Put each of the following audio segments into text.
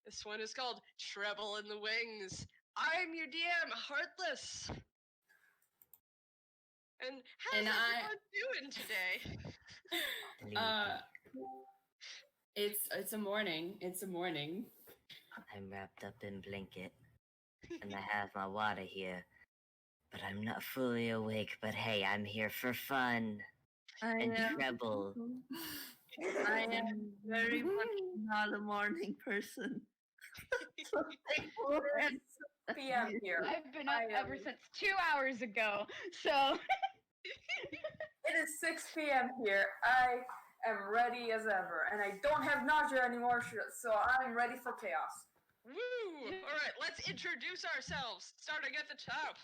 This one is called Trebble in the Wings. I'm your DM, Heartless. And how's everyone doing today? It's a morning. It's a morning. I'm wrapped up in blanket, and I have my water here, but I'm not fully awake. But hey, I'm here for fun and Trebble. I am very much not a morning person. So thankful it's PM here. I've been up ever since 2 hours ago, so... It is 6 p.m. here. I am ready as ever, and I don't have nausea anymore, so I'm ready for chaos. Woo! Alright, let's introduce ourselves, starting at the top.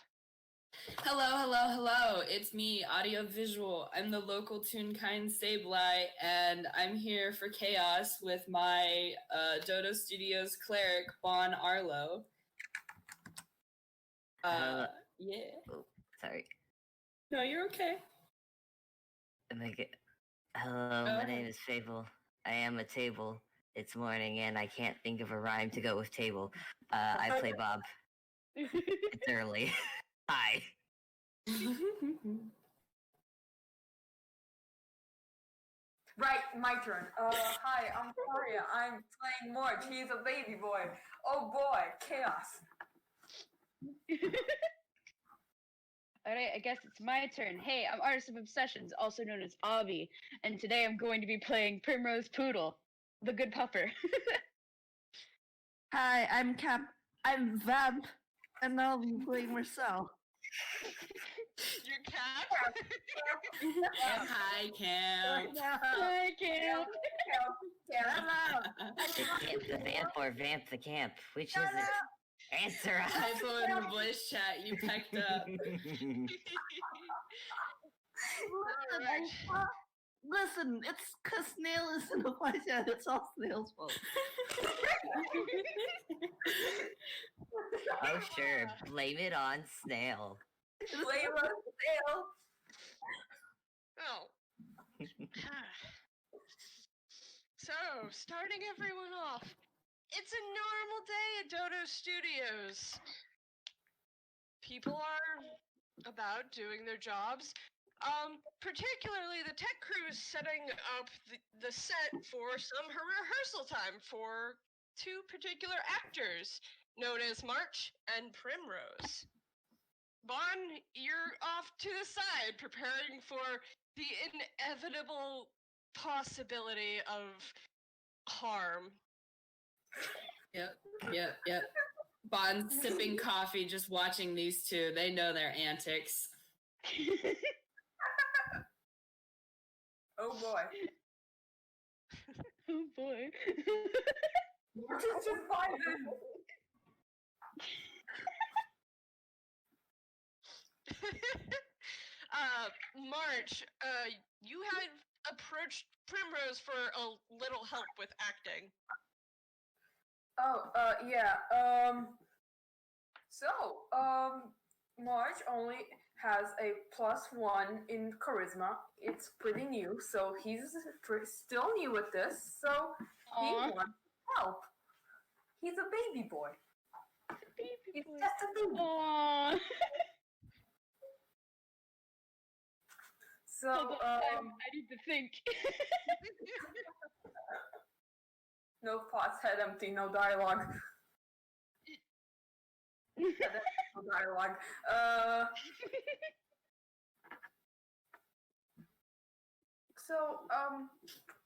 Hello. It's me, AudioVizual. I'm the local TuneKind Stable, and I'm here for chaos with my Dodo Stuidos cleric, Bon Arlow. Yeah. Oh, sorry. No, you're okay. Hello, my name is Fable. I am a table. It's morning and I can't think of a rhyme to go with table. I play Bob. It's early. Hi. Right, my turn. Hi, I'm Staria. I'm playing March. He's a baby boy. Oh boy, chaos. Alright, I guess it's my turn. Hey, I'm Artist of Obsessions, also known as Avi, and today I'm going to be playing Primrose Poodle, the good pupper. Hi, I'm Vamp, and I'll be playing Mersel. Your cat? Hi, Cam. Hi, Cam. The Vamp or Vamp the Camp? Which is it? Answer us! Typo in the voice chat, you pecked up. Listen, it's because Snail is in the voice chat. It's all Snail's fault. Oh, sure. Blame it on Snail. Blame on Snail. Oh. So, starting everyone off. It's a normal day at Dodo Studios. People are about doing their jobs. Particularly the tech crew is setting up the set for some rehearsal time for two particular actors, known as March and Primrose. Bon, you're off to the side, preparing for the inevitable possibility of harm. Yep. Bond's sipping coffee, just watching these two. They know their antics. Oh boy. Oh boy. March is just vibing. March, you had approached Primrose for a little help with acting. March only has a +1 in charisma. It's pretty new, so he's still new at this, so he wants help. He's a baby boy. He's just a baby. Aww. So, I need to think. No pots, head empty, no dialogue. No dialogue.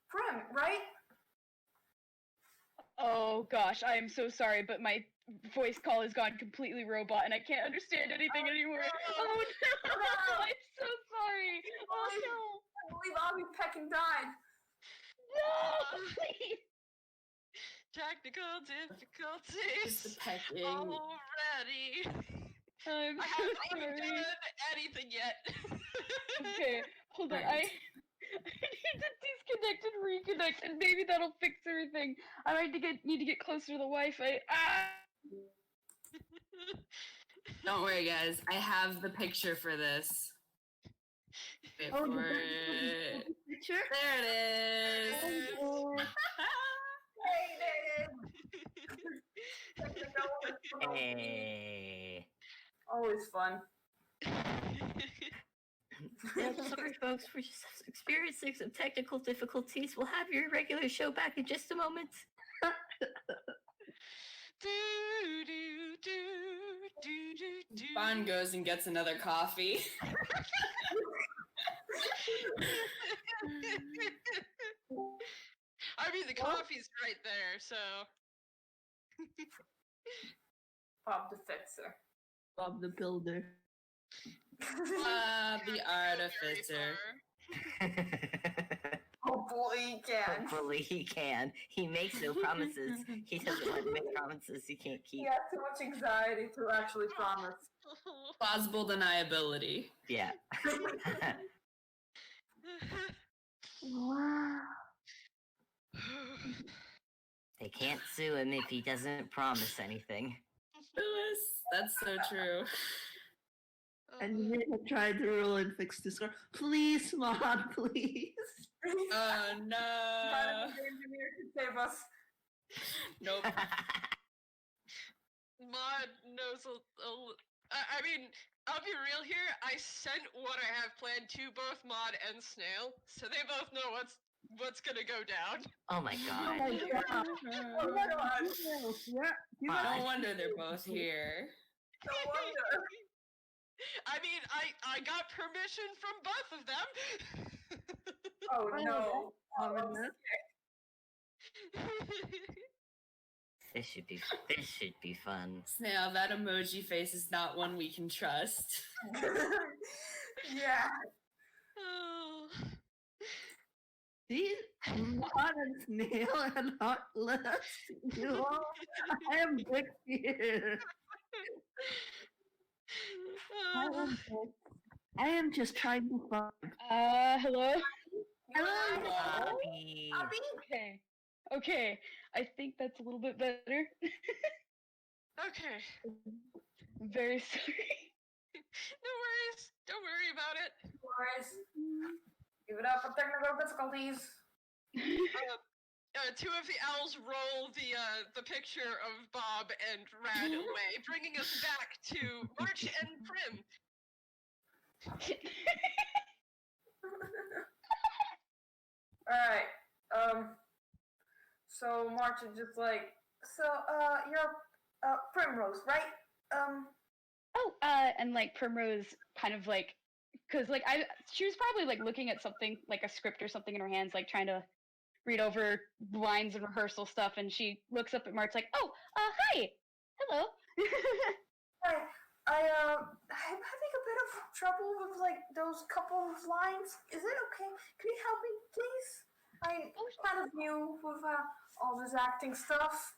Prim, right? Oh gosh, I am so sorry, but my voice call has gone completely robot and I can't understand anything anymore. No. Oh no! I'm so sorry! Oh no! I believe Avi Peck and died. No! Please! Technical difficulties Just the pecking. already. I'm I so haven't sorry. done anything yet. Okay, hold on. Right. I need to disconnect and reconnect, and maybe that'll fix everything. I need to get closer to the Wi-Fi. Ah! Don't worry, guys. I have the picture for this. Wait for it. Picture? There it is. Oh, Hey, Hey. Always fun. Yeah, sorry, folks. We're just experiencing some technical difficulties. We'll have your regular show back in just a moment. Bon goes and gets another coffee. I mean, the coffee's right there, so. Bob the Fixer. Bob the Builder. The artificer. Hopefully he can. Hopefully he can. He makes no promises. He doesn't want to make promises he can't keep. He has too much anxiety to actually promise. Plausible deniability. Yeah. Wow. They can't sue him if he doesn't promise anything. Phyllis, that's so true. And you may have tried to roll and fix the score. Please, Mom, please. Oh no. The engineer can save us. Nope. Mod knows I mean, I'll be real here. I sent what I have planned to both Mod and Snail, so they both know what's gonna go down. Oh my god. Oh my god. No wonder they're both here. No wonder. I mean, I got permission from both of them. Oh no. This should be fun. Snail, that emoji face is not one we can trust. Yeah. Oh. These Mod and Snail and Heartless. You know, I am good here. I am just trying to find. Hello? Hello. Bobby. Abby? Okay. Okay. I think that's a little bit better. Okay. I'm very sorry. No worries. Don't worry about it. Boys. Give it up for technical difficulties. Two of the owls roll the picture of Bob and Rad away, bringing us back to March and Prim. Alright. So March is just like, you're Primrose, right? And like Primrose kind of like, cause like she was probably like looking at something like a script or something in her hands, like trying to read over lines and rehearsal stuff, and she looks up at March like, "Oh, hi, hello." Hi. I'm having a bit of trouble with like those couple of lines. Is it okay? Can you help me, please? I'm kind of new with all this acting stuff.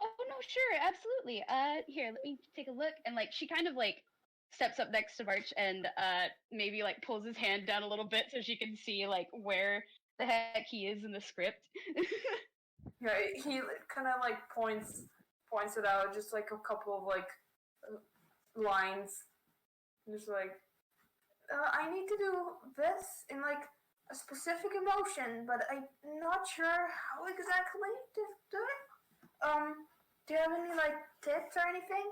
Oh no, sure, absolutely. Here, let me take a look. And like she kind of like steps up next to March and maybe like pulls his hand down a little bit so she can see like where the heck he is in the script. Yeah, he kind of like points it out, just like a couple of like lines, just like I need to do this in like a specific emotion, but I'm not sure how exactly to do it. Do you have any like tips or anything?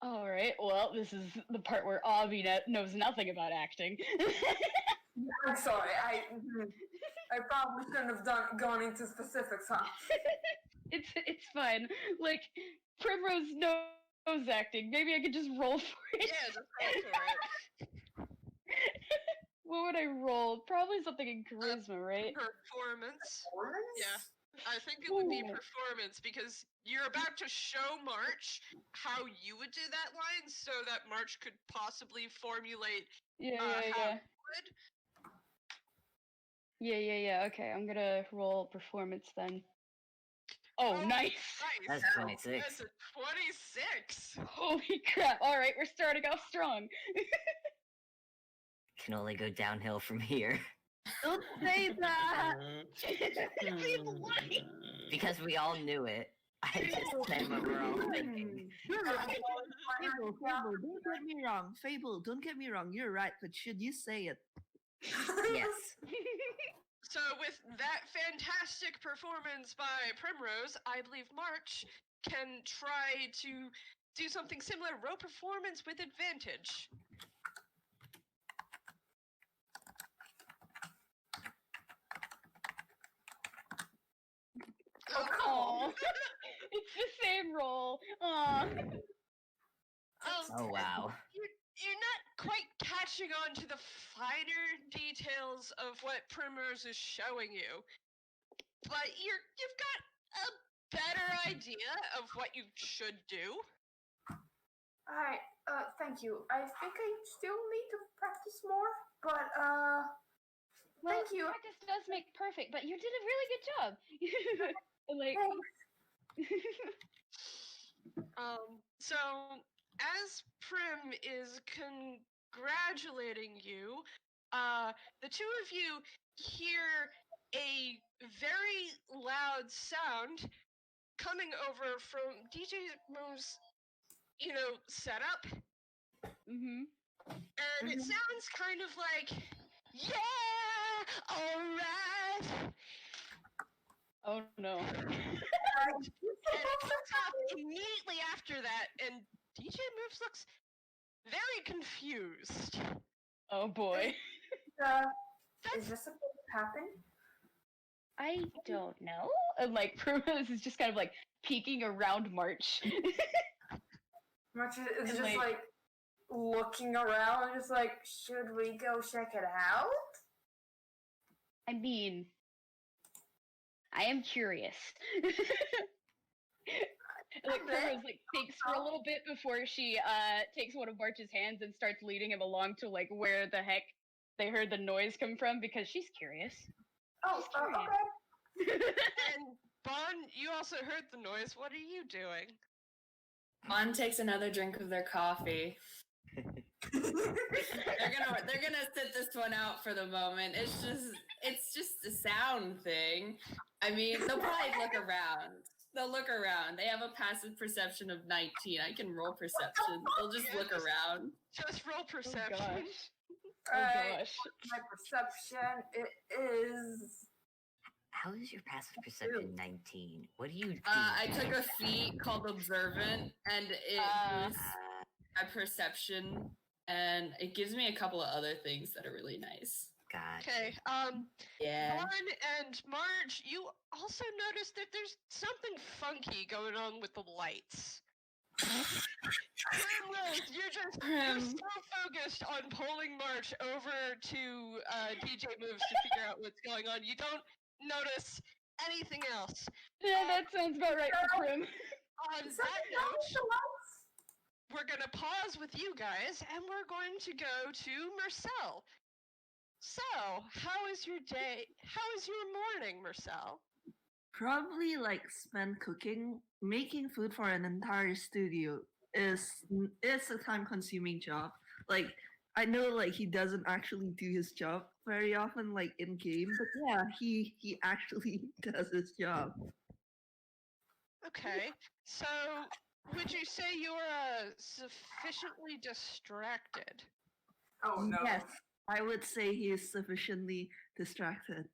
All right. Well, this is the part where Avi knows nothing about acting. I'm sorry. I probably shouldn't have gone into specifics, huh? It's fine. Like Primrose knows acting. Maybe I could just roll for it. Yeah, just roll for it. What would I roll? Probably something in charisma, right? Performance. Yeah. I think it would be performance because you're about to show March how you would do that line so that March could possibly formulate how you would. Yeah. Okay, I'm gonna roll performance then. Oh, nice. That's 26. That's a 26. Holy crap. All right, we're starting off strong. Can only go downhill from here. Don't say that. Because we all knew it. I just said what we're all thinking. You're right. Fable, don't get me wrong. Fable, don't get me wrong. You're right, but should you say it? Yes. So with that fantastic performance by Primrose, I believe March can try to do something similar. Roll performance with advantage. Oh, it's the same roll. Aw. Oh wow. You're not quite catching on to the finer details of what Primrose is showing you, but you've got a better idea of what you should do. Alright, thank you. I think I still need to practice more, but Well, thank you. practice does make perfect, but you did a really good job. Like, Thanks. So as Prim is congratulating you, the two of you hear a very loud sound coming over from DJ Mo's, setup, mm-hmm. and it sounds kind of like, yeah, all right. Oh no. And it comes up immediately after that, and DJ Moves looks very confused. Oh boy. Is this supposed to happen? I don't know. And like Primrose is just kind of like peeking around March. March is And, just like- like looking around, just like, should we go check it out? I mean, I am curious. Like Primrose like thinks for a little bit before she takes one of March's hands and starts leading him along to like where the heck they heard the noise come from because she's curious. Oh, okay. And Bon, you also heard the noise. What are you doing? Bon takes another drink of their coffee. They're gonna sit this one out for the moment. It's just a sound thing. I mean, they'll probably look around. They'll look around. They have a passive perception of 19. I can roll perception. They'll just look around. Just roll perception. Oh Alright, gosh. my perception, it is... How is your passive perception 19? What do you do? I took a feat called Observant, and it boosts my perception, and it gives me a couple of other things that are really nice. God. Okay, Yeah. Bon and Marge, you also notice that there's something funky going on with the lights. Primrose, you're so focused on pulling March over to DJ Moves to figure out what's going on. You don't notice anything else. Yeah, that sounds about right for Prim. On that note, we're gonna pause with you guys, and we're going to go to Mersel. So, how is your day? How is your morning, Mersel? Probably like spend cooking. Making food for an entire studio is a time-consuming job. Like I know like he doesn't actually do his job very often, like in game, but yeah, he actually does his job. Okay, so would you say you're sufficiently distracted? Oh no. Yes, I would say he is sufficiently distracted.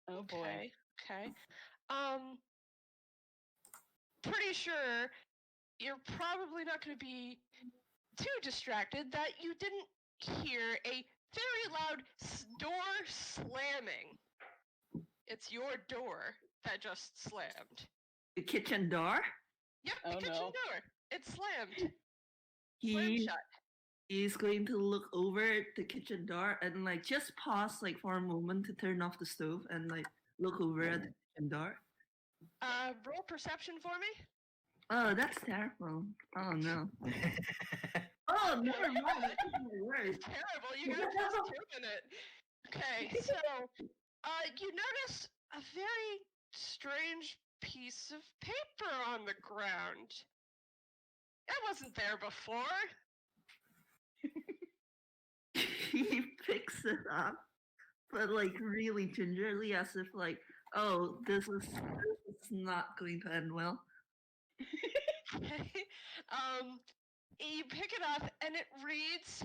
Oh boy. Okay. Pretty sure you're probably not going to be too distracted that you didn't hear a very loud door slamming. It's your door that just slammed. The kitchen door. Yep, the Oh, kitchen no. door. It slammed. Slammed He shut. He's going to look over the kitchen door and like just pause like for a moment to turn off the stove and like look over at the kitchen door. Roll perception for me. Oh, that's terrible. Oh no. Oh, never mind. That's my worst. Terrible. You got plus 2 in it. Okay, so you notice a very strange piece of paper on the ground. It wasn't there before. He picks it up, but like really gingerly, as if like, oh, this is not going to end well. Okay. You pick it up and it reads,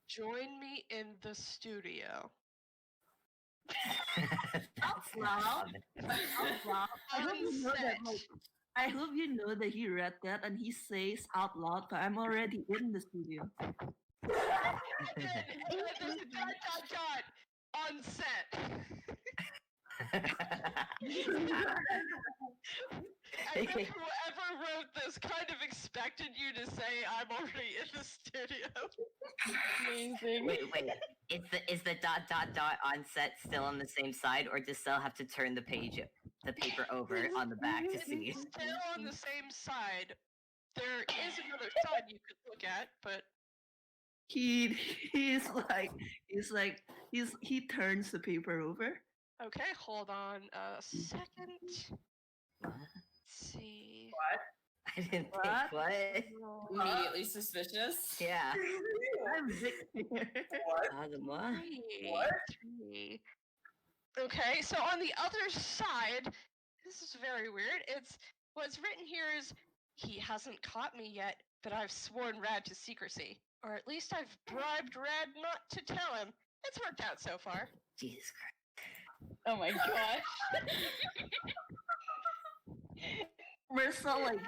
"Join me in the studio." That's Wow. Wow. Unset. I hope you know that he read that and he says out loud, but I'm already in the studio. And then there's a dot. On set. As if whoever wrote this kind of expected you to say, I'm already in the studio. Amazing. Wait. Is the dot on set still on the same side, or does Cell have to turn the paper over on the back to see? It's still on the same side. There is another side you could look at, but He turns the paper over. okay, hold on a second. Let's see. I didn't What? think what. Immediately suspicious. Yeah. I'm Victor. What? Three. Okay, so on the other side, this is very weird. What's written here is, he hasn't caught me yet, but I've sworn Rad to secrecy. Or at least I've bribed Rad not to tell him. It's worked out so far. Jesus Christ. Oh my gosh. Mersel, like,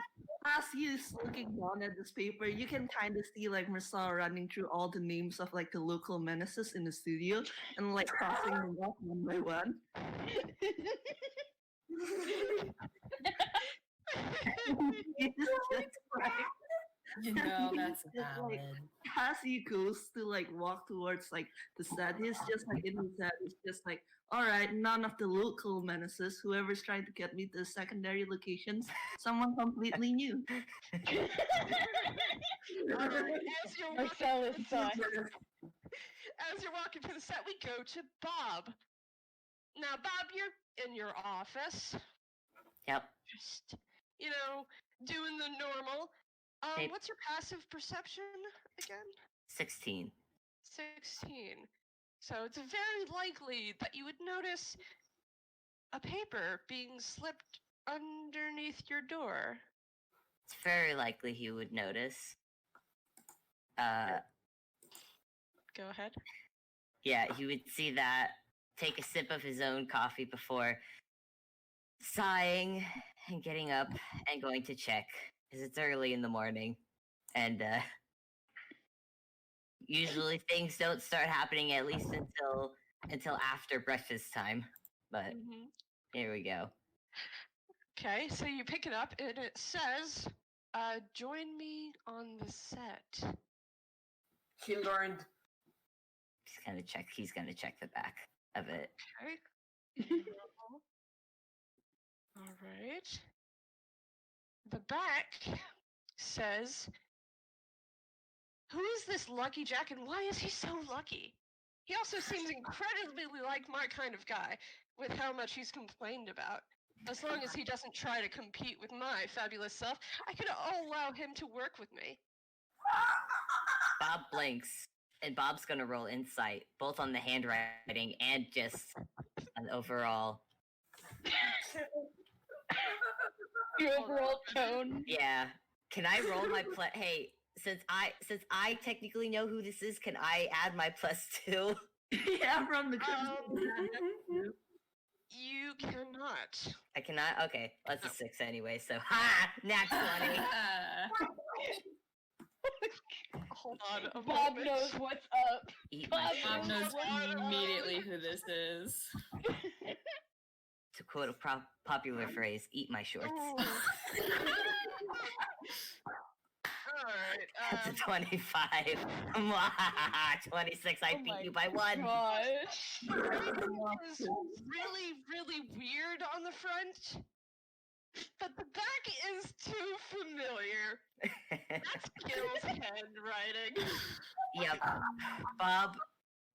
as he's looking down at this paper, you can kind of see like Mersel running through all the names of like the local menaces in the studio and like crossing them off one by one. It's just like, You know, that's It's like- valid. as he goes to like walk towards like the set, he's just like in his head, it's just like, all right, none of the local menaces, whoever's trying to get me to the secondary locations, someone completely new. Alright, as you're walking Marcel is sus. As you're walking to the set, we go to Bob. Now, Bob, you're in your office, Yep. just, doing the normal. Hey. What's your passive perception again? 16. 16. So it's very likely that you would notice a paper being slipped underneath your door. It's very likely he would notice. Go ahead. Yeah, he would see that, take a sip of his own coffee before sighing and getting up and going to check, because it's early in the morning. And usually things don't start happening at least until after breakfast time. But Mhm. here we go. Okay, so you pick it up and it says, join me on the set. He learned. He's gonna check the back of it. Okay. All right. The back says, who is this Lucky Jack and why is he so lucky? He also seems incredibly like my kind of guy, with how much he's complained about. As long as he doesn't try to compete with my fabulous self, I could allow him to work with me. Bob blinks, and Bob's gonna roll insight, both on the handwriting and just an overall. The overall tone. Yeah. Can I roll my Hey, since I technically know who this is, can I add my +2? Yeah, from the You cannot. I cannot. Okay, that's a 6 anyway. So nat 20. Hold on a Bob moment. knows what's up. Eat my Bob Bob shit. knows immediately who this is. To quote a popular phrase, "Eat my shorts." Alright, That's a 25. 26. I Oh beat my you by 1. Gosh. is really, really weird on the front, but the back is too familiar. That's Gil's handwriting. Yep. Bob.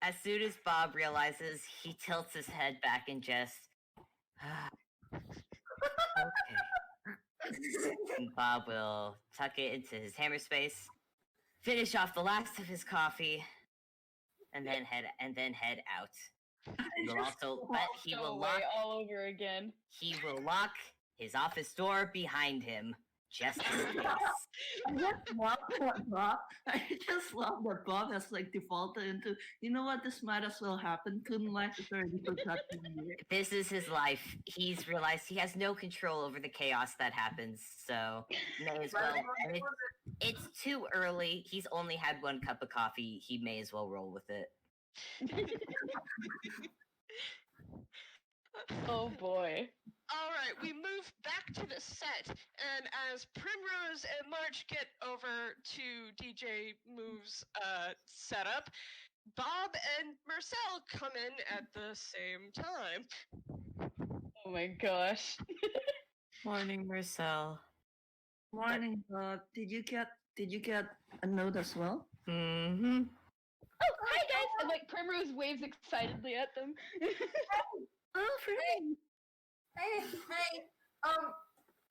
As soon as Bob realizes, he tilts his head back and just. Okay. And Bob will tuck it into his hammer space, finish off the last of his coffee, and then head out. He will also, but he Go will away lock. all over again. He will lock his office door behind him just in case. I just love that Bob has like defaulted into, you know what, this might as well happen. Toon Life is already forgotten here. This is his life. He's realized he has no control over the chaos that happens, so may as well. And it's too early. He's only had one cup of coffee. He may as well roll with it. Oh boy. All right, we move back to the set, and as Primrose and March get over to DJ Move's setup, Bob and Mersel come in at the same time. Oh my gosh. Morning, Mersel. Morning, Bob. Did you get a note as well? Mm-hmm. Oh, hi guys! And like Primrose waves excitedly at them. Oh, friend. Hey,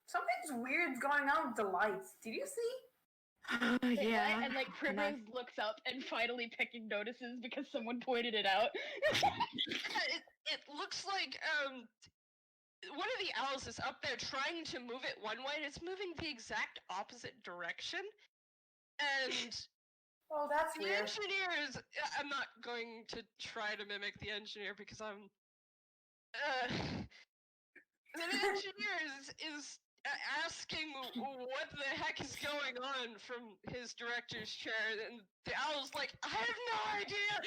something's weird going on with the lights. Did you see? Yeah. And like Primrose looks up and finally picking notices because someone pointed it out. It looks like one of the owls is up there trying to move it one way, and it's moving the exact opposite direction. And Oh, that's the weird. engineer is. I'm not going to try to mimic the engineer because I'm. The engineer is asking what the heck is going on from his director's chair, and the owl's like, I have no idea.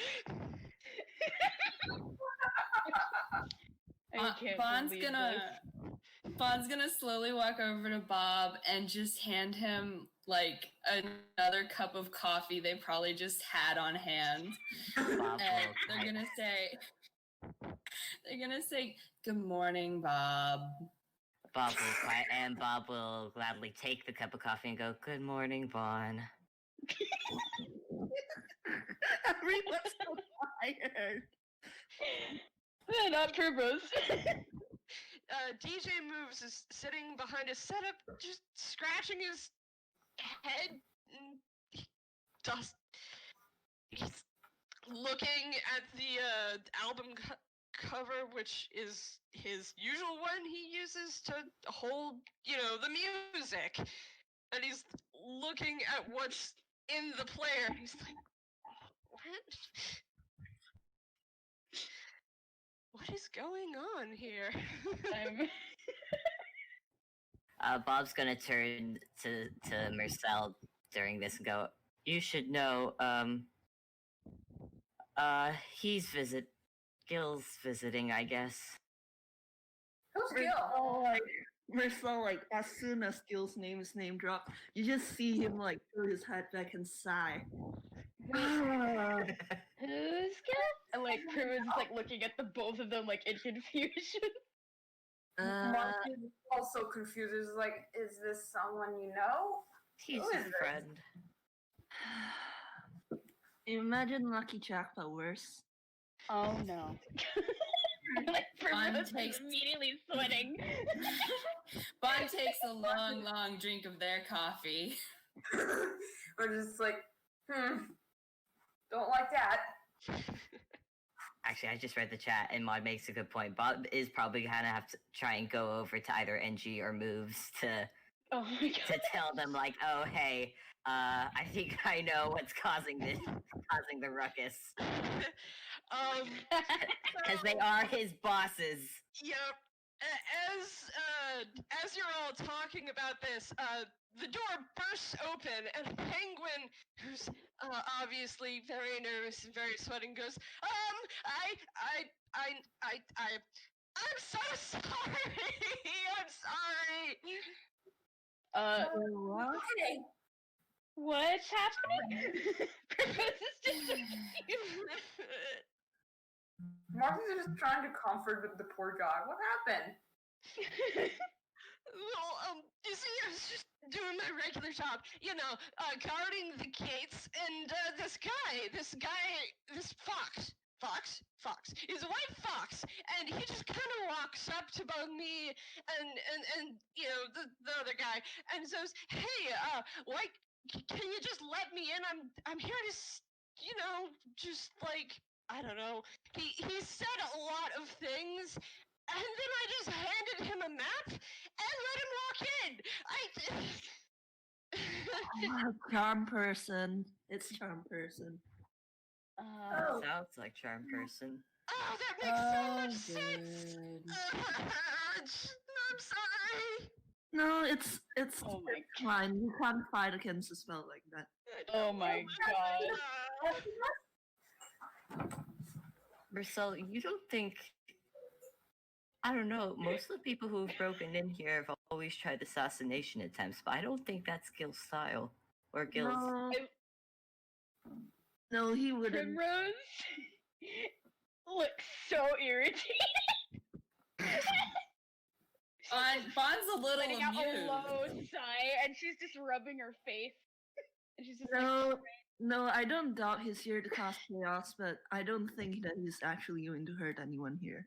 I can't believe this. Bond's gonna slowly walk over to Bob and just hand him like another cup of coffee they probably just had on hand. Bob And will they're gonna say, good morning, Bob. Bob will gladly take the cup of coffee and go, good morning, Bon. Everyone's so tired. Not Primrose. DJ Moves is sitting behind his setup, just scratching his head. And he's looking at the album cover, which is his usual one he uses to hold, the music. And he's looking at what's in the player. And he's like, what is going on here? Bob's gonna turn to Mersel during this and go, you should know, Gil's visiting, I guess. Who's Gil? Mersel, like, as soon as Gil's name dropped, you just see him, like, throw his head back and sigh. Who's Gil? And like Primrose is like looking at the both of them like in confusion. Mark is also confused. He's like, is this someone you know? He's Who a is this? friend. Imagine Lucky Jack, but worse. Oh no. Like Primrose is takes- immediately sweating. Bond takes a long, long drink of their coffee. We're just like, don't like that. Actually, I just read the chat, and Maud makes a good point. Bob is probably gonna have to try and go over to either NG or Moves to Oh my god. to tell them, like, oh, hey, I think I know what's causing the ruckus. Because they are his bosses. Yep. As you're all talking about this, the door bursts open, and Penguin, who's obviously very nervous and very sweating, goes, I'm so sorry. I'm sorry. What? Okay. What's happening? Primrose is just Mark is just trying to comfort the poor guy. What happened? Well, you see, I was just doing my regular job, guarding the gates, and this fox, he's a white fox, and he just kind of walks up to both me and the other guy, and says, hey, can you just let me in? I'm here to, just like, I don't know. He said a lot of things, and then I just handed him a map and let him walk in. Charm person. It's charm person. Oh. Sounds like charm person. Oh, that makes so much sense. I'm sorry. No, it's Oh my fine. You can't fight against a spell like that. Oh my god. Mersel, you don't think... I don't know, most of the people who've broken in here have always tried assassination attempts, but I don't think that's Gil's style. Or Gil's... No. No, he wouldn't. Primrose looks so irritated. Bond's a little Letting out a amused. low sigh, and she's just rubbing her face. And she's just No, I don't doubt he's here to cause chaos, but I don't think that he's actually going to hurt anyone here.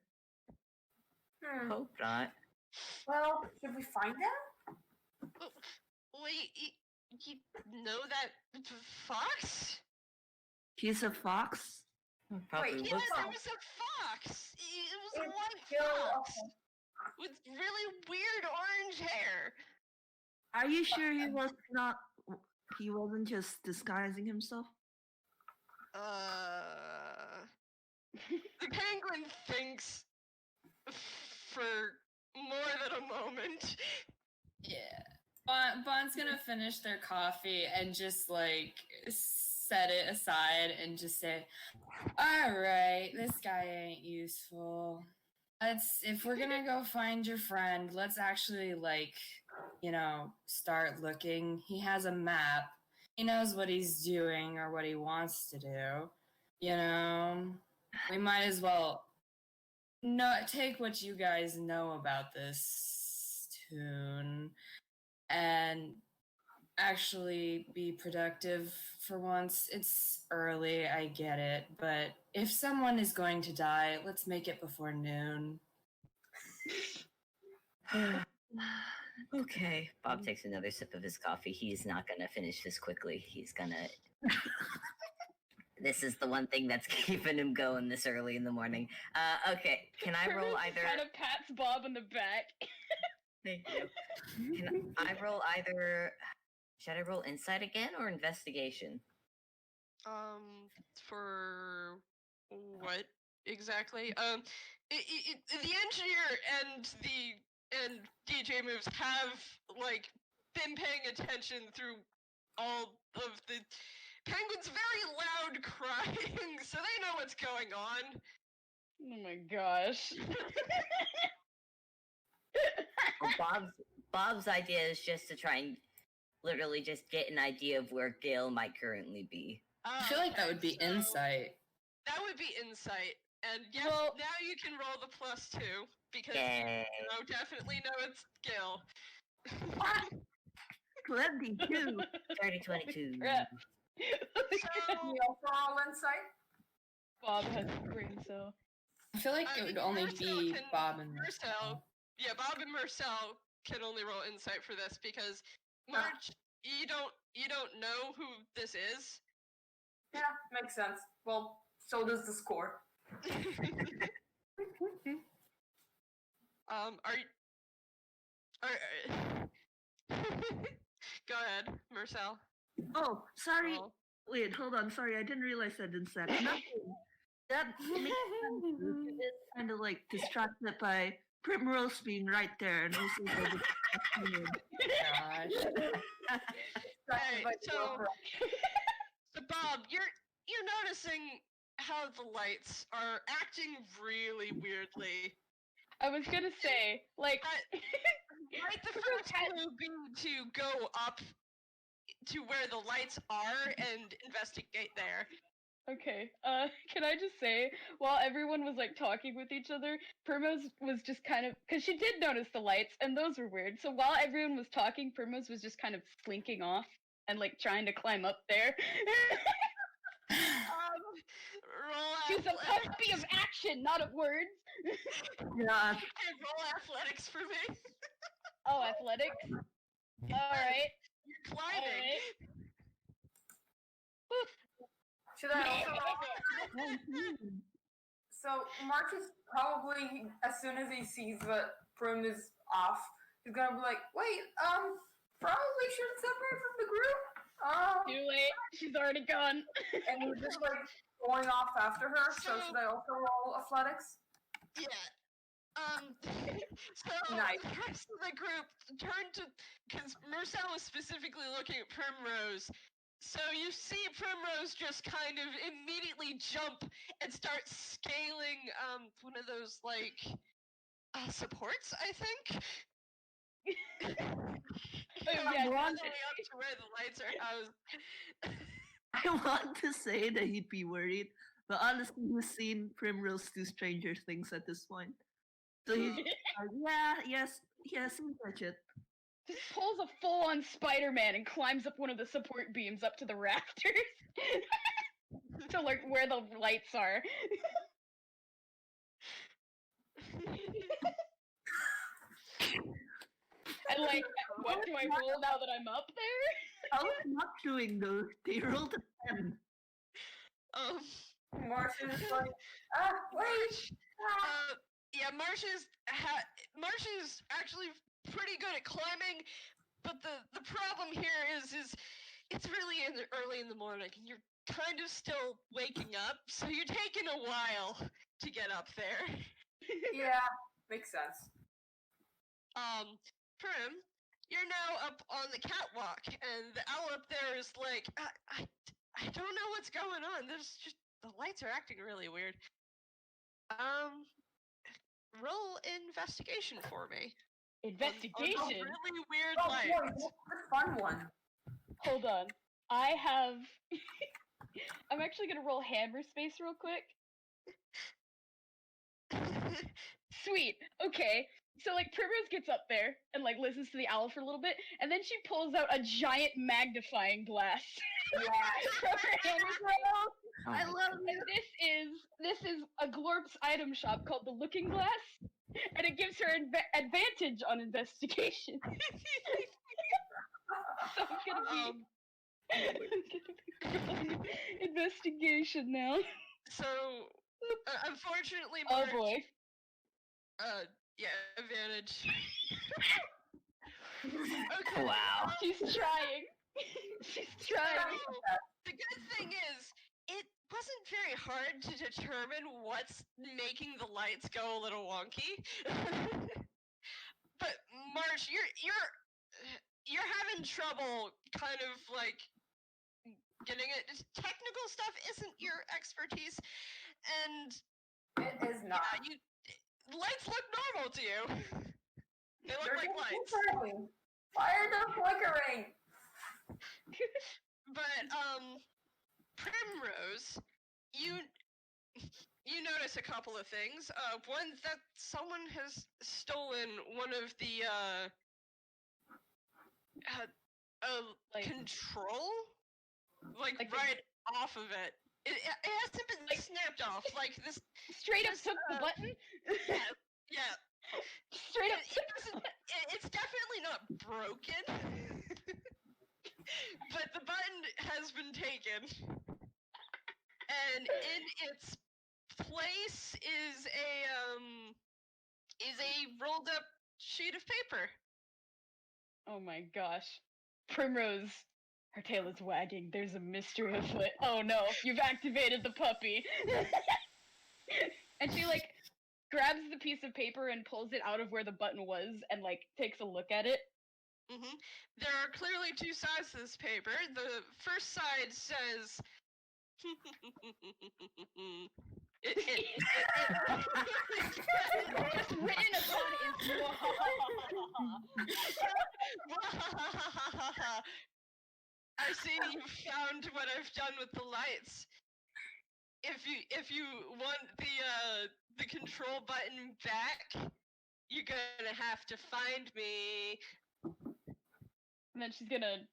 Hope not. Well, should we find them? Wait, you know that fox? He's a fox? Probably Wait, Yeah, looks there fox. was a fox. It was a It's white Gil, fox okay. with really weird orange hair. Are you sure he was not? He wasn't just disguising himself? The penguin thinks for more than a moment. Yeah. Bond's gonna finish their coffee and just like set it aside and just say, "Alright, this guy ain't useful. If we're gonna go find your friend, let's actually start looking. He has a map. He knows what he's doing or what he wants to do. We might as well take what you guys know about this tune and actually be productive for once. It's early, I get it, but if someone is going to die, let's make it before noon." Okay. Bob takes another sip of his coffee. He's not gonna finish this quickly. He's gonna... This is the one thing that's keeping him going this early in the morning. Okay, can I roll either... Kind of pats Bob in the back. Thank you. Can I roll either... Should I roll insight again or investigation? For what exactly? The engineer and DJ Moves have been paying attention through all of the penguins' very loud crying, so they know what's going on. Oh my gosh. Well, Bob's idea is just to try and literally just get an idea of where Gil might currently be. I feel like that would be so insight. That would be insight. And yes, Well- now you can roll the +2 because Yay. you definitely know it's Gil. 22. 30-22. Crap. Can we also roll insight? Bob has a brain cell. I feel like I it would mean, only Mersel be can- Bob and Mersel. Yeah, Bob and Mersel can only roll insight for this because March, you don't know who this is. Yeah, makes sense. Well, so does the score. Go ahead, Mersel. Oh, sorry. Roll. Wait, hold on. Sorry, I didn't realize I didn't set it. Nothing. That makes sense. You're just kind of distracted by Primrose being right there, and also by the gosh. Alright, so Bob, you're noticing how the lights are acting really weirdly. I was gonna say, Right, the first clue being to go up to where the lights are and investigate there. okay, can I just say, while everyone was talking with each other, Primrose was just kind of, because she did notice the lights, and those were weird. So while everyone was talking, Primrose was just kind of slinking off and trying to climb up there. She's a puppy of action, not of words. Yeah, Hey, roll athletics for me. Oh, athletics. All right. You're climbing. Should I also roll? So March is probably, as soon as he sees that Prim is off, he's gonna be like, wait, probably should separate from the group. Too late. She's already gone. And he's just like going off after her. So should I also roll athletics? Yeah. So Nice. the rest of the group turned to, because Mersel was specifically looking at Primrose. So you see Primrose just kind of immediately jump and start scaling one of those like supports, I think. Yeah, All the way up to where the lights are housed. I want to say that he'd be worried, but honestly, he's seen Primrose do Stranger Things at this point. So he's like, yes, you touch it. just pulls a full-on Spider-Man and climbs up one of the support beams up to the rafters to like where the lights are. And like, what do I roll now that I'm up there? I was not doing those. They rolled a 10. March is like, wait. Yeah, Marsh is actually pretty good at climbing, but the problem here is it's really early in the morning and you're kind of still waking up, so you're taking a while to get up there. Yeah, makes sense. Prim, you're now up on the catwalk, and the owl up there is like, I don't know what's going on. There's just the lights are acting really weird. Roll investigation for me. Investigation? On really weird Oh, lights. boy, what's the fun one? Hold on. I have... I'm actually gonna roll hammer space real quick. Sweet. Okay. So like Primrose gets up there and like listens to the owl for a little bit, and then she pulls out a giant magnifying glass from her hammer space. I love And this is a Glorp's item shop called the Looking Glass, and it gives her advantage on investigation. So I'm gonna be rolling investigation now. So, unfortunately, Oh March, boy. yeah, advantage. Okay. Wow. She's trying. She's trying. The good thing is, it wasn't very hard to determine what's making the lights go a little wonky. But March, you're having trouble kind of like getting it. Technical stuff isn't your expertise, and It is not. yeah, lights look normal to you. They look They're like just lights. flickering. Why are they flickering? But Primrose, you notice a couple of things. One, that someone has stolen one of the Like- control, like Like the- right off of it. It hasn't been Like- snapped off. Like this. Straight up Just, took the button. Yeah. Straight up It took the doesn't- button. it's definitely not broken, but the button has been taken, and in its place is a rolled up sheet of paper. Oh my gosh. Primrose, her tail is wagging. There's a mystery afoot. Oh no, you've activated the puppy. And she like grabs the piece of paper and pulls it out of where the button was and like takes a look at it. Mm-hmm. There are clearly two sides to this paper. The first side says. Just written upon it is I see you found what I've done with the lights. If you want the control button back, you're gonna have to find me. And then she's gonna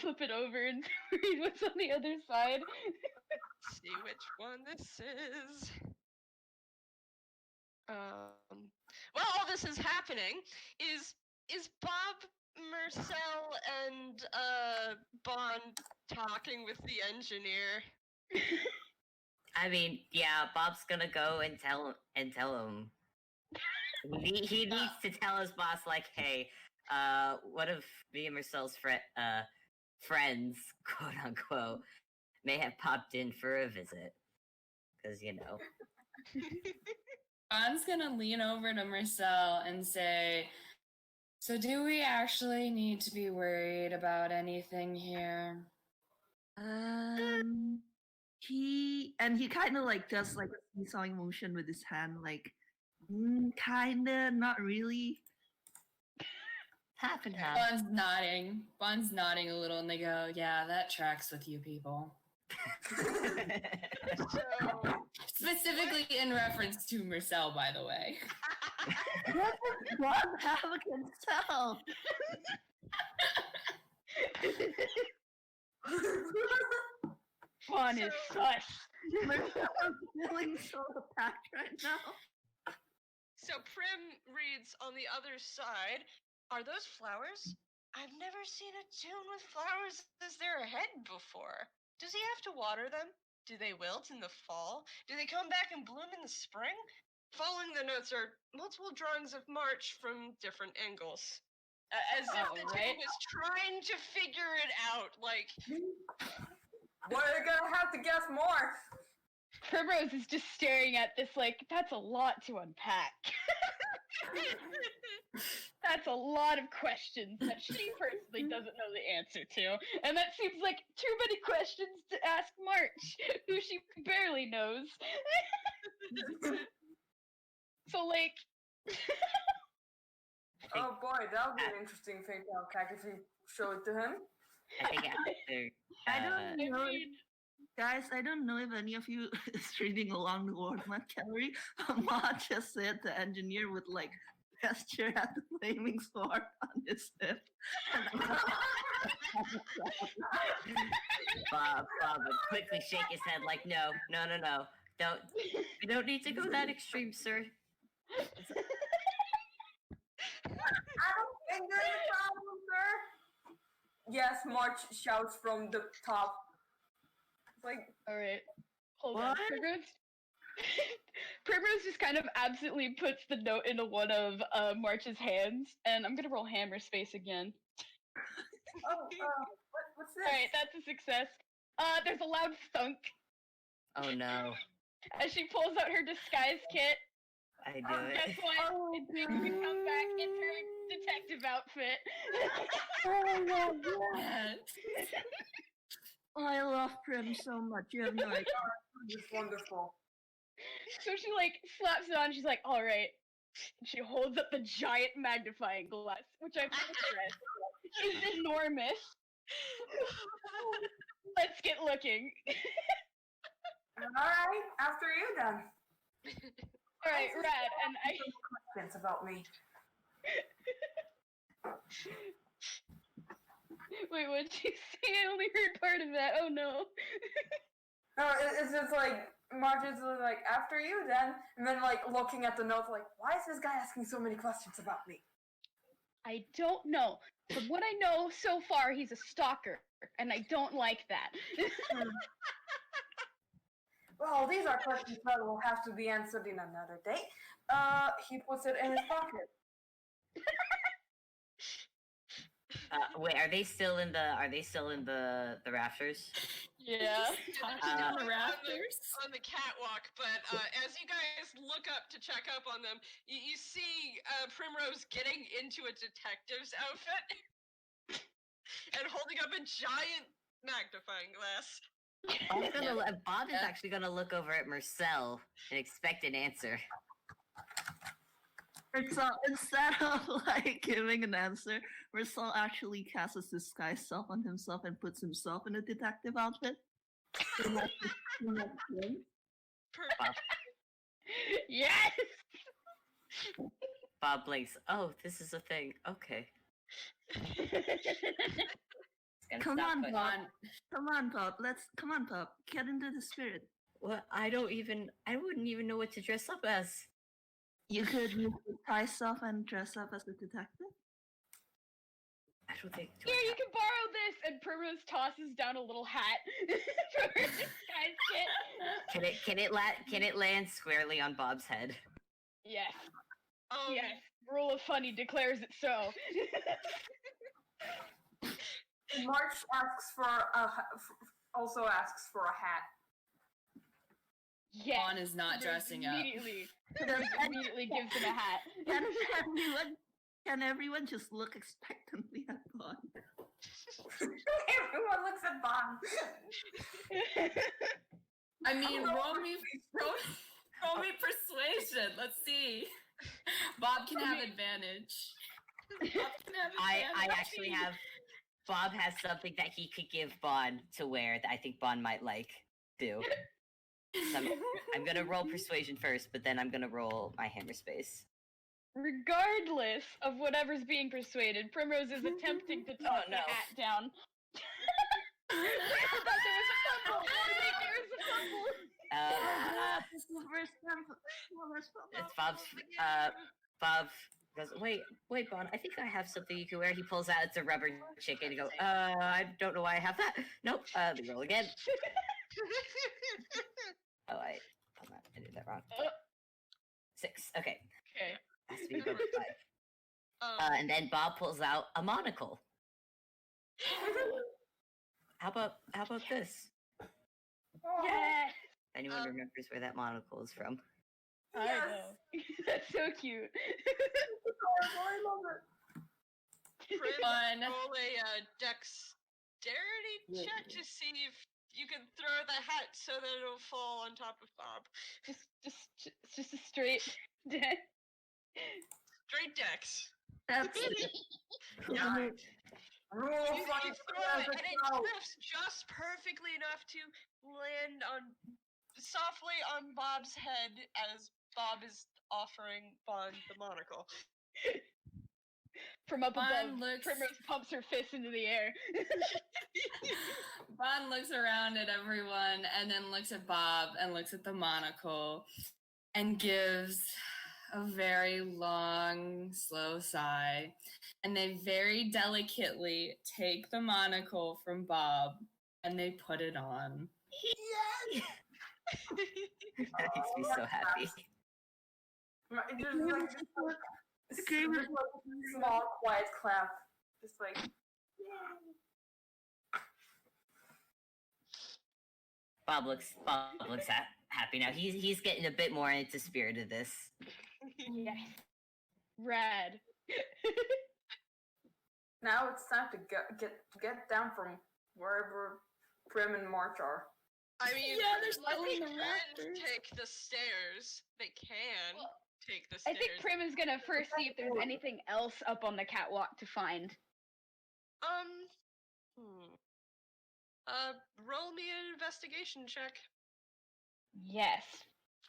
flip it over and read what's on the other side. See which one this is. While all this is happening, is Bob, Mersel, and Bon talking with the engineer? I mean, yeah, Bob's gonna go and tell him. He needs to tell his boss, like, hey, one of me and Mersel's friends, quote unquote, may have popped in for a visit. Because, you know. Bon's gonna lean over to Mersel and say, so do we actually need to be worried about anything here? He kind of like does like a seesawing motion with his hand, like kinda, not really. Half and half. Bon's nodding a little, and they go, yeah, that tracks with you people. So, Specifically in reference to Mersel, by the way. What does Bob have against Sal? Fun is sus. I'm feeling so attacked right now. so Prim reads on the other side, are those flowers? I've never seen a tune with flowers as their head before. Does he have to water them? Do they wilt in the fall? Do they come back and bloom in the spring? Following the notes are multiple drawings of March from different angles. As if the team is trying to figure it out, like... We're gonna have to guess more. Primrose is just staring at this like, that's a lot to unpack. That's a lot of questions that she personally doesn't know the answer to. And that seems like too many questions to ask March, who she barely knows. So, like... Oh boy, that would be an interesting thing to unpack if you show it to him. I think after. I don't know. I mean, Guys, I don't know if any of you is reading along the Wardman gallery. Ma just said the engineer would like gesture at the flaming sword on his hip. Bob would quickly shake his head like, no. You don't need to go that extreme, sir. I don't think there's a problem, sir. Yes, March shouts from the top. Like, alright. Hold on. What? Primrose just kind of absently puts the note into one of March's hands, and I'm gonna roll hammer space again. what's this? Alright, that's a success. There's a loud thunk Oh no. as she pulls out her disguise kit. I do it. Guess what? It's making me come back in her detective outfit. Oh my god. I love Prim so much. You have no idea. It's wonderful. So she like slaps it on. She's like, "All right." She holds up the giant magnifying glass, which I've stressed is enormous. Let's get looking. Alright, after you then. All right, rad. And I Questions about me. wait. What did you say? I only heard part of that. Oh no. No, it's just like March is like after you then, and then like looking at the notes like, why is this guy asking so many questions about me? I don't know. From what I know so far, he's a stalker, and I don't like that. Well, these are questions that will have to be answered in another day. He puts it in his pocket. Wait, are they still in the rafters? Yeah. On the rafters? On the catwalk, but as you guys look up to check up on them, you see Primrose getting into a detective's outfit and holding up a giant magnifying glass. Bob is actually gonna look over at Mersel and expect an answer. Instead of like giving an answer, Mersel actually casts his disguise self on himself and puts himself in a detective outfit. Yes. Bob blinks. Oh, this is a thing. Okay. Come on, Bob. Come on, Bob. Get into the spirit. Well, I wouldn't even know what to dress up as. You could disguise yourself and dress up as a detective. I don't think. Here, you can borrow this. And Primrose tosses down a little hat from her disguise kit. Can it land squarely on Bob's head? Yes. Um, Yes. Rule of funny declares it so. March also asks for a hat. Yes. Bon is not dressing up. Immediately gives him a hat. Can everyone just look expectantly at Bon? Everyone looks at Bon. I mean, roll me persuasion. Let's see. Bob can have advantage. I actually have. Bob has something that he could give Bon to wear that I think Bon might like. So I'm gonna roll persuasion first, but then I'm gonna roll my hammer space. Regardless of whatever's being persuaded, Primrose is attempting to talk the hat down. I thought there was a fumble. There was a fumble. This is the first time. It's Bob's. Bob goes, wait, Bon. I think I have something you can wear. He pulls out. It's a rubber chicken. He goes, I don't know why I have that. Nope. Let me roll again. Oh, hold on. I did that wrong. 6. Okay. Okay. Has to be above 5. And then Bob pulls out a monocle. How about this? Yes. Anyone remembers where that monocle is from? I know. That's so cute. I love it. Fun. Roll a dexterity check to see if you can throw the hat so that it'll fall on top of Bob. Just a straight deck. Straight dex. That's Yeah. Rule You of funny throw it, and it drifts just perfectly enough to land softly on Bob's head as Bob is offering Bon the monocle. From up above, Bon Primrose pumps her fist into the air. Bon looks around at everyone and then looks at Bob and looks at the monocle and gives a very long, slow sigh. And they very delicately take the monocle from Bob and they put it on. That makes me so happy. Just like small, quiet clap. Just like, Bob looks happy now. He's getting a bit more into spirit of this. Yes. Rad. now it's time to get down from wherever Prim and March are. I mean, Yeah, they're unless still they in the can rafters. take the stairs. They can take the I stairs. think Prim is gonna first see if there's anything else up on the catwalk to find. Roll me an investigation check. Yes.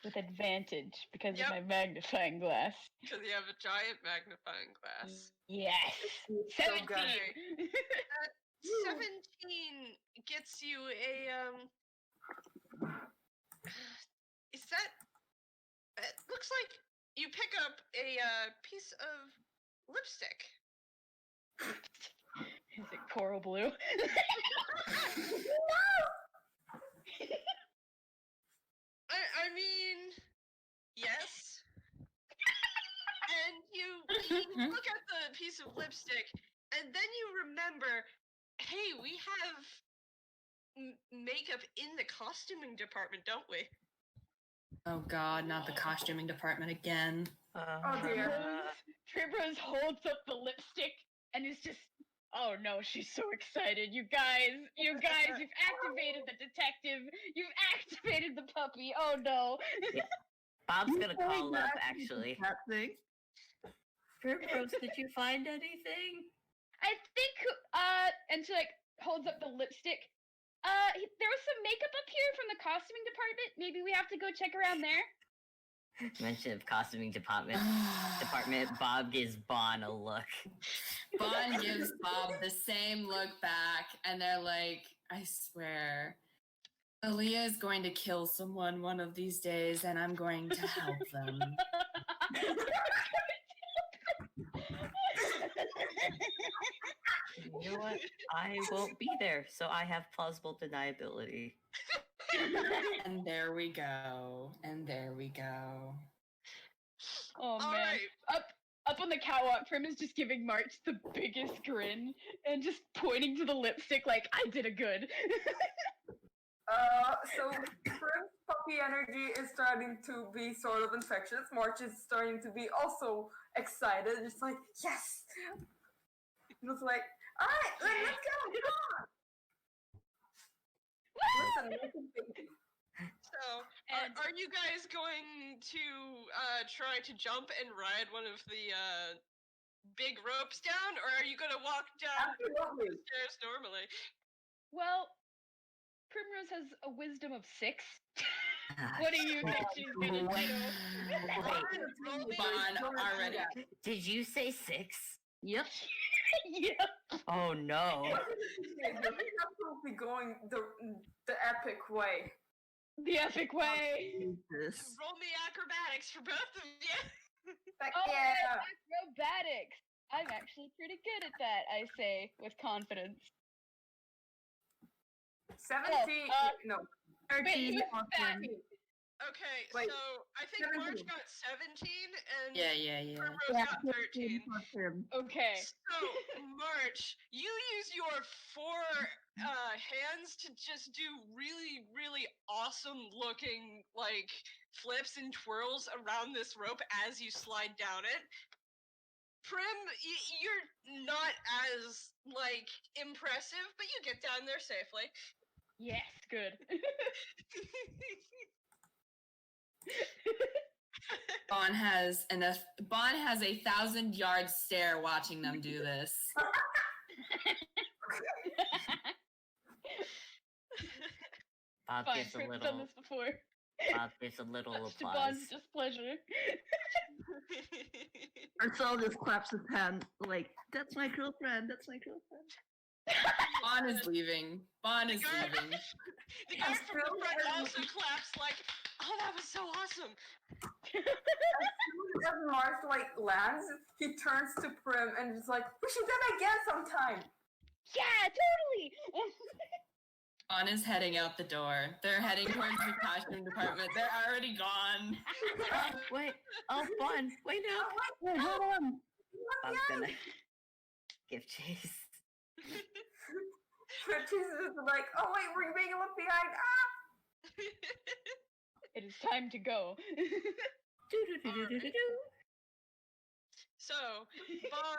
With advantage because Yep. of my magnifying glass. Because you have a giant magnifying glass. Yes. So 17. good. 17 gets you a, is that, it looks like you pick up a, piece of lipstick. Is it coral blue? I mean, yes. And you look at the piece of lipstick, and then you remember, hey, we have makeup in the costuming department, don't we? Oh god, not the costuming department again. Oh dear. Primrose holds up the lipstick and is just, oh no, she's so excited. You guys, you've activated the detective. You've activated the puppy. Oh no. Bob's gonna call up, actually. That thing. Primrose, did you find anything? I think, and she like holds up the lipstick. There was some makeup up here from the costuming department. Maybe we have to go check around there. Mention of costuming department, Bob gives Bon a look. Bon gives Bob the same look back, and they're like, I swear, Aaliyah is going to kill someone one of these days, and I'm going to help them. You know what? I won't be there, so I have plausible deniability. And there we go. And there we go. Oh All man. right. Up on the catwalk, Prim is just giving March the biggest grin and just pointing to the lipstick like, I did a good. So Prim's puppy energy is starting to be sort of infectious. March is starting to be also excited, just like, yes! And it's like, alright, let's go, come on! Listen, baby. So, And- are you guys going to try to jump and ride one of the big ropes down, or are you going to walk down Absolutely. the stairs normally? Well, Primrose has a wisdom of 6. What do you think she's gonna do? Bon already. Did you say 6? Yep. Yeah. Oh no. He's absolutely going the epic way. The epic way. This. Roll me acrobatics for both of you. Like, Oh, yeah. acrobatics. I'm actually pretty good at that, I say, with confidence. 17. No. 13 wait, on back. Prim. Okay, Wait, so I think March 17. got 17 and Yeah. Primrose Yeah, got 13. 13 for Prim. Okay. So, March, you use your 4 hands to just do really, really awesome looking, like, flips and twirls around this rope as you slide down it. Prim, you're not as, like, impressive, but you get down there safely. Yes, good. Bon has a 1,000-yard stare watching them do this. Bob Fine, gives a Prim's done little. this before. Bob gives a little Much to applause. Bon's displeasure. Mersel just claps his hand like, that's my girlfriend, that's my girlfriend. Bon is leaving. Bon is leaving. The guy from the front also claps like, oh, that was so awesome. As March lands, he turns to Prim and is like, we should do that again sometime. Yeah, totally. Bon is heading out the door. They're heading towards the costume department. They're already gone. Wait. Oh, Bon. Wait up. Wait, hold on. Bob's gonna give chase. Jesus is like, oh wait, we're being left behind. Ah! It is time to go. So, Bon,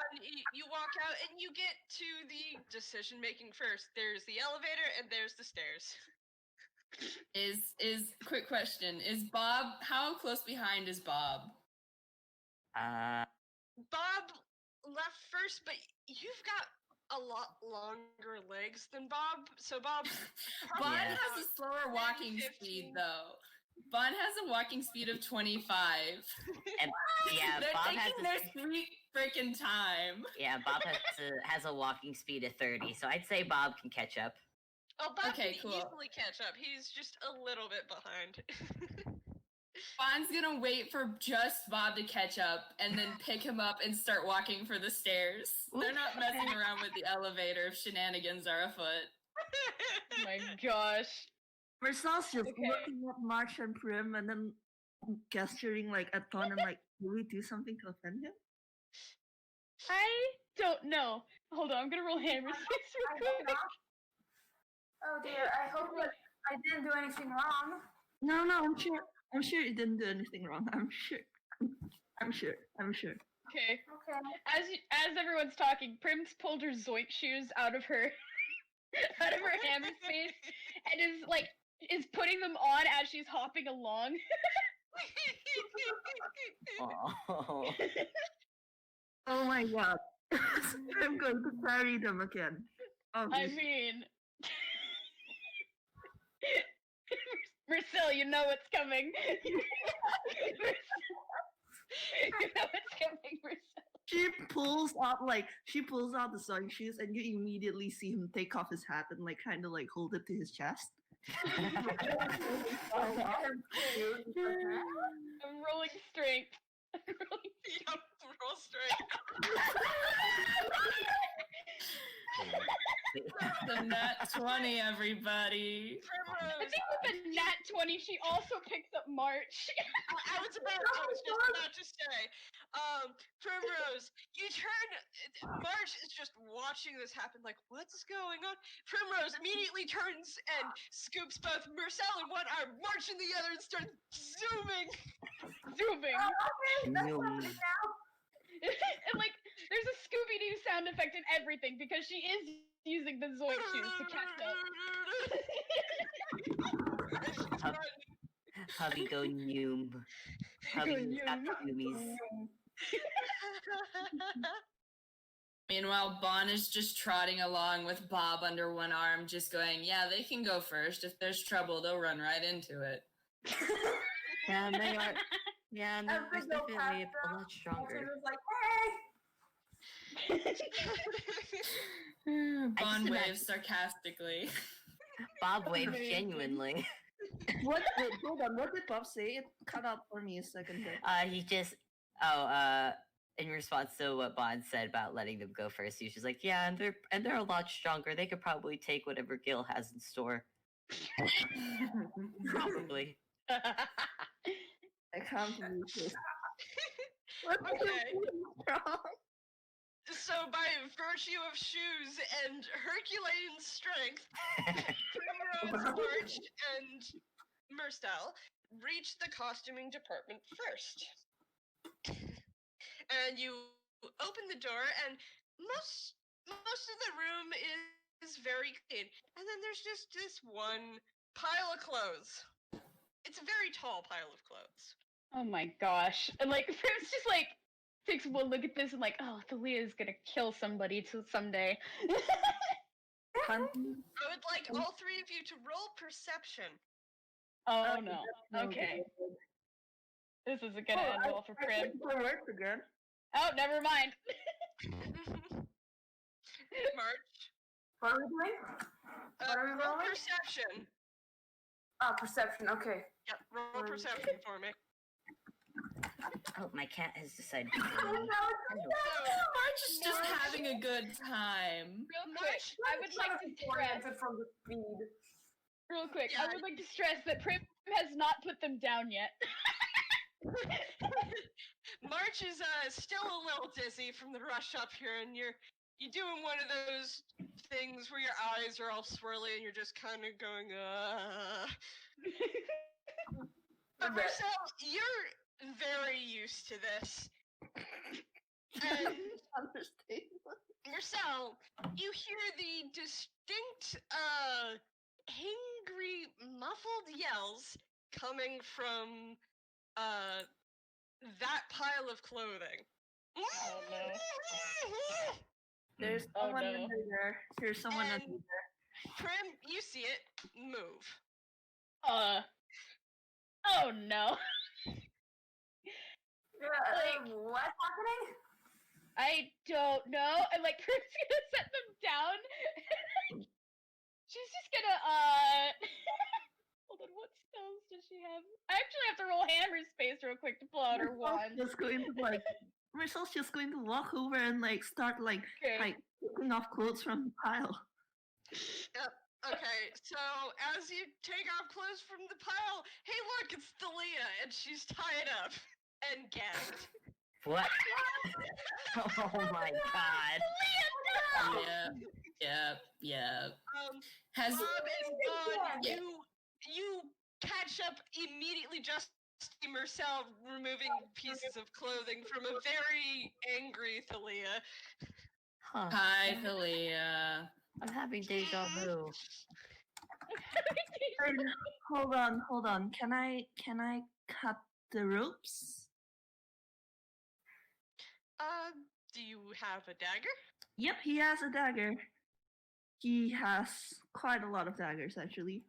you walk out and you get to the decision making first. There's the elevator and there's the stairs. Is quick question. Is Bob, how close behind is Bob? Bob left first, but you've got a lot longer legs than Bob, so Bob's Bon Yeah. has a slower walking 15. speed though. Bon has a walking speed of 25. And yeah, They're Bob has taking their sweet freaking time. Bob has a walking speed of 30, so I'd say Bob can catch up. Oh, Bob Okay, can cool. easily catch up. He's just a little bit behind. Bon's gonna wait for just Bob to catch up and then pick him up and start walking for the stairs. They're not messing around with the elevator if shenanigans are afoot. Oh my gosh. Mersel's just Okay. looking at March and Prim and then gesturing like at Ton and like, will we do something to offend him? I don't know. Hold on, I'm gonna roll hammer six I real hope quick. not. Oh dear, I hope that I didn't do anything wrong. No, I'm sure you didn't do anything wrong. I'm sure. Okay. Okay. As everyone's talking, Prim's pulled her zoink shoes out of her hammer space and is putting them on as she's hopping along. Oh. Oh my god. I'm going to carry them again. I Obviously. mean, Mersel, you know what's coming. You know what's coming, Mersel. She pulls out the sewing shoes and you immediately see him take off his hat and like kind of like hold it to his chest. I'm rolling strength. Yup, roll straight. The nat 20, everybody. Primrose. I think with the nat 20, she also picks up March. I was just about to say, Primrose, you turn. March is just watching this happen, like, what's going on? Primrose immediately turns and scoops both Mersel in one arm, March in the other, and starts zooming. Zooming. Okay, that's Zoom. something now. And like, there's a Scooby-Doo sound effect and everything because she is using the Zoid shoes to catch up. Hubby go noom. Hubby's got the noomies. Meanwhile, Bon is just trotting along with Bob under one arm, just going, yeah, they can go first. If there's trouble, they'll run right into it. Yeah, and they are. Yeah, and As they're they go definitely past a them, lot stronger. Ultima's like, hey! Bon just waves sarcastically. Bob waves genuinely. What? Wait, hold on. What did Bob say? It cut out for me a second there. He just in response to what Bond said about letting them go first, he's just like, yeah, and they're a lot stronger. They could probably take whatever Gil has in store. Probably. I can't believe this. What Okay. wrong? So, by virtue of shoes and Herculean strength, Primrose, March, and Mersel reached the costuming department first. And you open the door, and most of the room is very clean. And then there's just this one pile of clothes. It's a very tall pile of clothes. Oh my gosh. And like, Prim's just like, takes one look at this and like, oh, Thalia's gonna kill somebody someday. I would like all three of you to roll perception. Oh no. No Okay. good. This isn't gonna end well for I Prim. think it worked again. Oh, never mind. March, What are we doing? What are we roll rolling? perception. Ah, perception, okay. Yep, roll perception for me. Oh, my cat has decided to Oh, go. no, March is just March. having a good time. Real quick, I would like to stress. oriented from the speed. Real quick, Yeah. I would like to stress that Prim has not put them down yet. March is still a little dizzy from the rush up here, and you're doing one of those things where your eyes are all swirly and you're just kind of going, But Mersel, you're very used to this. And Understandable. Mersel, you hear the distinct, angry, muffled yells coming from, that pile of clothing. Oh, no. There's Oh, someone no. under there. There's someone And- under there. Prim, you see it. Move. Oh no. What's happening? I don't know. And like Prim's gonna set them down. She's just gonna hold on, what spells does she have? I actually have to roll hammer space real quick to pull out her wand. Just going to like. Mercel's just going to walk over and like start like Okay. taking off clothes from the pile. Okay, so as you take off clothes from the pile, hey look, it's Thalia, and she's tied up and gagged. What? Oh my god. Yep. Has Bob and Bon, Yeah. you catch up immediately, just see Mersel removing pieces of clothing from a very angry Thalia. Huh. hi, Thalia. I'm having deja vu. Hold on. Can I cut the ropes? Do you have a dagger? Yep, he has a dagger. He has quite a lot of daggers actually.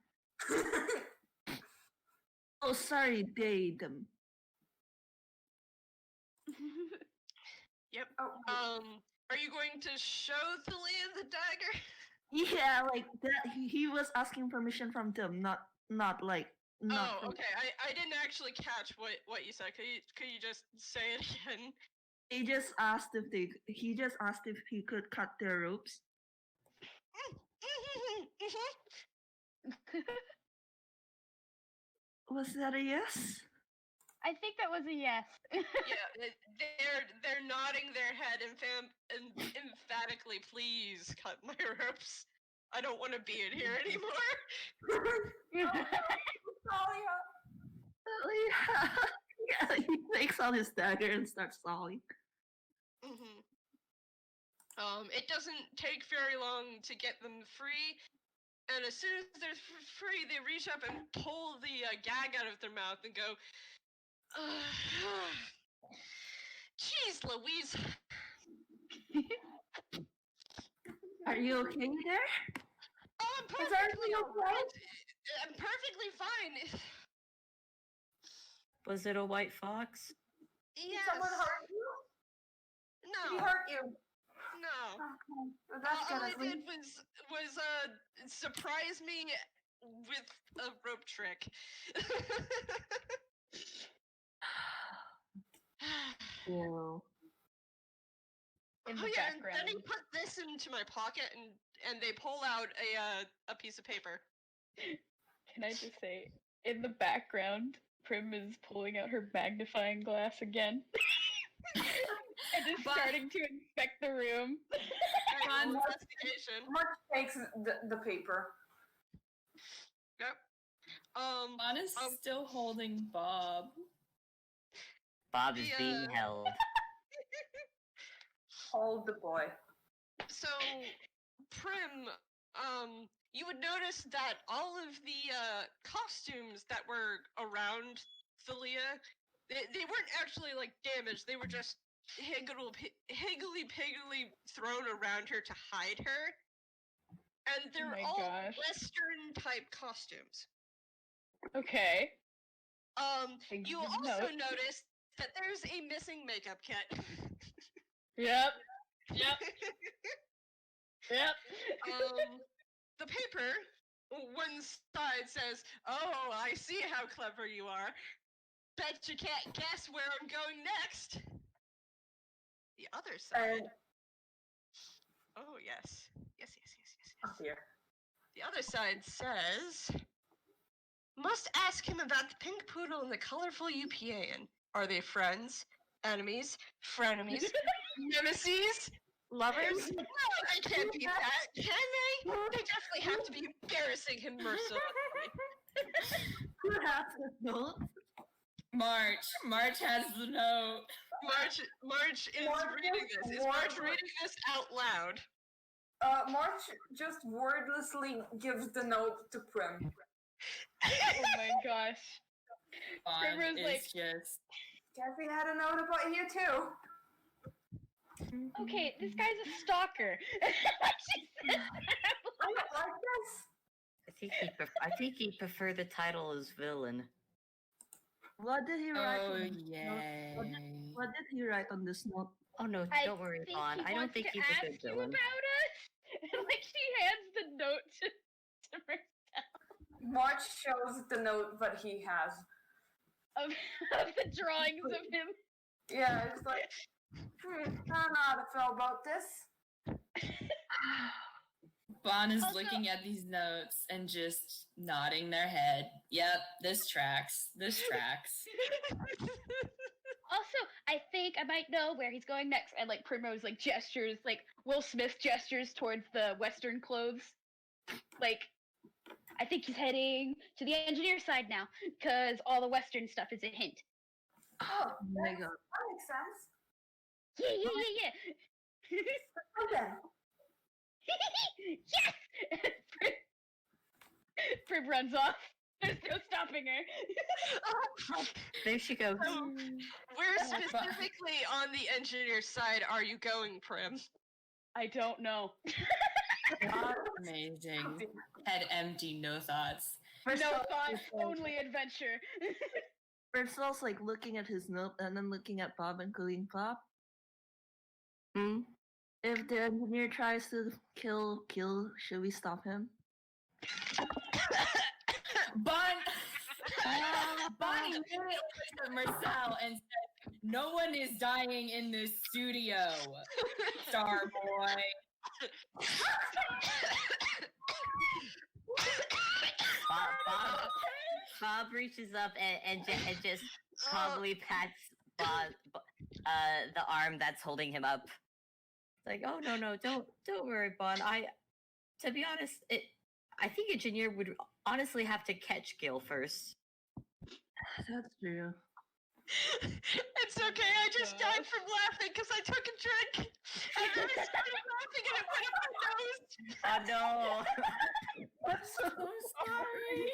Oh, sorry, them. Yep. Oh, Are you going to show Thalia the dagger? Yeah, like that. He was asking permission from them, not like not. Oh, from- okay. I didn't actually catch what you said. Could you just say it again? He just asked if he could cut their ropes. Was that a yes? I think that was a yes. Yeah, they're nodding their head emphatically. Please cut my ropes. I don't want to be in here anymore. Talia. Yeah, he takes out his dagger and starts sawing. It doesn't take very long to get them free, and as soon as they're free, they reach up and pull the gag out of their mouth and go, "Jeez, Louise." Are you okay there? Oh, I'm Is perfectly everything okay? alright. I'm perfectly fine. Was it a white fox? Did Yes. someone hurt you? Did he No. hurt you? No. Okay. Well, that's All good. I At did least. was surprise me with a rope trick. No. In the Oh yeah, and background. then he put this into my pocket, and they pull out a piece of paper. Can I just say, in the background, Prim is pulling out her magnifying glass again. And is starting to inspect the room. And investigation. Much takes the paper. Yep. Bon is still holding Bob. Bob is being Yeah. held. Hold the boy. So, Prim, you would notice that all of the costumes that were around Thalia, they weren't actually like damaged. They were just higgly-piggly thrown around her to hide her. And they're my all gosh. Western type costumes. Okay. You Good also note. notice that there's a missing makeup kit. Yep. The paper, one side says, "Oh, I see how clever you are. Bet you can't guess where I'm going next." The other side. Oh, yes. Yes. Oh dear. The other side says, "Must ask him about the pink poodle and the colorful UPAN. Are they friends, enemies, frenemies, nemesis, lovers? No, they can't be that, can they? They definitely have to be embarrassing him mercilessly." Who has this note? March has the note. March is March reading is this. Is March wordless. reading this out loud? March just wordlessly gives the note to Prim. Oh my gosh. Bon Primrose, is like- just Guess he had a note about you too. Okay, this guy's a stalker. She said I don't like this. I think he'd prefer the title as villain. What did he write? oh on this note? yay. What did he write on this note? Oh no, I don't worry, think Bon. he I don't wants think to he's a ask good you villain. about us. And like she hands the note to Mersel March shows the note that he has. of the drawings of him. Yeah, it's like, I don't know how to feel about this. Bon is Also- looking at these notes and just nodding their head. Yep, this tracks. This tracks. Also, I think I might know where he's going next. And like Primrose like gestures, like Will Smith gestures towards the Western clothes. Like, I think he's heading to the engineer side now, because all the Western stuff is a hint. Oh, my that God. makes sense. Yeah. Okay. Yes! Prim runs off. There's no stopping her. There she goes. So, where specifically on the engineer side are you going, Prim? I don't know. Amazing. Head empty, no thoughts. No Mersel's thought, like- only adventure. Mersel's like looking at his note and then looking at Bob and going, Bob, Hmm? if the engineer tries to kill, should we stop him? Bonnie immediately looks at Mersel and said, "No one is dying in this studio, Star Boy." Bob reaches up and just calmly pats Bob, the arm that's holding him up. It's like, oh no, don't worry, Bon. To be honest, I think Engineer would honestly have to catch Gil first. That's true. It's okay, I just died from laughing because I took a drink and then I started laughing and it went up my nose. Oh no! I'm so sorry.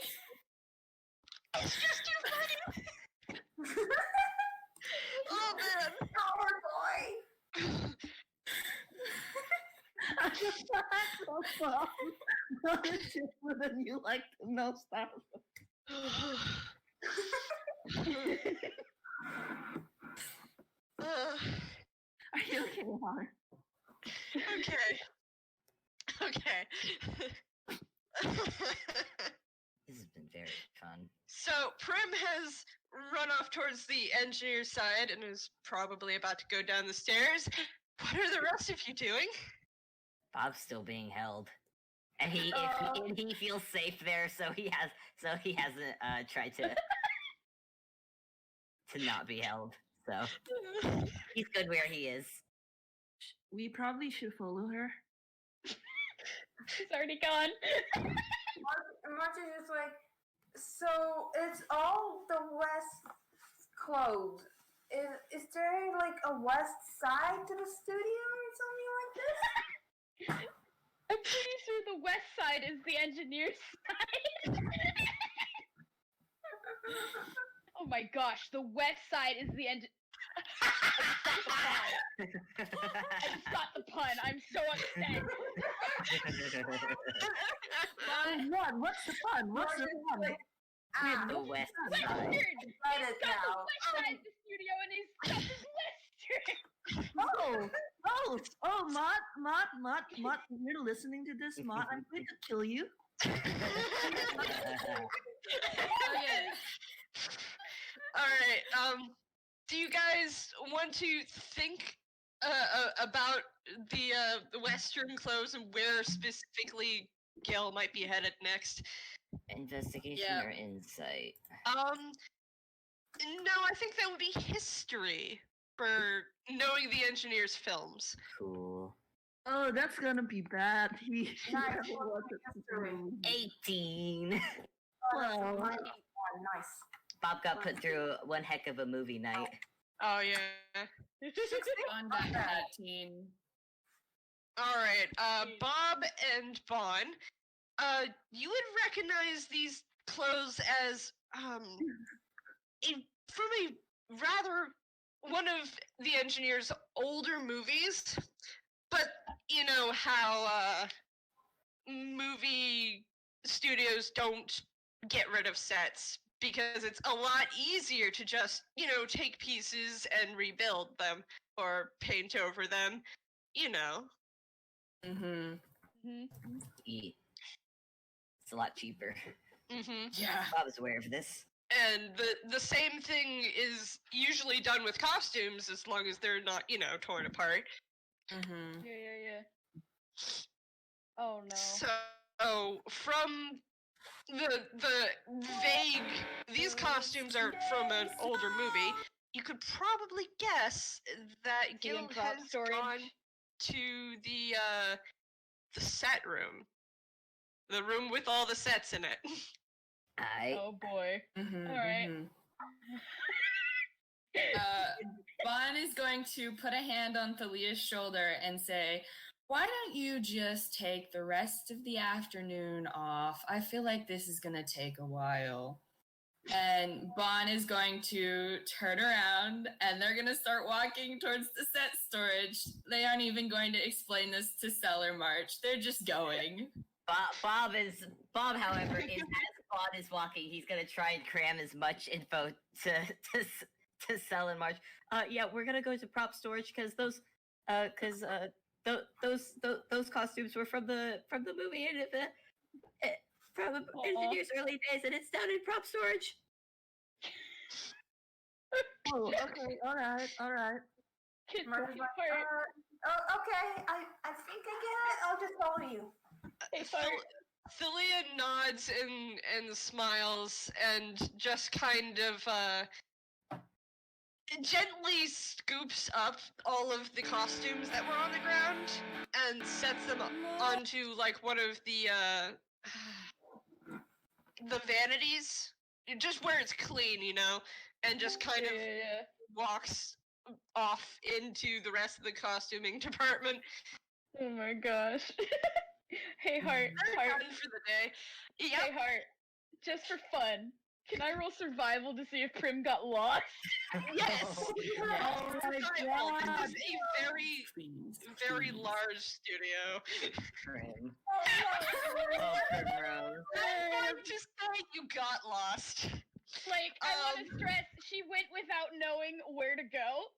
It's just too funny. Oh man. Power boy. I just so fun. Not different than you like to know stuff. Are you okay, Hunter? Okay. This has been very fun. So Prim has run off towards the engineer's side and is probably about to go down the stairs. What are the rest of you doing? Bob's still being held, and he feels safe there, so he hasn't tried to not be held. So he's good where he is. We probably should follow her. She's already gone. March is just like, so it's all the west closed. Is there like a west side to the studio or something like this? I'm pretty sure the west side is the engineer's side. Oh my gosh, the west side is the I just got the pun. I'm so upset. What? What's the fun? What's the fun? The west Western! side. He's got it the now. west side of the studio and his stuff is western! Oh, Mott, you're listening to this, Mott. I'm going to kill you. Alright, do you guys want to think about the western clothes and where specifically Gil might be headed next? Investigation or insight? No, I think that would be history for knowing the engineer's films. Cool. Oh, that's gonna be bad. He Nice. never wanted to do. 18. Well, Nice. Bob got put through one heck of a movie night. Oh yeah. On back to 18. Alright, Bob and Bon, you would recognize these clothes as, from a rather one of the engineer's older movies, but you know how, movie studios don't get rid of sets because it's a lot easier to just, take pieces and rebuild them or paint over them, Mm-hmm. It's a lot cheaper. Yeah. Bob's aware of this. And the same thing is usually done with costumes as long as they're not, torn apart. Mm-hmm. Yeah. Oh no. So from the vague, these costumes are from an older movie. You could probably guess that The Gil improv has storage. gone to the set room, the room with all the sets in it. Oh boy. Mm-hmm. All right. Bon is going to put a hand on Thalia's shoulder and say, why don't you just take the rest of the afternoon off? I feel like this is going to take a while. And Bon is going to turn around and they're going to start walking towards the set storage. They aren't even going to explain this to Cellar March. They're just going. Bob, however, as Bon is walking, he's gonna try and cram as much info to sell in March. Yeah, we're gonna go to prop storage because those costumes were from the movie and from Engineer's early days, and it's down in prop storage. Oh, okay, all right. Murder's like, Heart, oh, okay, I think I get it. I'll just follow you. hey, Heart. Thalia nods and smiles and just kind of gently scoops up all of the costumes that were on the ground and sets them onto like one of the vanities, just where it's clean, you know, and just kind of Yeah. walks off into the rest of the costuming department. Oh my gosh. Hey, Heart. They're Heart. done for the day. Hey, Yep. Heart. Just for fun, can I roll survival to see if Prim got lost? Yes. Oh, Oh my Survival. god! This is a very, Please, very please. large studio. Prim. Oh, Oh, Primrose. I'm just saying you got lost. Like, I want to Um, stress, she went without knowing where to go.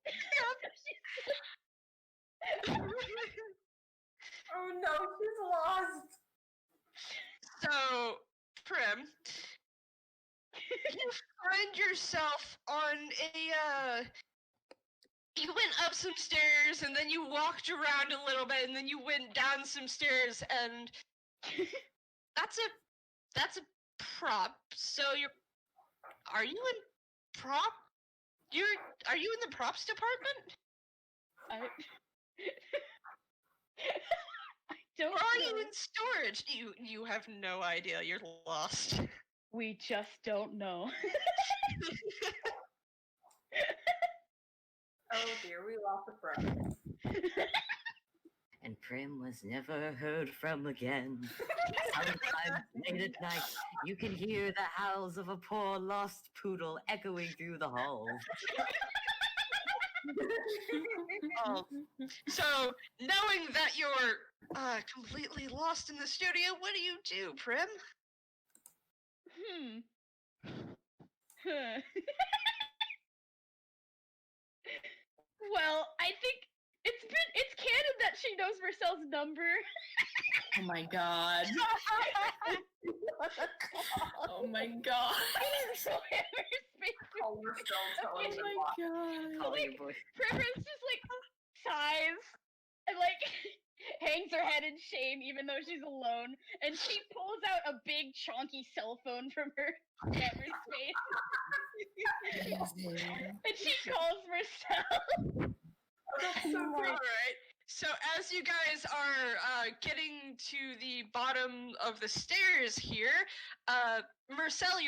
oh no, she's lost. So, Prim, you find yourself on a you went up some stairs and then you walked around a little bit and then you went down some stairs and that's a prop. So are you in prop? Are you in the props department? I don't Or are know. you in storage? You have no idea. You're lost. We just don't know. Oh dear, we lost the friend. And Prim was never heard from again. Sometimes late at night, you can hear the howls of a poor lost poodle echoing through the halls. So, knowing that you're completely lost in the studio, what do, Prim? Huh. Well, I think it's canon that she knows Mercel's number. Oh my god. Oh my god. So Hammerspace Oh, we're still telling Oh the my plot. god. Call your boy. Primrose just like sighs and like hangs her head in shame even though she's alone, and she pulls out a big chonky cell phone from her Hammerspace and she calls Mersel. That's so All great. right. So as you guys are getting to the bottom of the stairs here, Mersel,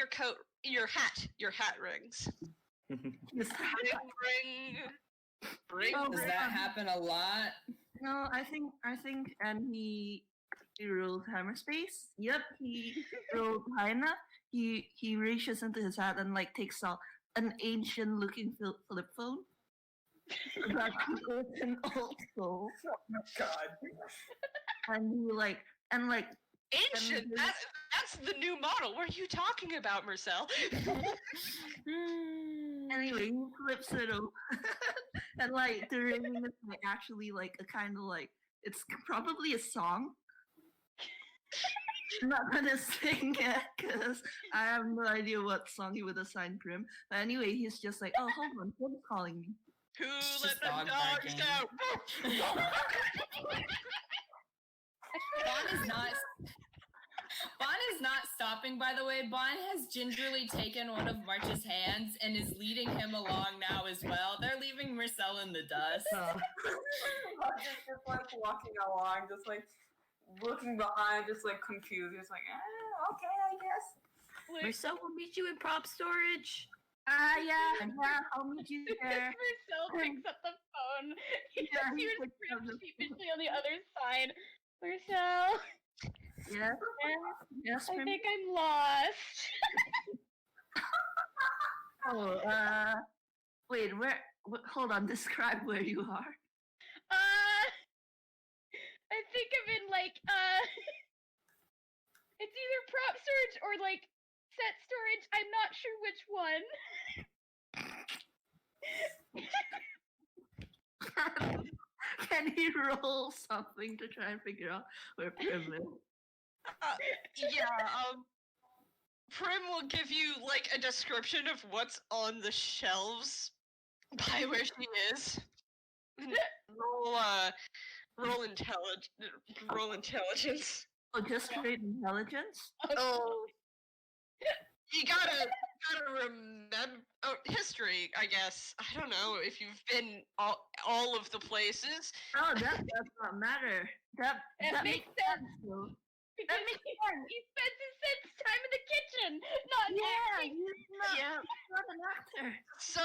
your hat rings. Yes. Ring. Oh, Does that happen a lot? No, I think, and he rolled Hammerspace. Yep, he rolled high enough. He reaches into his hat and like takes out an ancient-looking flip phone. That he opened also, Oh my god. and he like Ancient. That's the new model. What are you talking about, Mersel? anyway he flips it over, and like the ring is like actually like a kind of like it's probably a song. I'm not gonna sing it because I have no idea what song he would assign Prim. But anyway, he's just like, oh, hold on, who's calling me? Who It's let just the dog dogs barking. out? Bon is not stopping, by the way. Bon has gingerly taken one of March's hands and is leading him along now as well. They're leaving Mersel in the dust. Just like walking along, just like looking behind, just like confused. Just like, okay, I guess. Mersel will meet you in prop storage. Yeah, I'll meet you there. Mersel picks up the phone. He Yeah, just he hears picks up Prim the sheepishly on the other side. Mersel, Yes, I Prim. think I'm lost. Oh, wait, hold on, describe where you are. I think I'm in like it's either prop storage or like set storage. I'm not sure which one. Can he roll something to try and figure out where Prim is? Prim will give you like a description of what's on the shelves by where she is. roll intelligence. Oh, just straight intelligence? Oh, you gotta remember history, I guess. I don't know if you've been all of the places. Oh, that does not matter. That makes sense, though. Because makes he sense. spends his time in the kitchen, not acting. He's not an actor. So,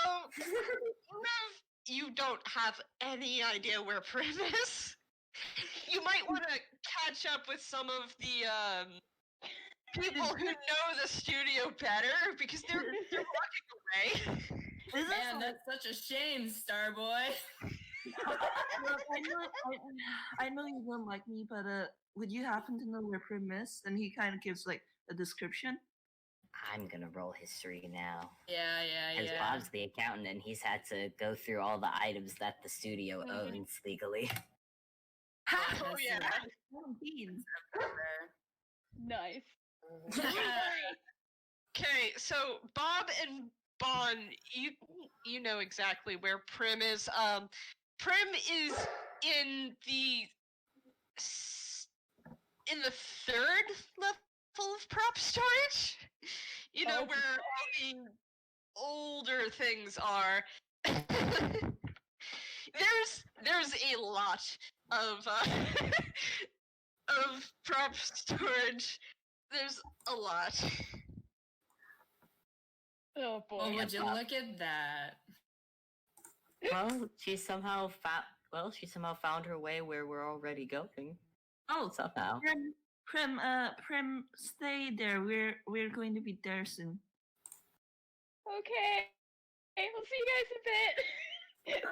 you don't have any idea where Prim is. You might want to catch up with some of the people who know the studio better because they're walking away. Man, that's such a shame, Starboy. Look, I know you don't like me, but would you happen to know where Prim is? And he kind of gives like a description. I'm gonna roll history now. Yeah. As Bob's the accountant, and he's had to go through all the items that the studio owns legally. Oh yeah. 17. Nice. Okay, so Bob and Bon, you know exactly where Prim is. Prim is in the third level of prop storage. You know where all the older things are. There's a lot of of prop storage. There's a lot. Oh boy. Oh, would you look at that? Well, she somehow found her way where we're already going. Oh, Somehow. Prim, stay there. We're going to be there soon. Okay. We'll see you guys in a bit.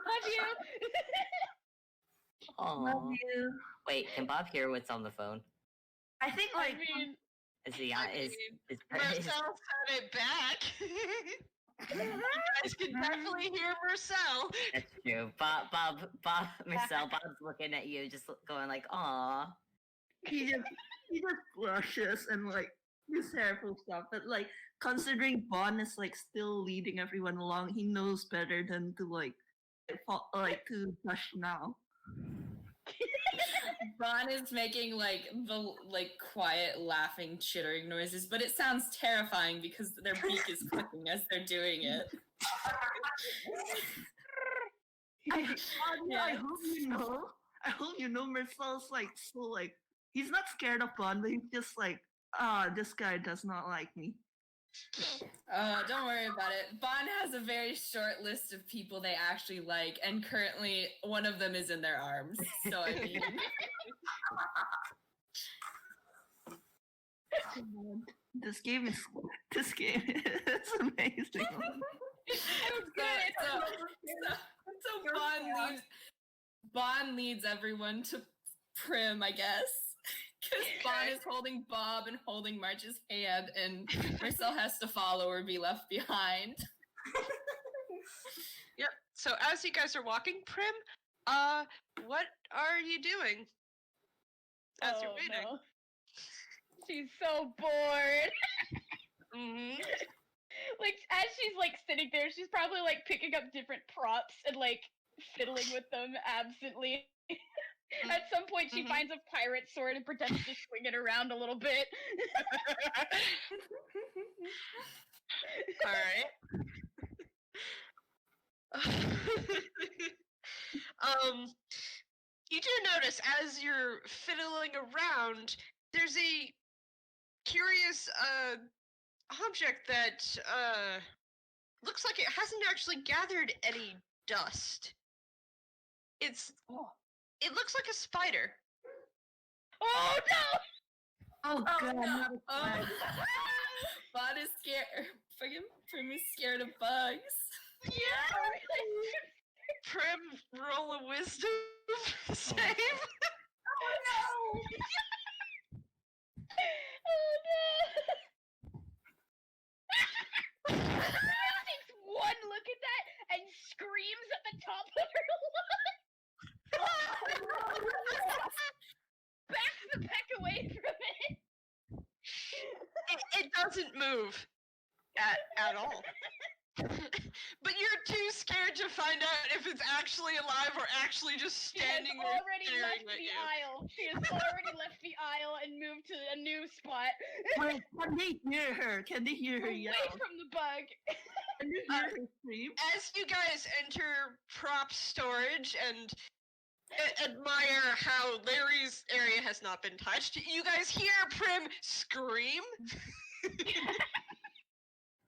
Love you. Love you. Wait, can Bob hear what's on the phone? I think I like mean, Is he is Mersel said it back. You guys can definitely hear Mersel. That's true. Bob, Mersel, Bob's looking at you, just going like, "Aw." he just blushes and like his hair full stuff. But like considering Bon is like still leading everyone along, he knows better than to to blush now. Bon is making like the quiet laughing chittering noises, but it sounds terrifying because their beak is clicking as they're doing it. I hope you know Mercel's like so like he's not scared of Bon, but he's just like, this guy does not like me. Don't worry about it. Bon has a very short list of people they actually like, and currently one of them is in their arms. So I mean, this game is amazing. So Bon leads everyone to Prim, I guess. Because Bon is holding Bob and holding March's hand, and Mersel has to follow or be left behind. Yep. So as you guys are walking, Prim, what are you doing? As you're waiting. No. She's so bored. Mm-hmm. Like as she's like sitting there, she's probably like picking up different props and like fiddling with them absently. At some point, she finds a pirate sword and pretends to swing it around a little bit. All right. You do notice as you're fiddling around, there's a curious object that looks like it hasn't actually gathered any dust. It looks like a spider. Oh no! Oh god, not a Oh, Bon is scared. Fucking Prim is scared of bugs. Yeah. Prim, roll a wisdom save. Oh no! Oh no! Prim takes one look at that and screams at the top of her lungs. Backs the peck away from it. It doesn't move at all. But you're too scared to find out if it's actually alive or actually just She has standing there already staring left at the you. aisle. She has already left the aisle and moved to a new spot. Wait, can they hear her? Can they hear her Away yell? from the bug. Can they hear her scream? As you guys enter prop storage and admire how Larry's area has not been touched, you guys hear Prim scream.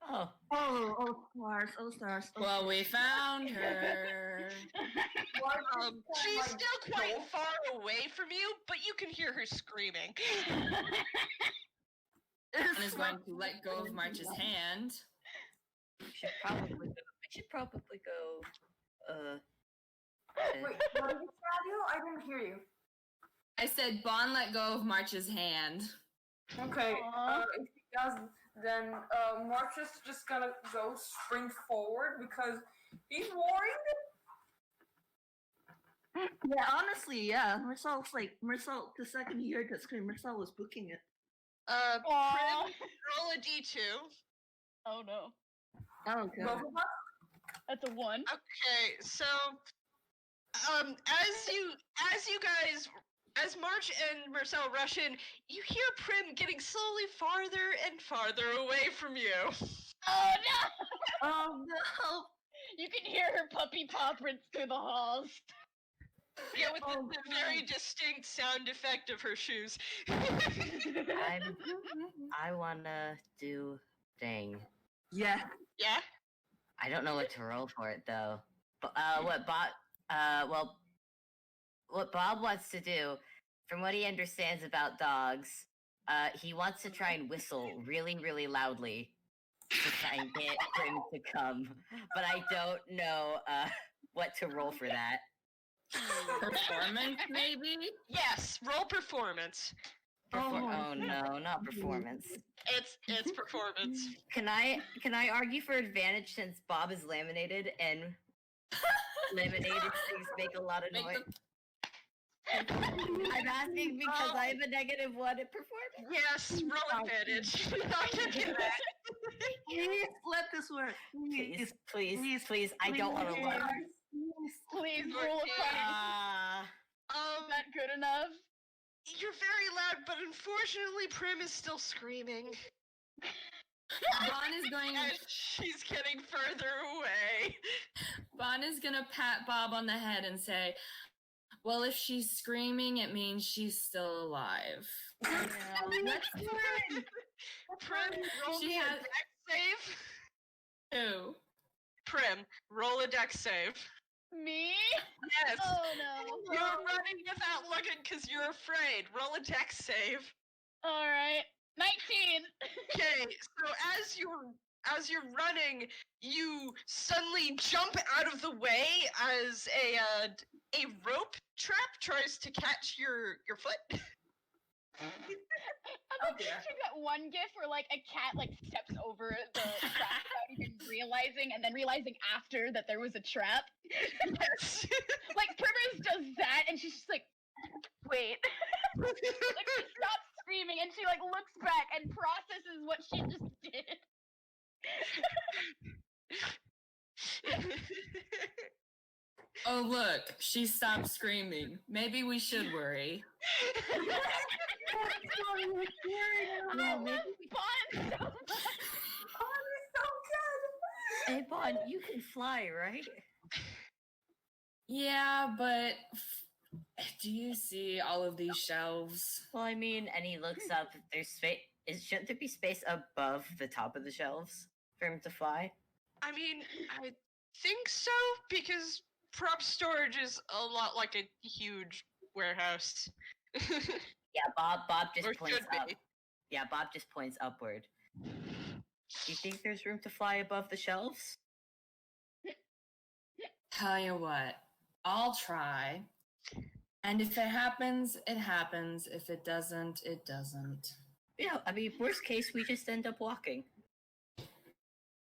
Oh, Oh, stars. Well, we found her. She's still quite far away from you, but you can hear her screaming. And is going to let go of March's hand. we should probably go. Wait, what did you say, Adio? I didn't hear you. I said Bon let go of March's hand. Okay, Aw. if he does, then March is just gonna go spring forward because he's worried. Yeah, honestly, yeah. Mersel, the second he heard that scream, Mersel was booking it. Aw. Prim, roll a d2. Oh no. Oh, Both God. of us? That's a 1. Okay, so as March and Mersel rush in, you hear Prim getting slowly farther and farther away from you. Oh no! Oh, no. You can hear her puppy paw prints through the halls. Yeah, with Oh, the very distinct sound effect of her shoes. I wanna do thing. Yeah. Yeah? I don't know what to roll for it though. What Bob wants to do, from what he understands about dogs, he wants to try and whistle really, really loudly to try and get him to come. But I don't know what to roll for that. Performance, maybe? Yes, roll performance. Oh no, not performance. It's performance. Can I argue for advantage since Bob is laminated and laminated things make a lot of Make noise? I'm asking because I have a -1 at performance. Yes, roll advantage. I'll give you that. Please let this work. Please, I don't want to look. Please roll a fight. Um, Not good enough. you're very loud, but unfortunately Prim is still screaming. Bon is going. As she's getting further away. Bon is gonna pat Bob on the head and say, "Well, if she's screaming, it means she's still alive." Prim, roll She me a has- dex save. Who? Prim, roll a dex save. Me? Yes. Oh no. You're running without looking because you're afraid. Roll a dex save. Alright. 19! Okay, so as you're running, you suddenly jump out of the way as a rope trap tries to catch your foot. I'm like picturing that one gif where like a cat like steps over the trap without even realizing and then realizing after that there was a trap. Yes. Like Primrose does that and she's just like, wait. Like she stops screaming and she like looks back and processes what she just did. Oh, look, she stopped screaming. Maybe we should worry. I love Bon so much. Hey, Bon, you can fly, right? Yeah, but do you see all of these shelves? Well, I mean, and he looks up. There's space. Shouldn't there be space above the top of the shelves for him to fly? I mean, I think so because prop storage is a lot like a huge warehouse. Yeah, Bob just Or points should up. be. Yeah, Bob just points upward. Do you think there's room to fly above the shelves? Tell you what, I'll try. And if it happens, it happens. If it doesn't, it doesn't. Yeah, I mean, worst case, we just end up walking.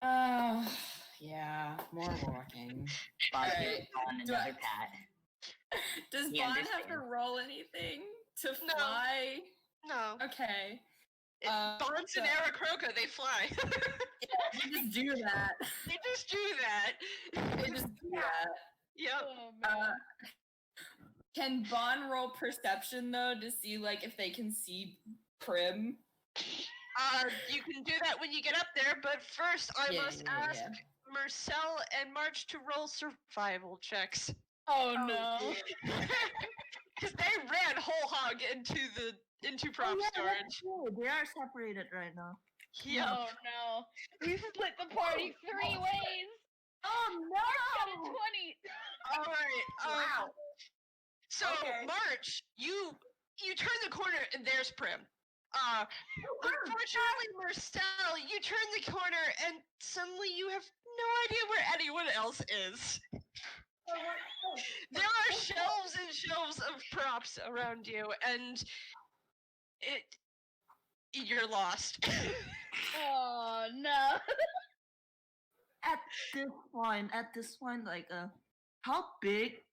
Oh, yeah, more walking. Bob Alright, gives Bon do I- another pat. Does He Bon have to understands. roll anything to No. fly? No. Okay. Bonds and Aarakocra, they fly. They just do that. They just do that. They just do that. Yep. Oh, man. Can Bon roll perception though to see like if they can see Prim? You can do that when you get up there, but first I must ask Mersel and March to roll survival checks. Oh no. Because they ran whole hog into prop storage. They are separated right now. Yep. Oh no. We split the party 3 ways. Oh Got a no! 20. Alright, Wow. so Okay. March, you turn the corner and there's Prim. Unfortunately, Mersel, you turn the corner and suddenly you have no idea where anyone else is. There are shelves and shelves of props around you, and you're lost. Oh no. At this point, like, how big?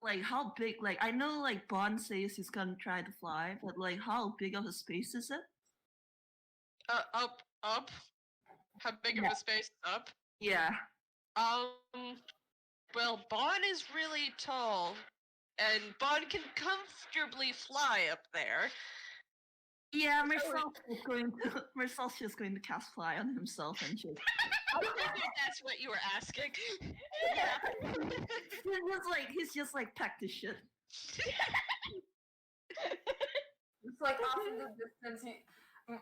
Like, I know, like, Bond says he's gonna try to fly, but, like, how big of a space is it? Up. How big of Yeah. a space? Up. Yeah. Well, Bon is really tall, and Bon can comfortably fly up there. Yeah, Mersel's just going to cast fly on himself and just. I figured that's what you were asking. Yeah. He's just like packed his shit. It's like off in the distance,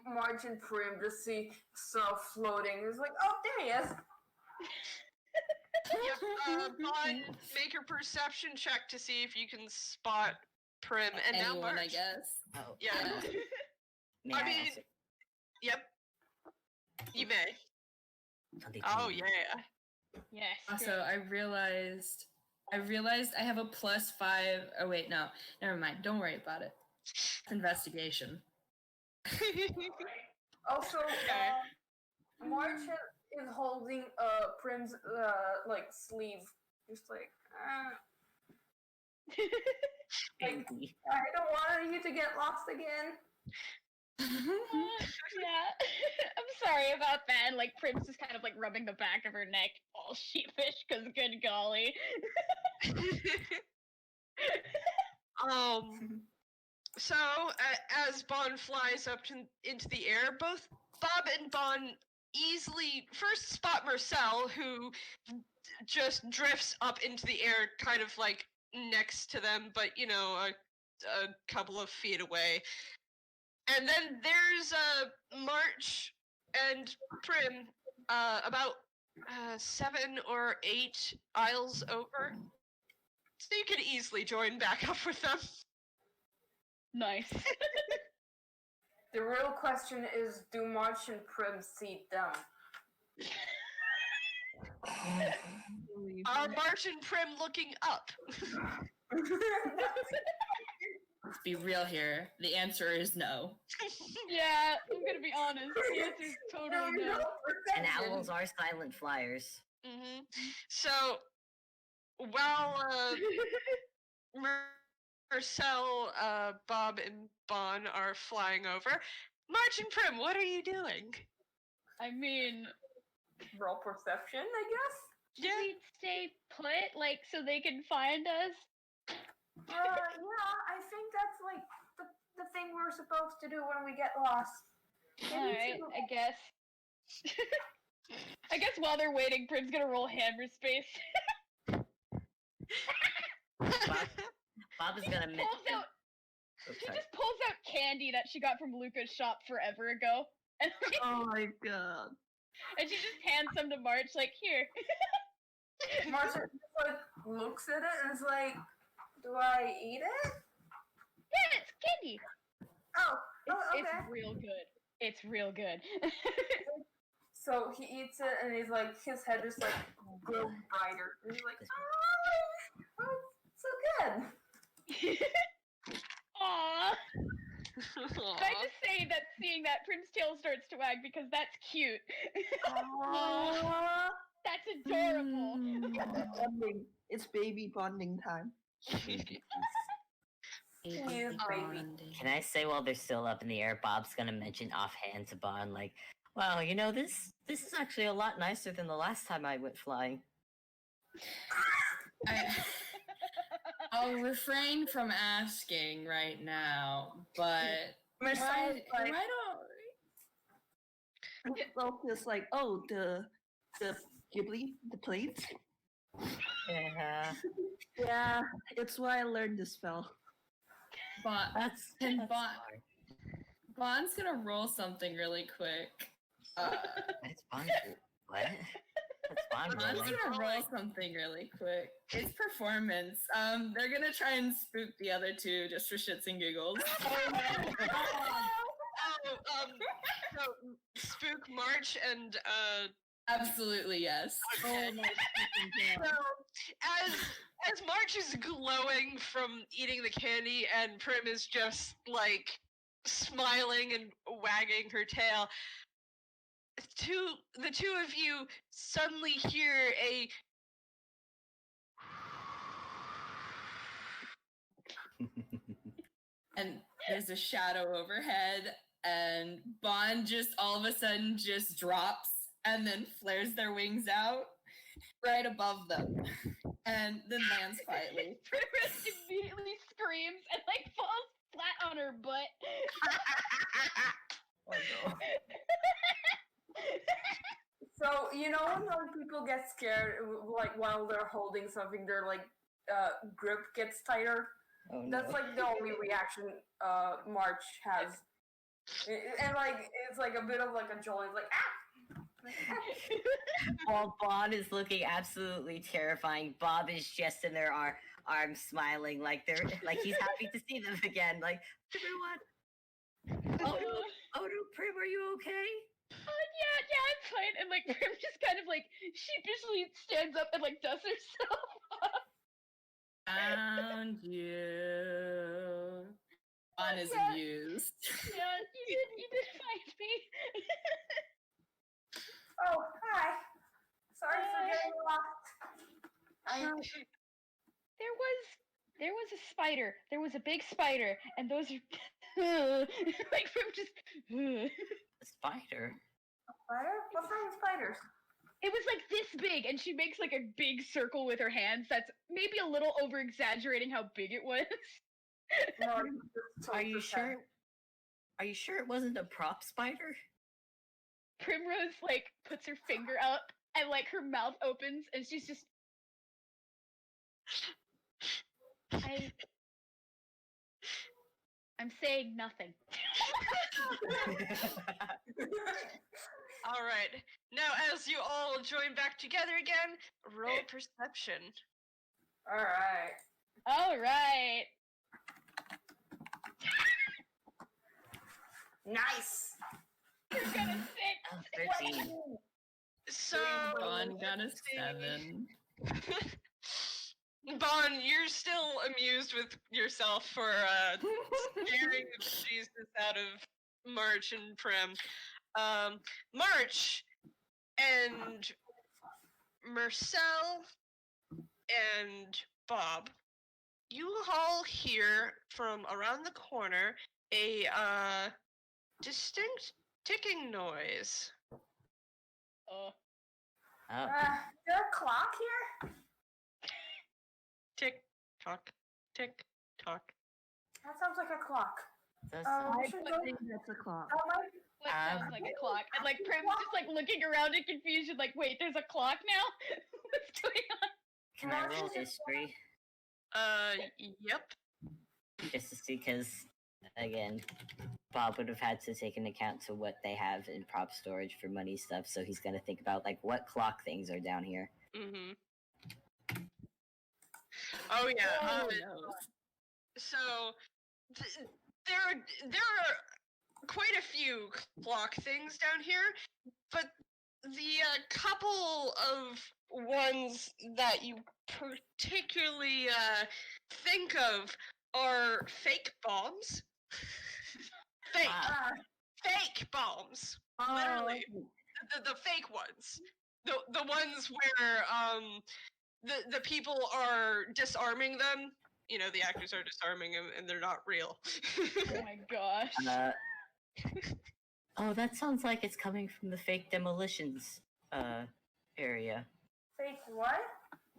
March and Prim just see stuff floating. It's like, oh, there he is. Yep, Bon, make a perception check to see if you can spot Prim. And now Anyone, March. I guess. Oh, Yeah. may I I mean, ask Yep. You may. something? Oh, yeah. Yes. Also, I realized I have a +5. Oh wait, no, never mind. Don't worry about it. It's investigation. Also, March is holding Prim's like sleeve, just like, Baby. I don't want you to get lost again. Yeah. I'm sorry about that. And, like, Prim's just kind of like rubbing the back of her neck, all sheepish, because good golly. So, as Bon flies up into the air, both Bob and Bon easily first spot Mersel, who just drifts up into the air, kind of like next to them, but you know, a couple of feet away. And then there's March and Prim, about 7 or 8 aisles over. So you could easily join back up with them. Nice. The real question is, do March and Prim see them? Are March and Prim looking up? Let's be real here. The answer is no. Yeah, I'm gonna be honest. The answer's totally no. And owls are silent flyers. Mm-hmm. So, while Mersel, Bob, and Bon are flying over, March and Prim, what are you doing? I mean, Roll perception, I guess? Yeah. we'd stay put, like, so they can find us. Yeah, I think that's like the thing we're supposed to do when we get lost. Alright, I guess. I guess while they're waiting, Prim's gonna roll hammer space. Bob is gonna miss. Pulls out, she just pulls out candy that she got from Luca's shop forever ago. And, Oh my god. and she just hands them to March, like, here. March just like looks at it and is like, do I eat it? Yeah, it's candy. Oh, It's okay. real good. It's real good. So he eats it and he's like, his head is like glow brighter. And he's like, oh, it's so good. Aww. Aw. Can I just say that seeing that Prim's tail starts to wag because that's cute. That's adorable. Bonding. It's baby bonding time. You baby. Can I say while they're still up in the air, Bob's gonna mention offhand to Bon, like, well, you know, this is actually a lot nicer than the last time I went flying. I'll refrain from asking right now, but Mersel why like, don't Mersel is like, oh, the Ghibli, the plates. Yeah. Yeah, it's why I learned this spell. That's And smart. Bond's gonna roll something really quick. That's Bon. What? That's Bon Bond's rolling. gonna roll something really quick. It's performance. They're gonna try and spook the other two just for shits and giggles. So spook March and Absolutely, yes. okay. So as March is glowing from eating the candy and Prim is just like smiling and wagging her tail, the two of you suddenly hear a And there's a shadow overhead, and Bond just all of a sudden just drops and then flares their wings out right above them and then lands quietly. Primrose immediately screams and like falls flat on her butt. Oh no. So you know when people get scared, like while they're holding something, their like grip gets tighter. Oh no. That's like the only reaction March has, and like it's like a bit of like a joy, like ah. While Bon is looking absolutely terrifying, Bob is just in their arms smiling like they're like he's happy to see them again. Like, everyone. Oh no, Prim, are you okay? Yeah, I'm fine. And like Prim just kind of like sheepishly stands up and like does herself up. Found you. Bond is Yeah. amused. Yeah, you did find me. Oh hi, sorry for getting lost. There was a spider. There was a big spider, and those are like Prim just. A spider. Spider? What kind of spiders? It was like this big, and she makes like a big circle with her hands. That's maybe a little over exaggerating how big it was. No, it's Are you 12%. sure? Are you sure it wasn't a prop spider? Primrose like puts her finger up, and like her mouth opens, and she's just. I'm saying nothing. All right. Now, as you all join back together again, roll perception. All right. All right. Nice. You're gonna sit. Oh, 13. So, Bond got a 7. Bon, you're still amused with yourself for scaring the Jesus out of March and Prim. March and Mersel and Bob, you all hear from around the corner a distinct ticking noise. Oh. Is there a clock here? Tick tock, tick tock. That sounds like a clock. That's We I should go. think that's a clock. That might. What sounds like a clock? And like Prim's just like looking around in confusion, like, wait, there's a clock now? What's going on? Can I roll history? Yep. Just to see, because, again, Bob would have had to take into account to what they have in prop storage for money stuff, so he's going to think about, like, what clock things are down here. Mm-hmm. Oh yeah. Oh, no. So there are quite a few clock things down here, but the couple of ones that you particularly think of are fake bombs. Fake bombs. Literally, the fake ones. The ones where the people are disarming them the actors are disarming and they're not real. Oh my gosh. Oh, that sounds like it's coming from the fake demolitions area. Fake what?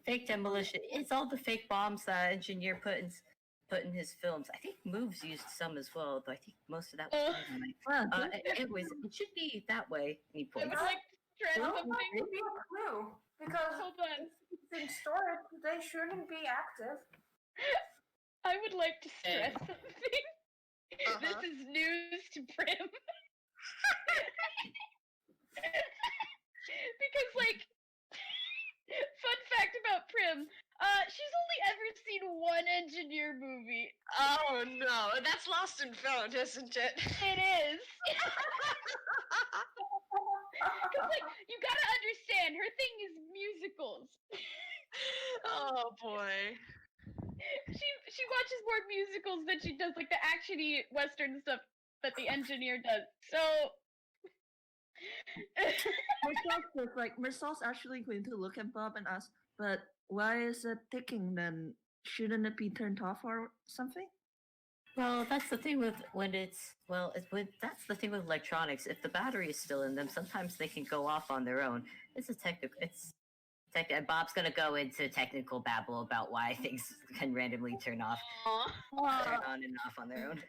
Fake demolition. It's all the fake bombs that engineer put in his films. I think Moves used some as well, but I think most of that was dynamite. Wow, Anyways, it should be that way. Any I point. would like to stress Well, something. that could be a clue because Hold on. it's in storage. They shouldn't be active. I would like to stress Hey. something. This is news to Prim. Because, like, fun fact about Prim, she's only ever seen one engineer movie. Oh no, that's Lost and Found, isn't it? It is. Because, like, you gotta understand, her thing is musicals. Oh boy. She watches more musicals than she does, like, the actiony Western stuff that the engineer does. So. Mersel's actually going to look at Bob and ask, but why is it ticking then? Shouldn't it be turned off or something? Well, that's the thing with that's the thing with electronics. If the battery is still in them, sometimes they can go off on their own. Bob's gonna go into technical babble about why things can randomly turn on and off on their own.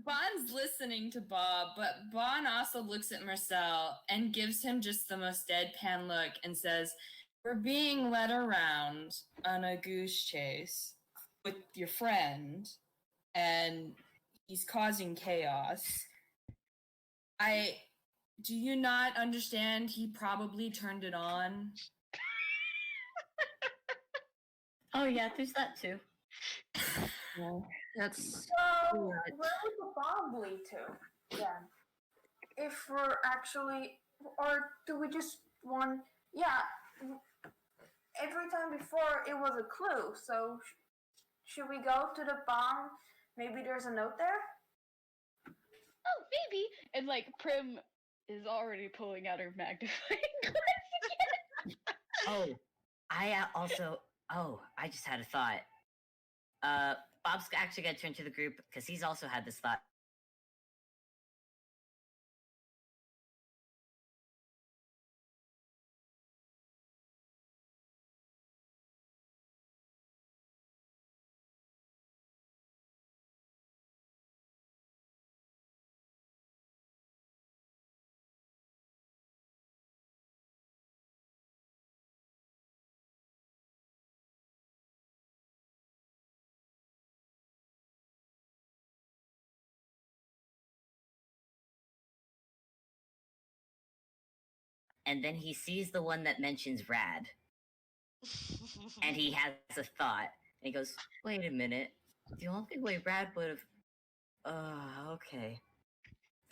Bon's listening to Bob, but Bon also looks at Mersel and gives him just the most deadpan look and says, "We're being led around on a goose chase with your friend, and he's causing chaos. Do you not understand he probably turned it on?" Oh yeah, there's that too. Well, that's So, Right. where would the bomb lead to then? If we're actually, or do we just want, every time before it was a clue, so should we go to the bomb? Maybe there's a note there? Oh, maybe. And, like, Prim is already pulling out her magnifying glass again. I just had a thought. Bob's actually gonna turn to the group because he's also had this thought. And then he sees the one that mentions Rad, and he has a thought. And he goes, "Wait a minute. The only way Rad would have. Okay.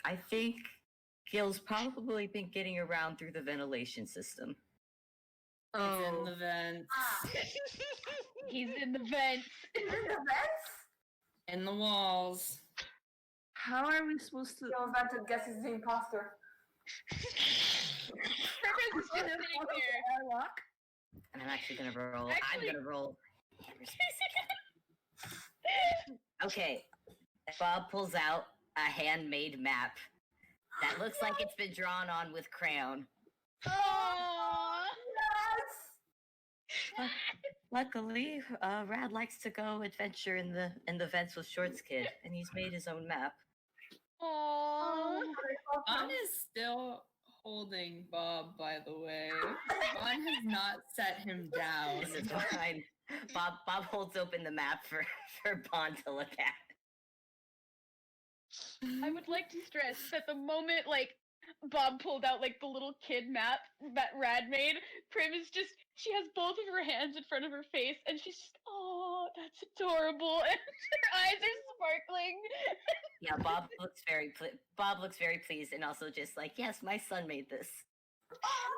I think Gil's probably been getting around through the ventilation system." It's in the vents, He's in the vents. In the vents? in the walls. how are we supposed to? The invented guess is the imposter. Prim is just sitting there. Airlock? And I'm actually gonna roll. Actually- I'm gonna roll. Okay. Bob pulls out a handmade map that looks like it's been drawn on with crayon. Aww. Yes! Luckily, Rad likes to go adventure in the vents with Shorts Kid, and he's made his own map. Aww. Bon is still holding Bob, by the way. Bon has not set him down. This is fine. Bob holds open the map for Bond to look at. I would like to stress that the moment, like, Bob pulled out, like, the little kid map that Rad made, Prim is just, she has both of her hands in front of her face, and she's just, oh, that's adorable, and her eyes are sparkling. Yeah, Bob looks very pleased, and also just like, yes, my son made this.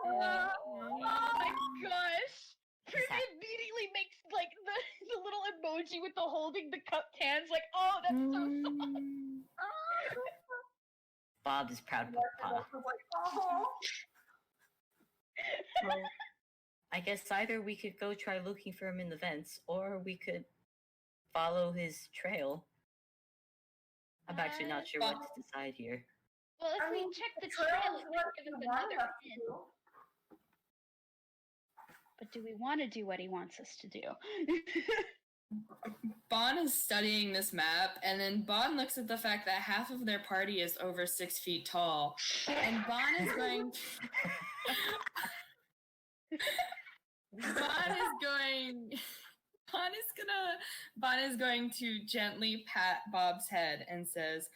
Oh my gosh! Prim He's immediately makes, like, the little emoji with the holding the cupped hands, like, oh, that's so soft. Bob is proud I papa. was like, oh. I guess either we could go try looking for him in the vents, or we could follow his trail. I'm actually not sure what to decide here. Well, if I we mean, check the trail trail, is it what might give you us want another us to hint. do. But do we want to do what he wants us to do? Bon is studying this map, and then Bon looks at the fact that half of their party is over 6 feet tall, and Bon is going. Bon is going to gently pat Bob's head and says,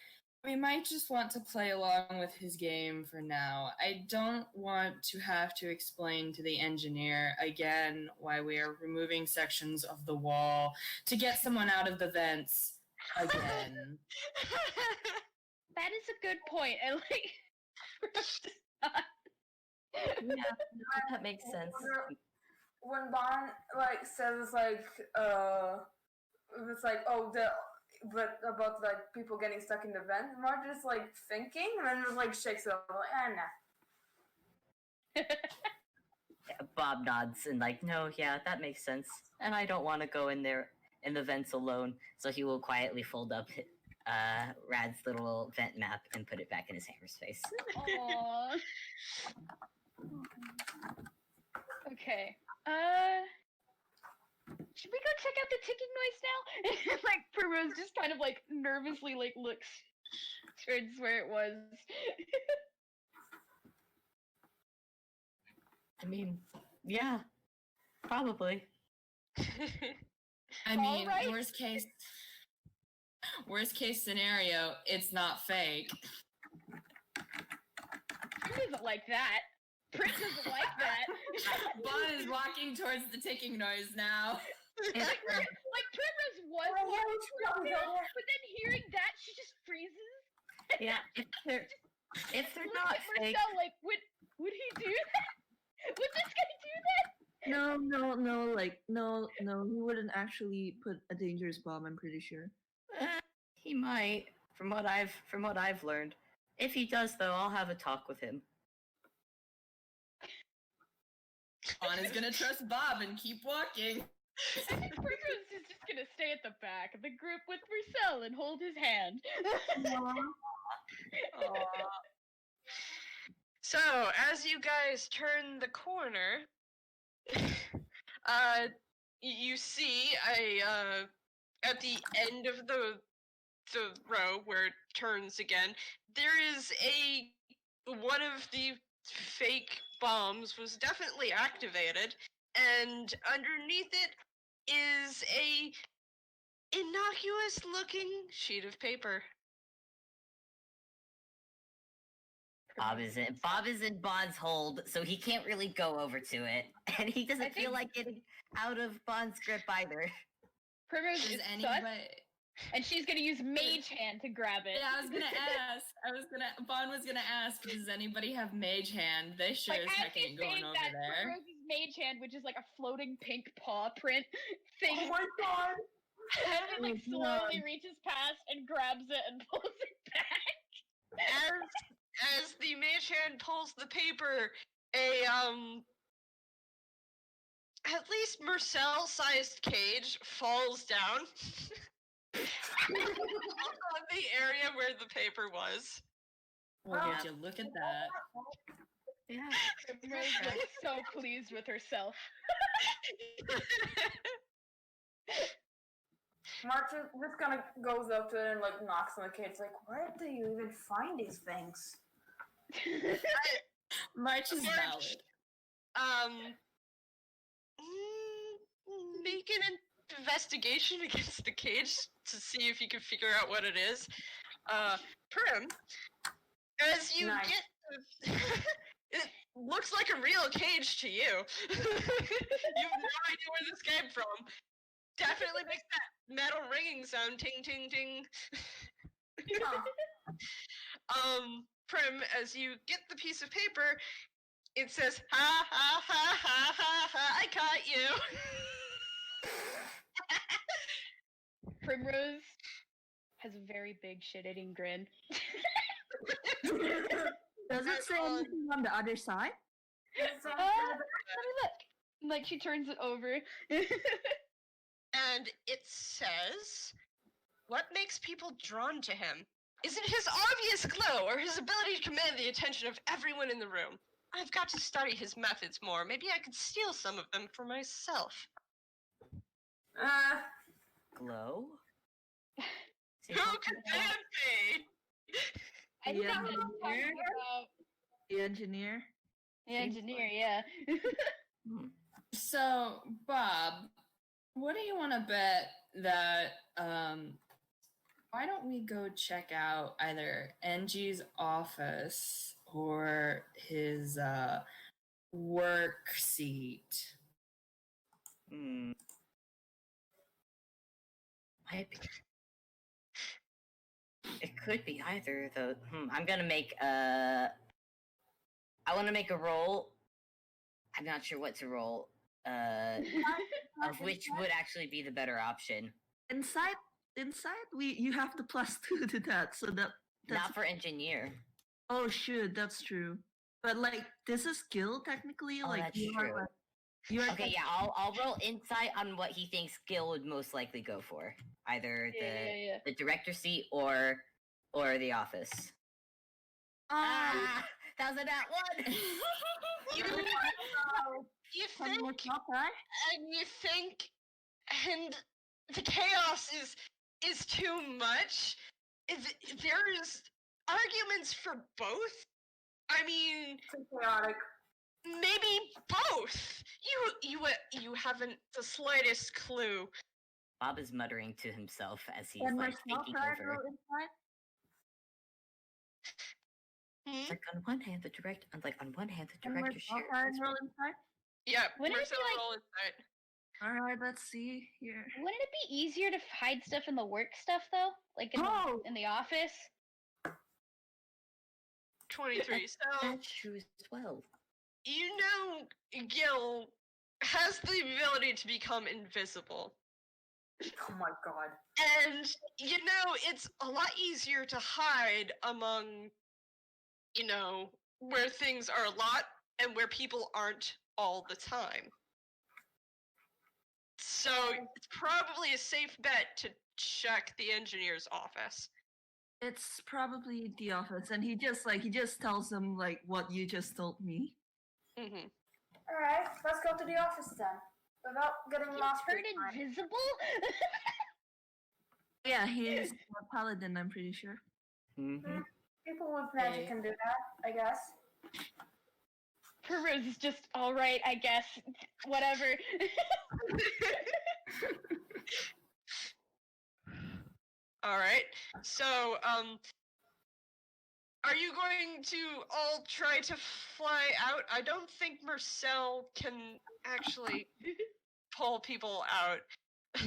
"We might just want to play along with his game for now. I don't want to have to explain to the engineer again why we are removing sections of the wall to get someone out of the vents again." That is a good point. And Yeah, that makes sense. When Bon says it's like, oh, but about people getting stuck in the vent, Marge is thinking and then just shakes it off nah. Yeah, Bob nods and no, yeah, that makes sense. And I don't want to go in there in the vents alone, so he will quietly fold up Rad's little vent map and put it back in his hammer's face. Aww. Okay. Should we go check out the ticking noise now? Primrose just kind of nervously looks towards where it was. I mean, yeah, probably. I mean, Alright. worst case scenario, it's not fake. Prim isn't like that. Prim isn't like that. Bon is walking towards the ticking noise now. Primrose was walking towards it, but then hearing that, she just freezes. Yeah, if they're not fake. Mersel, would he do that? Would this guy do that? No, he wouldn't actually put a dangerous bomb, I'm pretty sure. He might, from what I've learned. If he does, though, I'll have a talk with him. Bon is gonna trust Bob and keep walking. I think Primrose is just gonna stay at the back of the group with Mersel and hold his hand. So, as you guys turn the corner, you see at the end of the row where it turns again, there is one of the fake bombs was definitely activated, and underneath it is a innocuous looking sheet of paper. Bob is in Bond's hold, so he can't really go over to it, and he doesn't feel like getting out of Bond's grip either. Primrose is sus, and she's gonna use Mage Hand to grab it. Yeah, Bon was gonna ask, does anybody have Mage Hand? They sure as heck ain't going over there. Primrose's Mage Hand, which is like a floating pink paw print thing. Oh my god! Heaven slowly reaches past and grabs it and pulls it back. As the mage hand pulls the paper, at least Mersel-sized cage falls down on the area where the paper was. Well, would you look at that? Yeah. Primrose looks so pleased with herself. March just kind of goes up to it and knocks on the cage, where do you even find these things? March is valid. Make an investigation against the cage to see if you can figure out what it is. Prim, as you get it looks like a real cage to you. You have no idea where this came from. Definitely makes that metal ringing sound, ting ting ting. Prim, as you get the piece of paper, it says, ha ha ha ha ha ha, I caught you. Primrose has a very big shit-eating grin. Does it say anything on the other side? Let me look. like she turns it over. And it says, "What makes people drawn to him? Is it his obvious glow or his ability to command the attention of everyone in the room? I've got to study his methods more. Maybe I could steal some of them for myself." Glow? Who could that be? I think Yeah. it's talking about The engineer. the engineer, yeah. So, Bob, what do you want to bet that, why don't we go check out either Angie's office or his, work seat? Might be. It could be either, though. I'm gonna make I want to make a roll. I'm not sure what to roll. Of which would actually be the better option. Inside, you have the +2 to that, so that's Not for engineer. Oh, shoot, that's true. But like, this is skill technically. Oh, like, that's you true. are like, you are Okay, yeah, I'll roll insight on what he thinks Gil would most likely go for. Either Yeah. the director seat or the office. Ah, that was a nat one. You Can think, you stop that? and you think, and the chaos is too much. There's arguments for both. I mean, Too chaotic. maybe both. You haven't the slightest clue. Bob is muttering to himself as he's Can like myself taking try over. roll inside? It's like on one hand the director Can shares. myself try roll inside? Yeah, Wouldn't it Mersel be like- roll insight. Alright, let's see here. Wouldn't it be easier to hide stuff in the work stuff though? Like in the office? 23. So That's true as well. you know Gil has the ability to become invisible. Oh my god. And, you know, it's a lot easier to hide among, you know, where things are a lot and where people aren't all the time. So it's probably a safe bet to check the engineer's office. It's probably the office, and he just tells them like what you just told me. Mm-hmm. Alright, let's go to the office then. Without getting You lost. turn invisible? Yeah, he's a paladin, I'm pretty sure. Mm-hmm. People with magic Okay. can do that, I guess. Primrose is just alright, I guess. Whatever. All right. So, are you going to all try to fly out? I don't think Mersel can actually pull people out.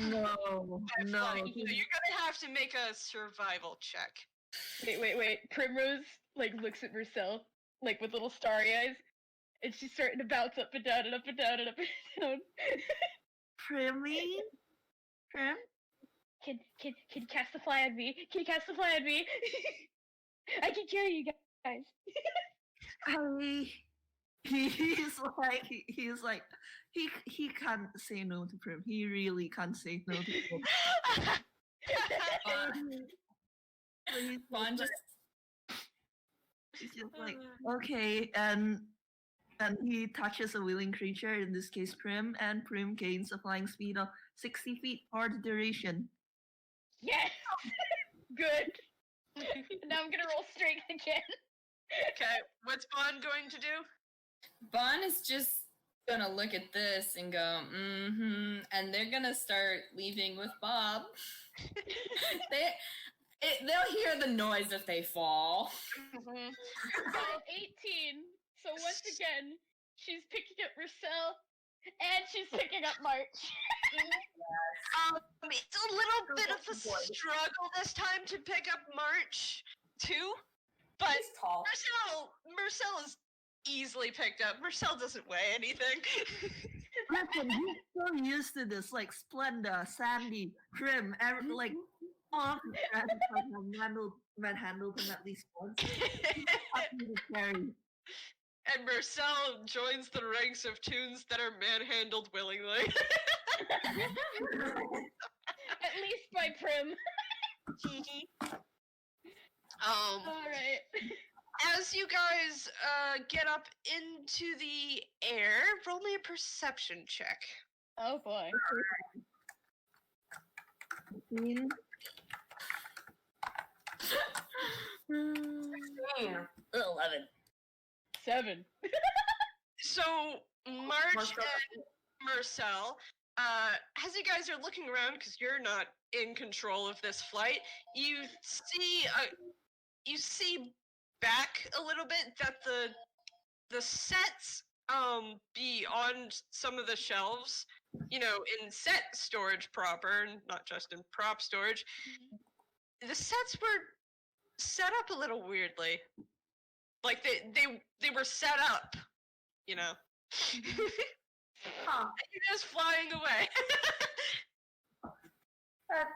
No, by no. flying, so you're gonna have to make a survival check. Wait. Primrose like looks at Mersel, like with little starry eyes, and she's starting to bounce up and down and up and down and up and down. Primly? Prim? Can you cast the fly on me? Can you cast the fly on me? I can carry you guys. He's like he can't say no to Prim. He really can't say no to Prim. So Bon just he's just like okay, and he touches a willing creature, in this case Prim, and Prim gains a flying speed of 60 feet for the duration. Yes. Good. Now I'm gonna roll strength again. Okay, what's Bon going to do? Bon is just gonna look at this and go, and they're gonna start leaving with Bob. They'll hear the noise if they fall. Mhm. 18. So once again, she's picking up Mersel, and she's picking up March. It's a little bit of a struggle this time to pick up March, too. But He's tall. Mersel is easily picked up. Mersel doesn't weigh anything. Listen, he's so used to this, like Splenda, Sandy, Prim, like all of the friends have manhandled him at least once. He's happy to carry. and Mersel joins the ranks of tunes that are manhandled willingly. At least by Prim. Alright. As you guys get up into the air, roll me a perception check. Oh boy. 15. 16. 11. 7. So March and Mersel, as you guys are looking around, because you're not in control of this flight, you see back a little bit that the sets beyond some of the shelves, in set storage proper, and not just in prop storage, the sets were set up a little weirdly. Like they were set up, Huh. You're just flying away. That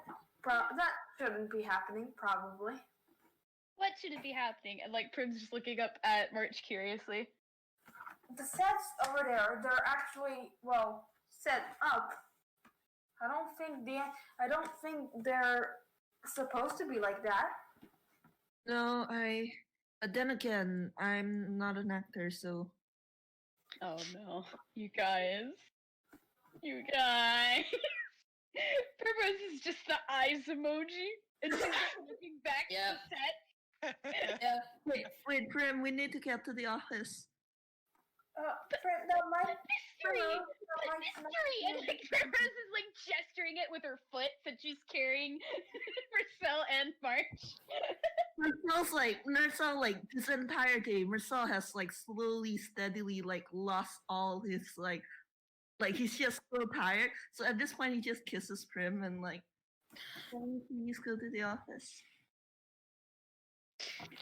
shouldn't be happening, probably. What should it be happening? And like Prim's just looking up at March curiously. The sets over there, they're actually, set up. I don't think they're supposed to be like that. No, then again, I'm not an actor, so. Oh no. You guys. Primrose is just the eyes emoji. And she's just looking back Yep. at the set. Yeah. Wait, Prim, we need to get to the office. That might Mystery! Mystery! And like Primrose is like gesturing it with her foot since she's carrying Mersel and March. Mersel, this entire day, Mersel has, slowly, steadily, lost all his, he's just so tired. So at this point, he just kisses Prim and, can we please go to the office?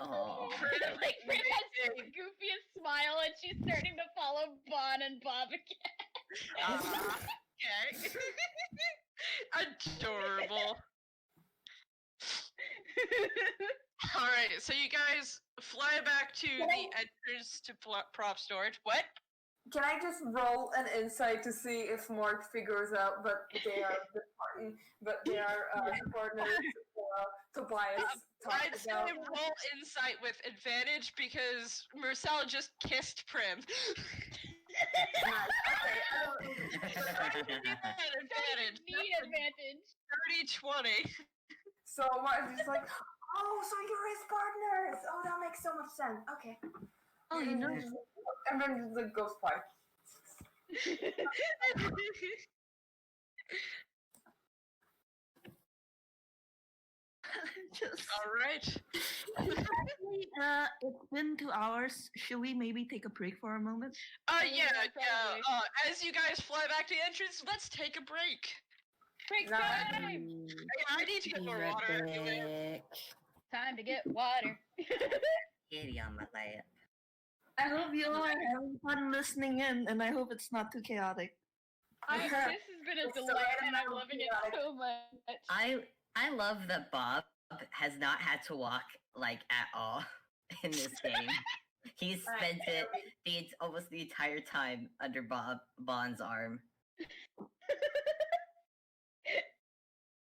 Oh. Prim has the goofiest smile and she's starting to follow Bon and Bob again. Okay. Adorable. Alright, so you guys fly back to the entrance to prop storage. What? Can I just roll an insight to see if Mark figures out that they are the party, but they are partners Tobias I'd talked say about? roll insight with advantage because Mersel just kissed Prim. Nice. Okay. Advantage. Need advantage. 30-20. So Mark's just like, oh, so you're his partners. Oh, that makes so much sense. Okay. Oh, you know. And then the ghost part. Alright. It's been 2 hours. Should we maybe take a break for a moment? Yeah. probably. As you guys fly back to the entrance, let's take a break. Break Nice. time! I need to get more water anyway. Time to get water. Kitty on my lap. I hope you all are having fun listening in, and I hope it's not too chaotic. This has been a It's so delight and I'm chaotic. loving it so much. I love that Bob has not had to walk at all in this game. He's spent it almost the entire time under Bon's arm.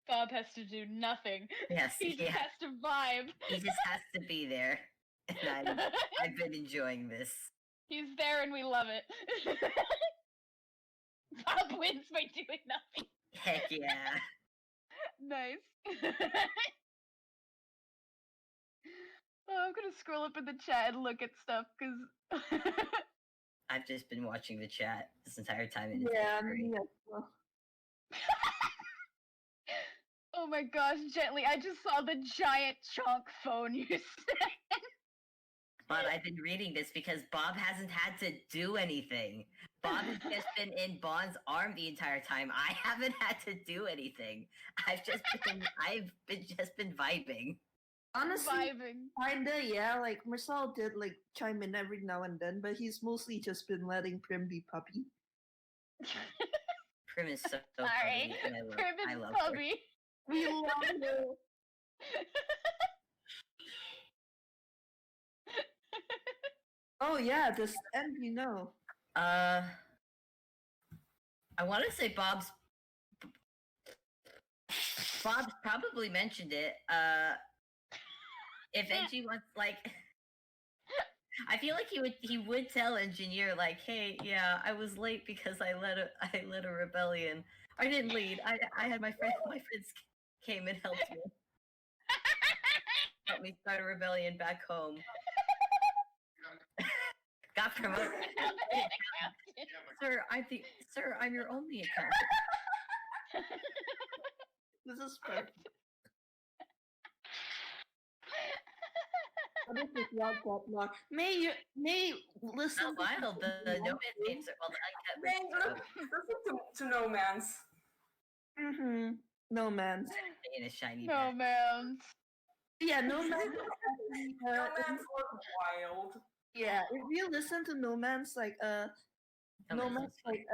Bob has to do nothing. Yes, He just has to vibe. he just has to be there, and I've been enjoying this. He's there and we love it. Bob wins by doing nothing. Heck yeah! Nice. Oh, I'm gonna scroll up in the chat and look at stuff because. I've just been watching the chat this entire time. And it's Yeah, great. me as well. Oh my gosh, gently! I just saw the giant chunk phone you said. But I've been reading this because Bob hasn't had to do anything. Bob has just been in Bon's arm the entire time. I haven't had to do anything. I've just been vibing. Honestly, Vibing. kinda, yeah. Mersel did chime in every now and then, but he's mostly just been letting Prim be puppy. Prim is so Sorry, funny, and Prim I is love her. puppy. We love you. Oh yeah, this and you know. I want to say Bob's probably mentioned it. If Engie wants, like, I feel like he would tell Engineer, like, hey, yeah, I was late because I led a rebellion. I didn't lead. I had my friends came and helped me start a rebellion back home. Got promoted. Sir, I'm your only accountant. This is perfect. This is not that long. May listen. Oh, wild. The No Man's games are Listen to No Man's. No Man's. in a shiny No bat. man. Yeah, No Man's. No Man's was wild. Yeah, if you listen to No Man's, like No Man's, like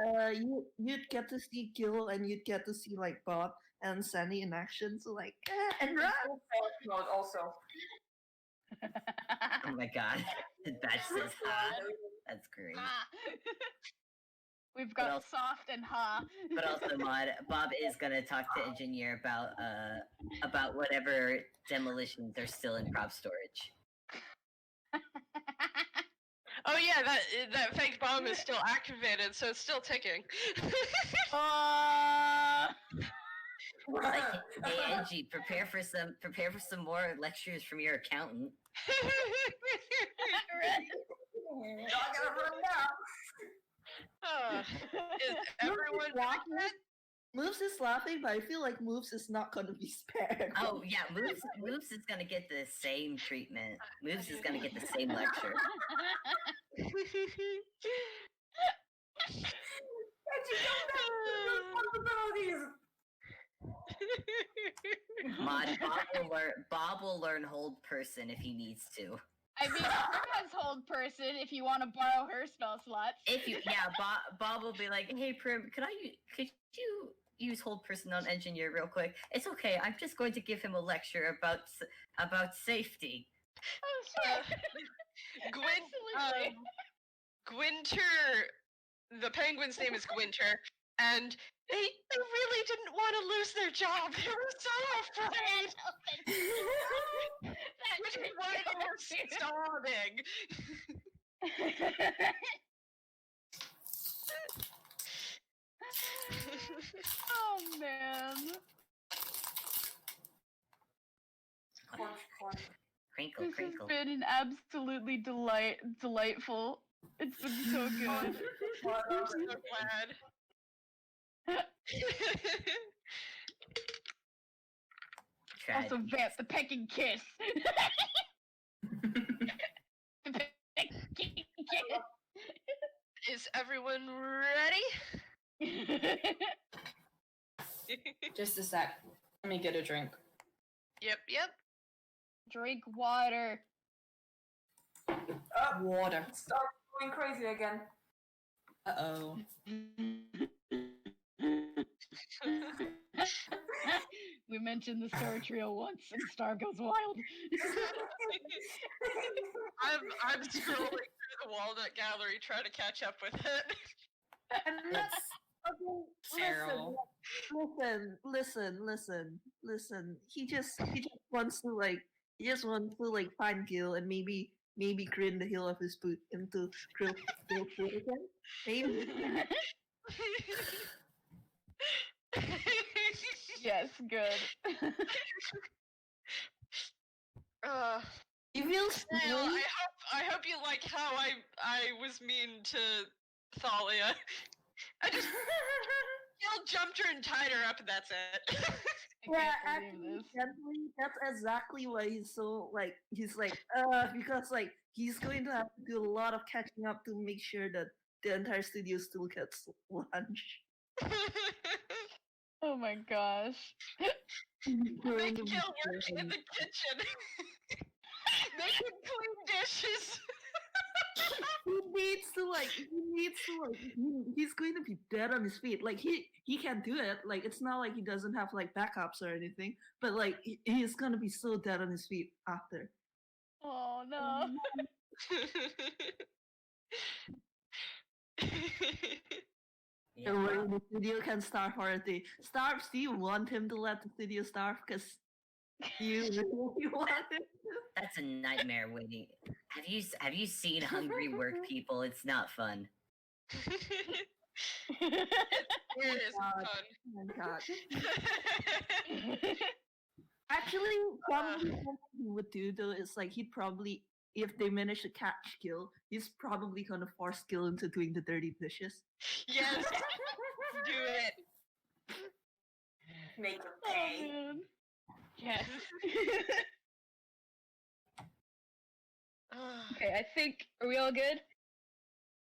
you'd get to see Gil and you'd get to see like Bob and Sandy in action. So like and run. Mode also. Oh my god. The batch says ha. That's great. Ha. We've But got also- soft and ha. But also, Bob is gonna talk to Engineer about whatever demolitions are still in prop storage. Oh yeah, that fake bomb is still activated, so it's still ticking. Like, hey Engie, prepare for some more lectures from your accountant. Y'all gotta run now. Is everyone laughing? like Moves is laughing, but I feel like Moves is not gonna be spared. Oh yeah, Moves is gonna get the same treatment. Moves is gonna get the same lecture. And you don't have responsibilities. Bob will learn hold person if he needs to. I mean, Prim has hold person if you want to borrow her spell slots. Bob will be like, hey Prim, could you use hold person on Engineer real quick? It's okay. I'm just going to give him a lecture about safety. Oh, sure. Absolutely. Gwinter, the penguin's name is Gwinter, and they really didn't want to lose their job. They were so afraid. Which is why they were sobbing. Oh man. Crinkle, This crinkle. has been an absolutely delightful. It's been so good. I'm so glad. Also, Vamp, the pecking kiss. The pecking kiss. Is everyone ready? Just a sec. Let me get a drink. Yep. Drink water. Water. Start going crazy again. Uh-oh. We mentioned the Star Trio once, and Star goes wild. I'm scrolling through the Walnut Gallery trying to catch up with it. It's feral. Listen. He just wants to find Gil and maybe grin the heel of his boot into Gil food again. Maybe. Yes, good. You feel Snail, silly? I hope you like how I was mean to Thalia. I just Gil jumped her and tied her up, and that's it. I Yeah, can't actually, believe this. gently, that's exactly why he's so because he's going to have to do a lot of catching up to make sure that the entire studio still gets lunch. Oh my gosh. Make Gil work in the kitchen. Making clean dishes. He's going to be dead on his feet. Like he can do it. Like it's not like he doesn't have like backups or anything. But like he's gonna be so dead on his feet after. Oh no. Yeah. And where the studio can starve for a day. Starves, do you want him to let the studio starve? Because you really want him to? That's a nightmare waiting. Have you seen hungry work people? It's not fun. It is God. fun. Oh my god. Actually, probably what he would do though is like he'd probably, if they manage to catch Gil, he's probably gonna force Gil into doing the dirty dishes. Yes, do it. Make him Oh, pay. man. Yes. Okay, I think, are we all good?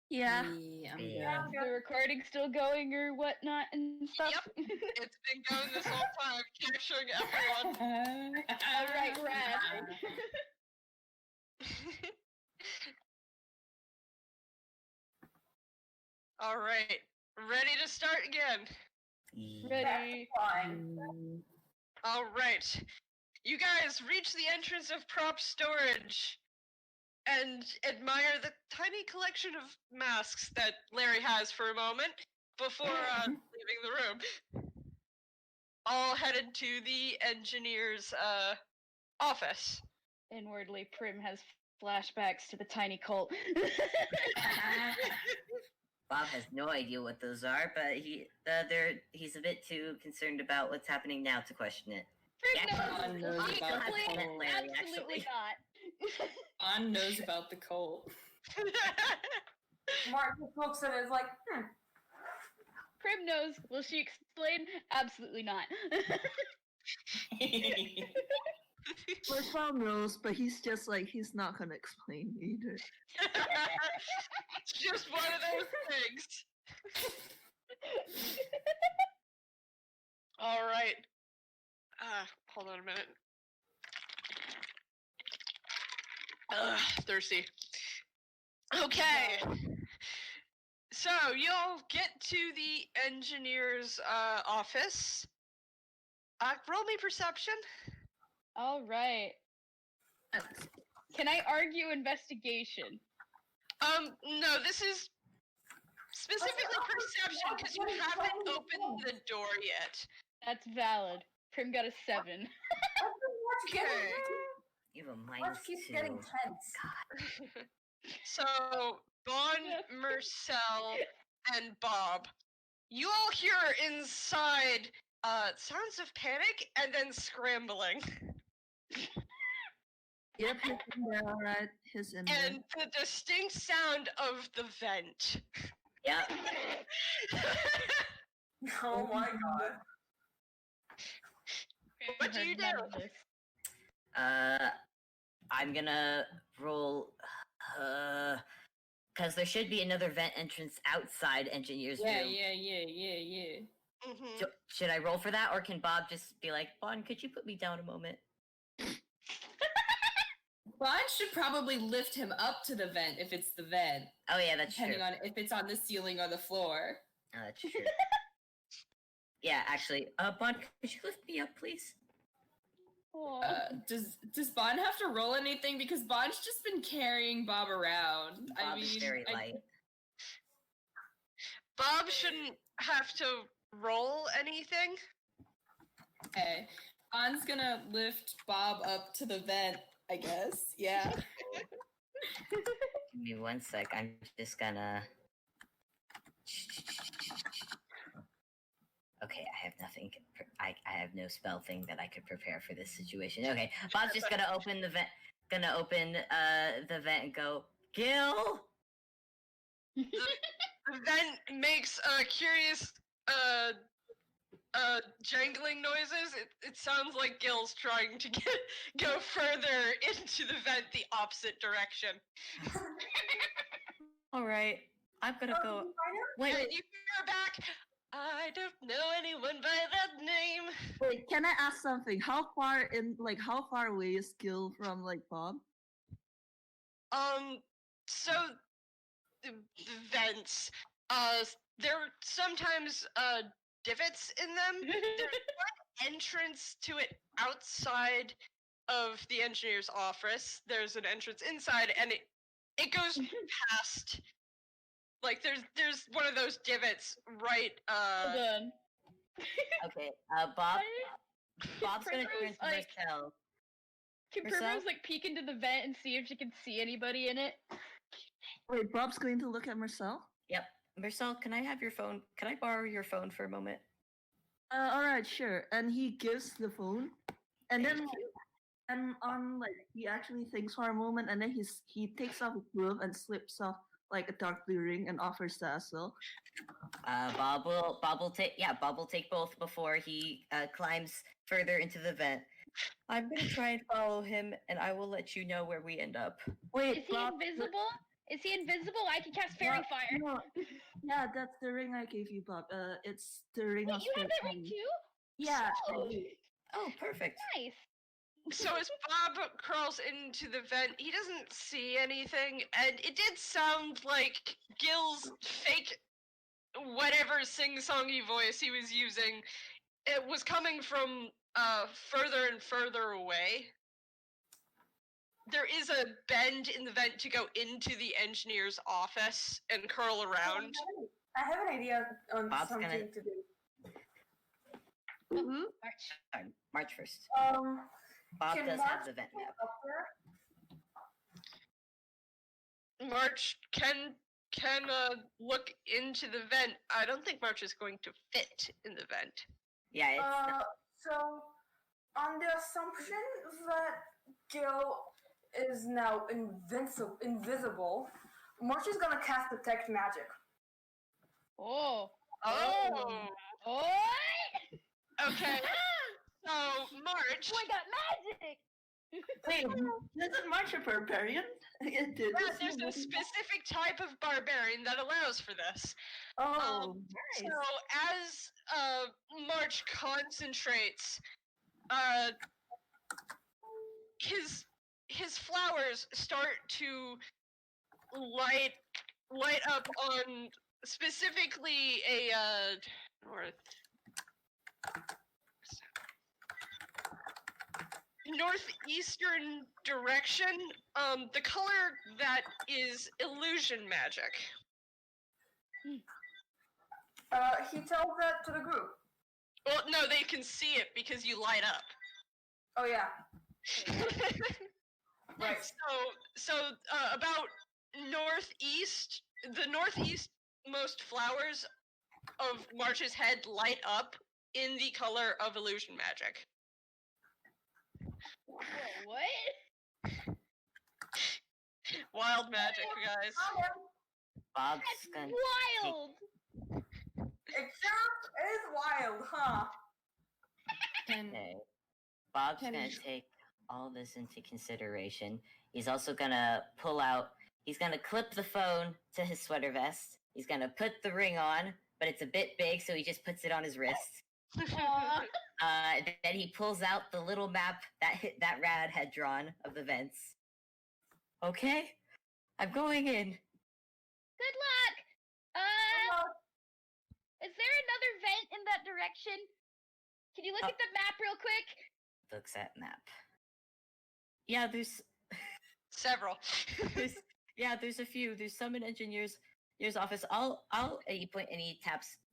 Yeah. I'm Yeah. good. The recording still going or whatnot and stuff? It's been going this whole time, capturing everyone. All right, Rad. All right, ready to start again. Ready? Fine. All right, you guys reach the entrance of prop storage and admire the tiny collection of masks that Larry has for a moment before leaving the room. All headed to the engineer's office. Inwardly, Prim has flashbacks to the tiny cult. Bob has no idea what those are, but he's a bit too concerned about what's happening now to question it. Prim Yeah, knows. knows He about completely- the cult. Larry, absolutely actually. not. On knows about the cult. Mark just looks at it and is like, Prim knows. Will she explain? Absolutely not. Marcel knows, but he's just like, he's not gonna explain either. It's just one of those things. All right. Hold on a minute. Thirsty. Okay. So you'll get to the engineer's office. Roll me perception. All right. Can I argue investigation? No, this is specifically perception because you haven't opened the door yet. That's valid. Prim got a 7. Watch getting, Okay. You have a watch minus keeps 2. getting tense. So, Bon, Mersel, and Bob, you all hear inside sounds of panic and then scrambling. Yep, he's in there, alright. He's in there. And the distinct sound of the vent. Yeah. Oh my god. What do you Heard none do? of this. I'm gonna roll. Because there should be another vent entrance outside engineer's Yeah. room. Mhm. Should I roll for that, or can Bob just be like, Bon, could you put me down a moment? Bon should probably lift him up to the vent if it's the vent, Oh yeah, that's depending true. on if it's on the ceiling or the floor. Oh, that's true. Yeah, actually, Bon, could you lift me up, please? Aw. Does Bon have to roll anything? Because Bon's just been carrying Bob around. Bob is very light. Bob shouldn't have to roll anything. Okay. Bon's gonna lift Bob up to the vent, I guess. Yeah. Give me one sec. I'm just gonna. Okay, I have nothing. I have no spell thing that I could prepare for this situation. Okay, Bob's just gonna open the vent. Gonna open the vent and go, Gil. The vent makes curious jangling noises. It sounds like Gil's trying to go further into the vent the opposite direction. All right, I'm gonna go. And Wait, you hear back, I don't know anyone by that name. Wait, can I ask something? How far away is Gil from like Bob? So the vents, there are sometimes divots in them. There's one entrance to it outside of the engineer's office. There's an entrance inside, and it goes past Like there's one of those divots right. Hold on. Okay, Bob's gonna turn Primrose, to like- Mersel. Can Mersel? Primrose like peek into the vent and see if she can see anybody in it? Wait, Bob's going to look at Mersel? Yep. Mersel, can I have your phone? Can I borrow your phone for a moment? Alright, sure. And he gives the phone. And Thank then he actually thinks for a moment, and then he takes off his glove and slips off like a dark blue ring and offers that as well. Bob will take both before he climbs further into the vent. I'm gonna try and follow him, and I will let you know where we end up. Wait, Is he Bob, invisible? Is he invisible? I can cast fairy Bob, fire. no. Yeah, that's the ring I gave you, Bob. It's the ring Wait, of you have that ring Fate. too? Yeah. I Oh, do. Oh, perfect. nice. So as Bob crawls into the vent, he doesn't see anything, and it did sound like Gil's fake, whatever sing-songy voice he was using, it was coming from further and further away. There is a bend in the vent to go into the engineer's office and curl around. I have an idea on Bob's something gonna- to do. Mhm. March. March 1st. Bob Can does March have the vent go map. up there? March can look into the vent. I don't think March is going to fit in the vent. Yeah, it's So, on the assumption that Gil is now invisible, March is gonna cast Detect Magic. Oh. Oh, Oh. okay. So March. Oh, I got magic. Wait, doesn't March a barbarian? It did. Yeah, there's a specific type of barbarian that allows for this. Oh, So nice. as March concentrates, his flowers start to light up on specifically a northeastern direction. The color that is illusion magic. He tells that to the group. Well, no, they can see it because you light up. Oh yeah. Right. So about northeast, the northeastmost flowers of March's head light up in the color of illusion magic. Whoa, what? Wild magic, guys. Bob's That's gonna wild. It sure is wild, huh? Okay. Bob's Can gonna you- take all this into consideration. He's also gonna he's gonna clip the phone to his sweater vest. He's gonna put the ring on, but it's a bit big, so he just puts it on his wrist. Aw. Then he pulls out the little map that Rad had drawn of the vents. Okay, I'm going in. Good luck. Is there another vent in that direction? Can you look Oh. at the map real quick? Looks at map. Yeah, there's Several. there's a few. There's some in engineer's office. I'll and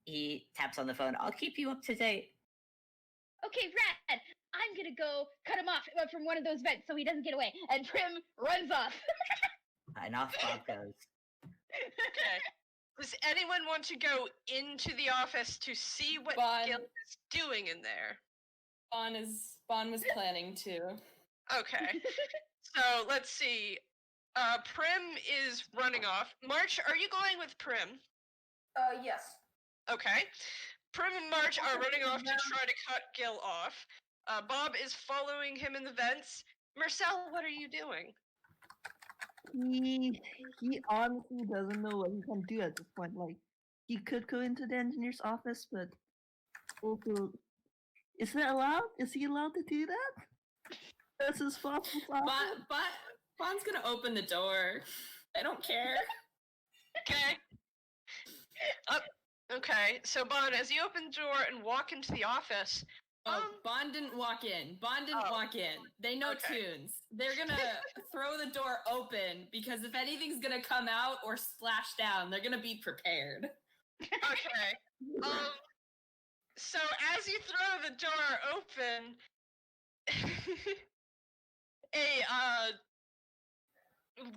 he taps on the phone. I'll keep you up to date. Okay, Rad. I'm gonna go cut him off from one of those vents so he doesn't get away. And Prim runs off. And off Bob goes. Okay. Does anyone want to go into the office to see what Bon. Gil is doing in there? Bon was planning to. Okay. So let's see. Prim is running off. March, are you going with Prim? Yes. Okay. Prim and March are running off to try to cut Gil off. Bob is following him in the vents. Mersel, what are you doing? He honestly doesn't know what he can do at this point. Like, he could go into the engineer's office, but also, is that allowed? Is he allowed to do that? That's his fault. Bon's gonna open the door. I don't care. Okay. Okay, so Bon, as you open the door and walk into the office, Bon didn't walk in. Bon didn't walk in. They know Okay. tunes. They're gonna throw the door open because if anything's gonna come out or splash down, they're gonna be prepared. Okay. So as you throw the door open, a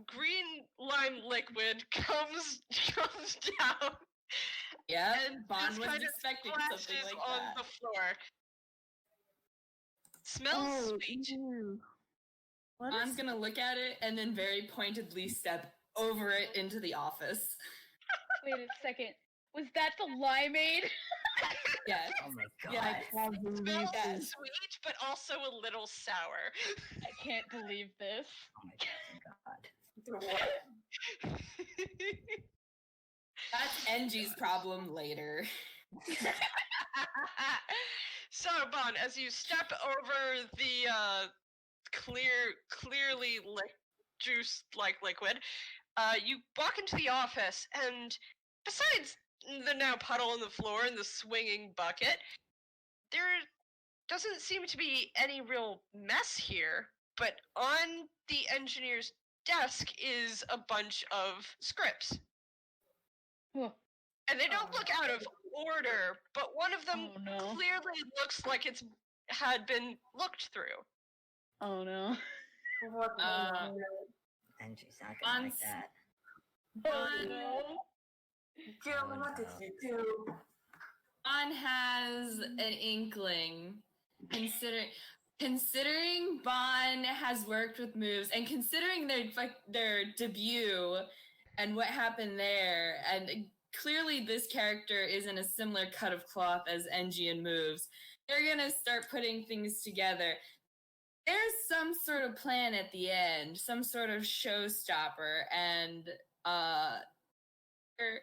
green lime liquid comes down. Yeah, and Bon just was kind of expecting something splashes like on that. the floor. Smells sweet. ew. What Bon's is gonna look at it and then very pointedly step over it into the office. Wait a second. Was that the limeade? Yes. Oh my god. Yeah, can't believe Smells this. sweet, but also a little sour. I can't believe this. Oh my fucking god. What? That's Engie's problem later. So, Bon, as you step over the clearly juice-like liquid, you walk into the office, and besides the now puddle on the floor and the swinging bucket, there doesn't seem to be any real mess here. But on the engineer's desk is a bunch of scripts. Huh. And they don't look out of order, but one of them Oh, no. clearly looks like it's had been looked through. Oh no. What? And she's not gonna like Bon's- that. Bon, Jill, what did you do? Bon has an inkling. Considering Bon has worked with moves and considering their debut and what happened there, and clearly this character is in a similar cut of cloth as Engie and moves, they're gonna start putting things together. There's some sort of plan at the end, some sort of showstopper, and they're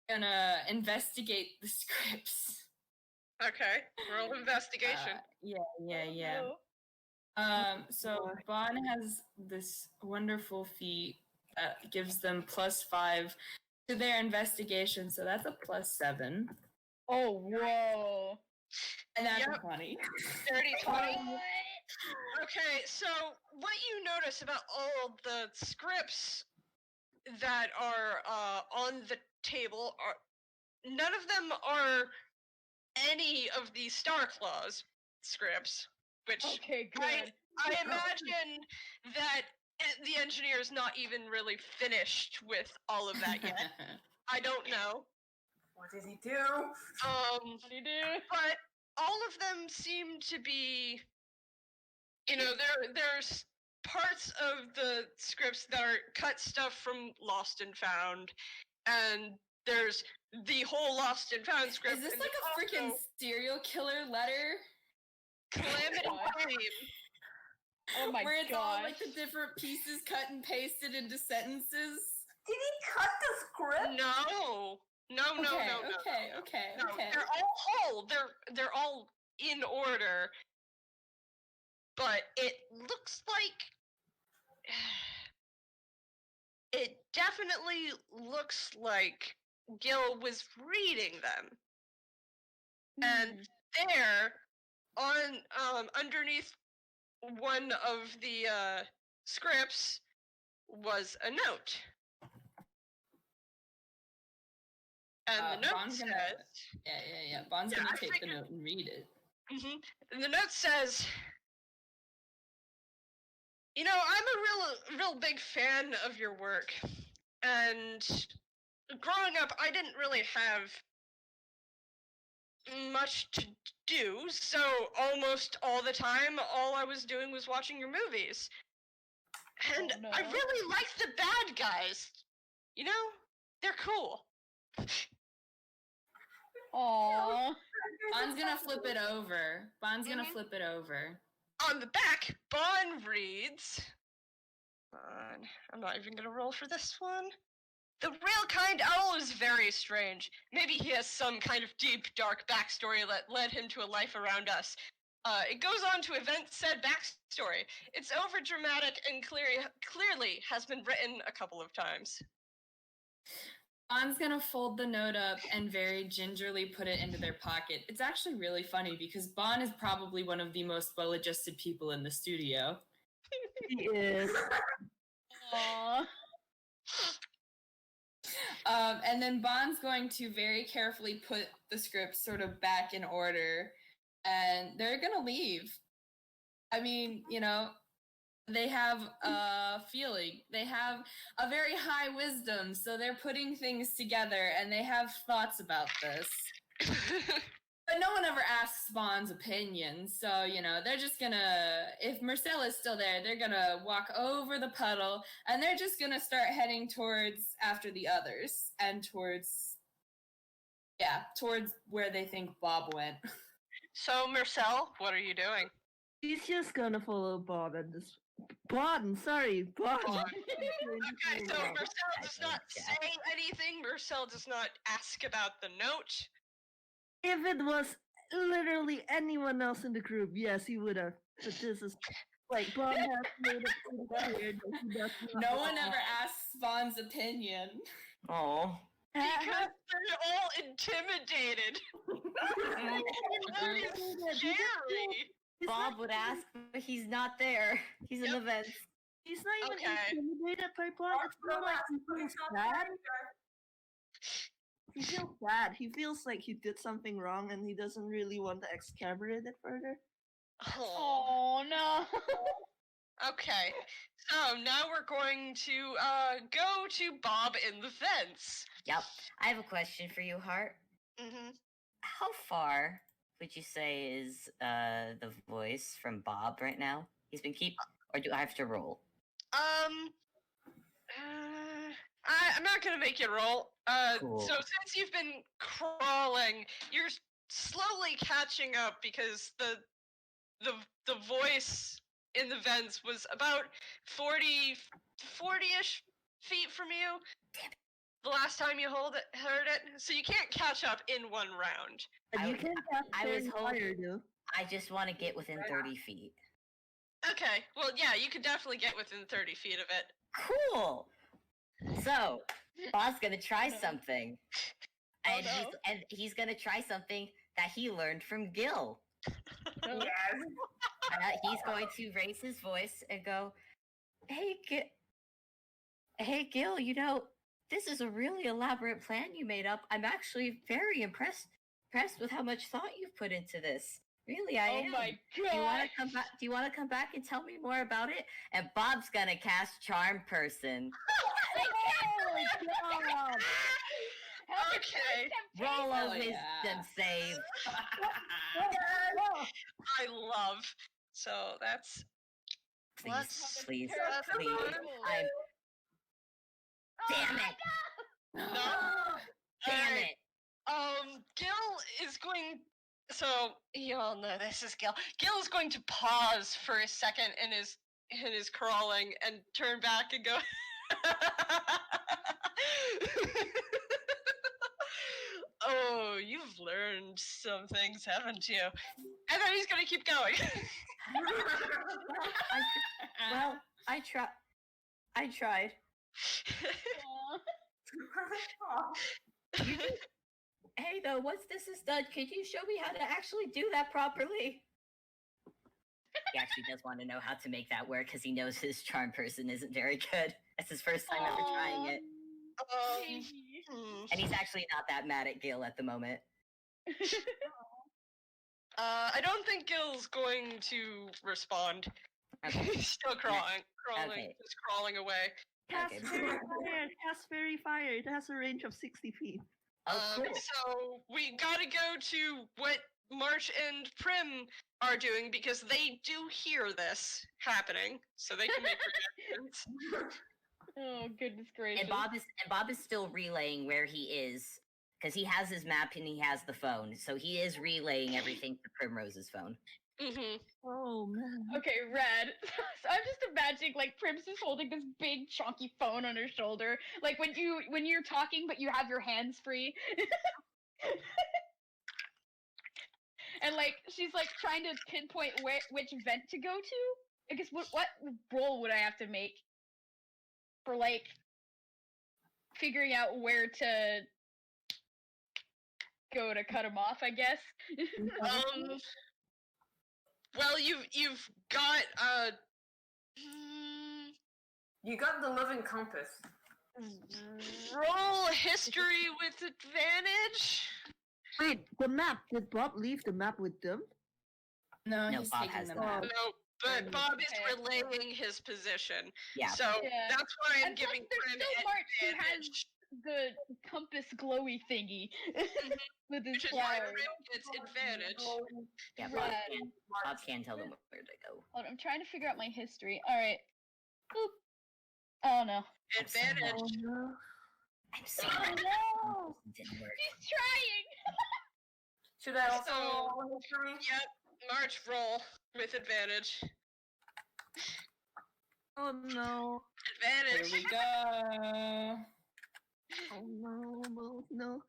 gonna investigate the scripts. Okay, roll investigation. Yeah. So Bon has this wonderful feat that gives them +5 to their investigation, so that's a +7. Oh whoa. And that's Yep. a 20. Dirty 20. What? Okay, so what you notice about all the scripts that are on the table are none of them are any of the Starclaws scripts, which Okay, I- good. I imagine that the engineer is not even really finished with all of that yet. I don't know. What did he do? What do you do? But all of them seem to be, there's parts of the scripts that are cut stuff from Lost and Found, and there's the whole Lost and Found script. Is this and like a there's freaking also serial killer letter? Calamity What? Dream. Oh my Where it's all like gosh. the different pieces cut and pasted into sentences? Did he cut the script? No. No. Okay. No, they're all whole. They're all in order. But it looks like it definitely looks like Gil was reading them. And there on underneath one of the scripts was a note. And the note Bon's says, gonna- Yeah. Bon's Yeah, gonna I take the figured- note and read it. And the note says, I'm a real big fan of your work. And growing up, I didn't really have much to do, so almost all the time, all I was doing was watching your movies. And Oh, no. I really like the bad guys. They're cool. Aww. Bon's gonna flip it over. Mhm. On the back, Bon reads. I'm not even gonna roll for this one. The real kind owl is very strange. Maybe he has some kind of deep, dark backstory that led him to a life around us. It goes on to event said backstory. It's overdramatic and clearly has been written a couple of times. Bon's gonna fold the note up and very gingerly put it into their pocket. It's actually really funny because Bon is probably one of the most well-adjusted people in the studio. He is. Aww. And then Bon's going to very carefully put the script sort of back in order, and they're gonna leave. I mean, they have a feeling. They have a very high wisdom, so they're putting things together, and they have thoughts about this. But no one ever asks Bon's opinion, so, they're just gonna, if Mersel is still there, they're gonna walk over the puddle, and they're just gonna start heading after the others, and towards where they think Bob went. So, Mersel, what are you doing? He's just gonna follow Bob and this. Bon. Okay, so Mersel does not say anything. Mersel does not ask about the note. If it was literally anyone else in the group, yes, he would have. But this is like Bon has made it clear that he does not. No one ever asks Bon's opinion. Oh. Because they're all intimidated. That is scary. Bob would ask, but he's not there. He's in the vents. He's not even Okay. intimidated by Bon. It's not like he feels bad. He feels bad. He feels like he did something wrong and he doesn't really want to excavate it further. Oh. Oh no. Okay, so now we're going to go to Bob in the fence. Yep. I have a question for you, Heart. Mm-hmm. How far would you say is the voice from Bob right now? He's been or do I have to roll? I'm not gonna make you roll. Cool. So since you've been crawling, you're slowly catching up because the voice in the vents was about 40-ish feet from you. Damn it. The last time you heard it, so you can't catch up in one round. But I you was- can cast I was Fairy hoping- Fire, though. I just want to get within 30 feet. Okay, well, yeah, you could definitely get within 30 feet of it. Cool. So, Bob's gonna try something, and no. he's gonna try something that he learned from Gil. Yes. He's going to raise his voice and go, "Hey, Gil, this is a really elaborate plan you made up. I'm actually very impressed with how much thought you've put into this. Really, I am. my Do you want god. to come back? Do you want to come back and tell me more about it?" And Bob's gonna cast Charm Person. Okay, Roll Hell a wisdom yeah. save. I love. So that's Please, Let's please, have a please. terrible- I'm. Damn it! no. Damn Alright, it! Gil is going. So you all know this is Gil. Gil is going to pause for a second in his crawling and turn back and go. Oh, you've learned some things, haven't you? And then he's gonna keep going. Well, I tried. Hey, though, once this is done, could you show me how to actually do that properly? He actually does want to know how to make that work because he knows his charm person isn't very good. That's his first time ever trying it. And he's actually not that mad at Gil at the moment. I don't think Gil's going to respond. Okay. He's still crawling, Okay. just crawling away. Cast Okay. Fairy Fire. Cast Fairy Fire. It has a range of 60 feet. Oh, cool. So we gotta go to what March and Prim are doing because they do hear this happening, so they can make predictions. Oh goodness gracious. And Bob is still relaying where he is because he has his map and he has the phone, so he is relaying everything to Primrose's phone. Mm-hmm. Oh, man. Okay, Red. So I'm just imagining like Prim's is holding this big chunky phone on her shoulder, like when you're talking but you have your hands free. And like she's like trying to pinpoint which vent to go to. I guess what roll would I have to make for like figuring out where to go to cut him off, I guess. Well, you've got You got the living compass. roll history with advantage. Wait, the map. Did Bob leave the map with them? No, No, he's Bob taking has them the out. map. No, but Bob is Okay. relaying his position. Yeah. So Yeah. that's why I'm And plus, giving there's Prim still March who has advantage, the compass glowy thingy with his which is why flowers. Prim gets advantage. Yeah, Right. Bob can tell them where to go. Hold on, I'm trying to figure out my history. Alright. Boop. Oh no. Advantage. Oh no. I'm so Oh mad no! it didn't work. He's trying! Should I also So- roll history? Yep. March roll with advantage. Oh no. Here Advantage. we go. Oh no. No.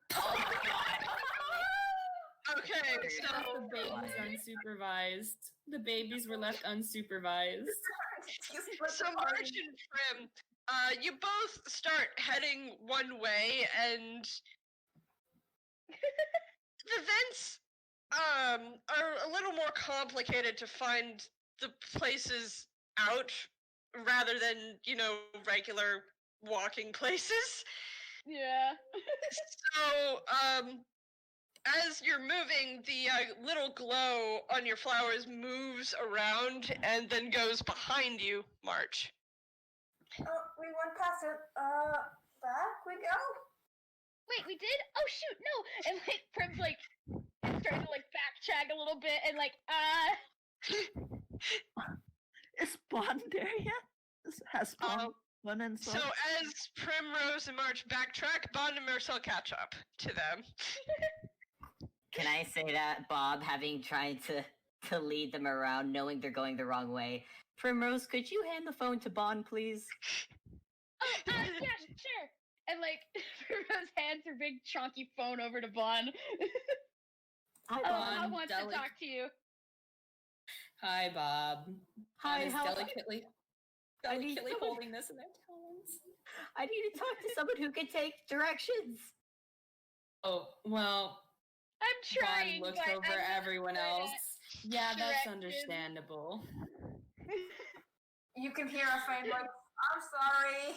Okay, so The babies unsupervised. The babies were left unsupervised. So March and Prim, you both start heading one way, and the vents are a little more complicated to find the places out rather than, regular walking places. Yeah. So, as you're moving, the little glow on your flowers moves around and then goes behind you, March. Oh, we went past it. Back we go. Wait, we did? Oh shoot, no! And like Prim's like starting to like backtrack a little bit and like Is Bond there yet? Has Bond gone and So so? as Primrose and March backtrack, Bon and Mersel catch up to them. Can I say that, Bob, having tried to lead them around, knowing they're going the wrong way? Primrose, could you hand the phone to Bon, please? yeah, sure. And like Primrose hands her big chonky phone over to Bon. Hi, I Bon. want to talk to you. Hi, Bob. Hi, Bon is how- delicately I need someone- holding this in their talons. I need to talk to someone who can take directions. Oh, well, I'm trying. Bon looked but over I'm not everyone good at else. Yeah, that's directions. understandable. You can hear a faint like, I'm sorry.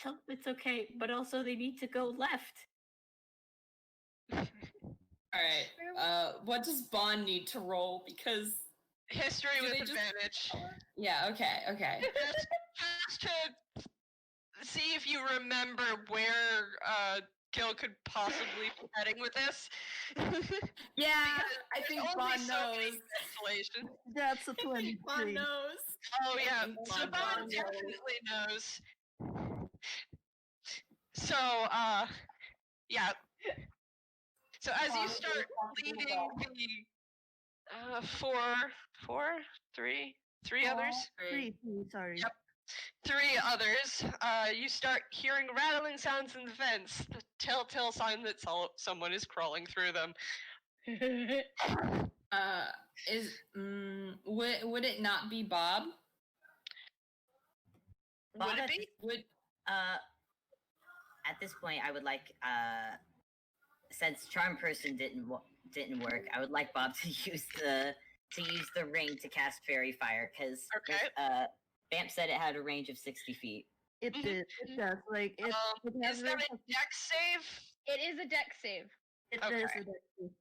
Tell them it's okay, but also they need to go left. Alright, what does Bon need to roll? Because, History Do with they just- advantage. yeah, okay. Just to see if you remember where Gil could possibly be heading with this. Yeah, I There's think only Bon so many knows. cancellations. That's a Bon 23. knows. Oh yeah, think so Bon Bon knows. definitely knows. So, yeah. So as you start leading the three others? Three, sorry. Yep. Three others, you start hearing rattling sounds in the vents, the telltale sign that someone is crawling through them. Would it not be Bob? Would Bob, it be? Would At this point, I would like, since Charm Person didn't work, I would like Bob to use the ring to cast Fairy Fire, because Okay. Vamp said it had a range of 60 feet. It Mhm. did. It does. Like it. It has Is that range a of- dex save? It is a deck save. It Okay. is a dex save.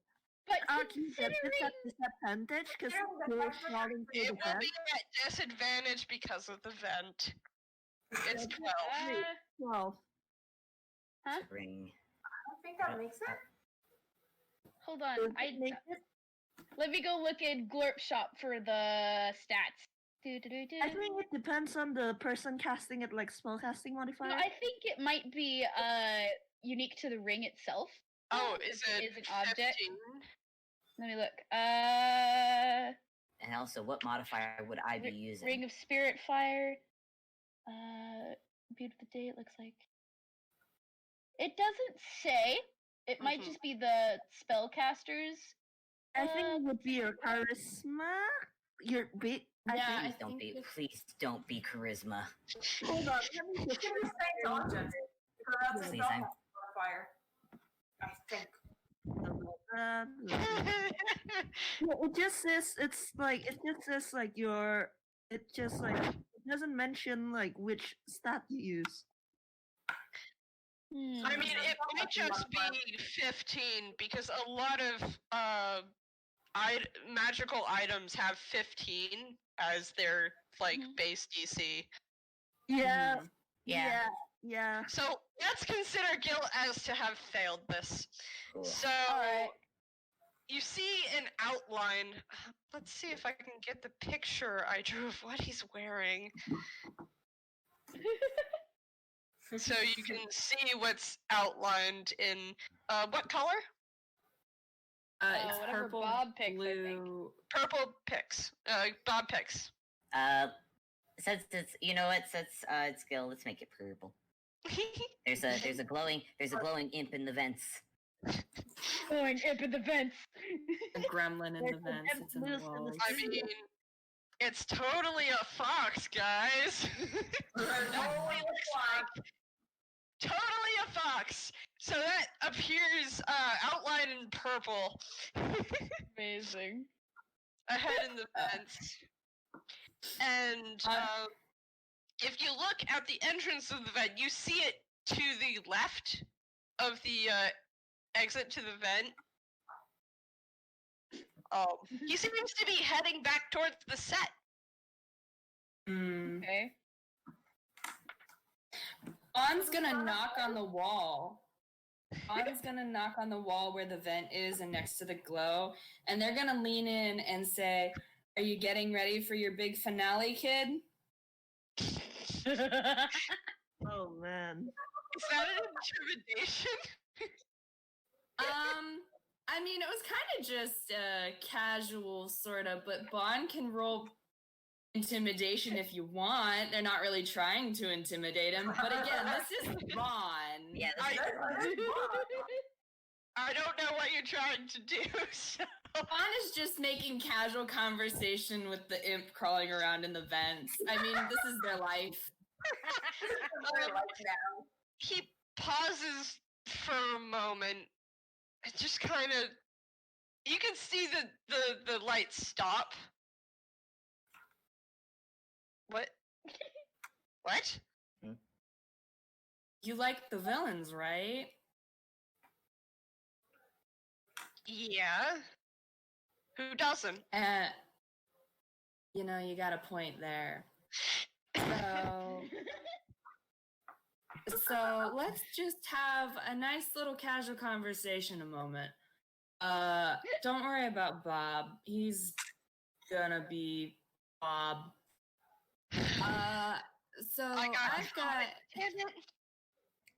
But Actually, considering it's at disadvantage because you're crawling through It the will vent. be at disadvantage because of the vent. It's 12. 12. Huh? Ring. I think that makes it. Hold on, Does it make it? let me go look at Glorp Shop for the stats. I think it depends on the person casting it, like spellcasting modifier. No, I think it might be unique to the ring itself. Oh, since is it is an object? 15? Let me look. And also, what modifier would I be using? Ring of Spirit Fire. Beautiful day. It looks like. It doesn't say. It might Mhm. just be the spellcasters. I think it would be your charisma. you're big. Yeah, Please don't be. Please don't be charisma. Hold on, let me just say intelligence. Because that's a Please, spell I'm- modifier. I think. It just says it doesn't mention like which stat you use. I mean, it might just be 15 because a lot of magical items have 15 as their like base DC. Yeah. Yeah. Yeah. So let's consider Gil as to have failed this. Cool. So Alright. you see an outline. Let's see if I can get the picture I drew of what he's wearing. So you can see what's outlined in what color? It's whatever purple, Bob picks, I think. blue. Purple picks. Bob picks. Since it's it's Gil, let's make it purple. There's a glowing imp in the vents. Going up in the vents. A gremlin in the vents. It's in the walls. I mean, it's totally a fox, guys. Totally a fox. So that appears outlined in purple. Amazing. Ahead in the vents. And if you look at the entrance of the vent, you see it to the left of the exit to the vent. He seems to be heading back towards the set. Okay. Bon's gonna knock on the wall. Bon's gonna knock on the wall where the vent is and next to the glow, and they're gonna lean in and say, "Are you getting ready for your big finale, kid?" Oh man. Is that an intimidation? I mean, it was kind of just casual, sort of, but Bon can roll intimidation if you want. They're not really trying to intimidate him, but again, this is Bon. Yeah, I don't know what you're trying to do. So. Bon is just making casual conversation with the imp crawling around in the vents. I mean, this is their life. He pauses for a moment. It just kind of, you can see the lights stop. What? What? You like the villains, right? Yeah. Who doesn't? You know, you got a point there. So let's just have a nice little casual conversation a moment. Don't worry about Bob. He's gonna be Bob. So I've got.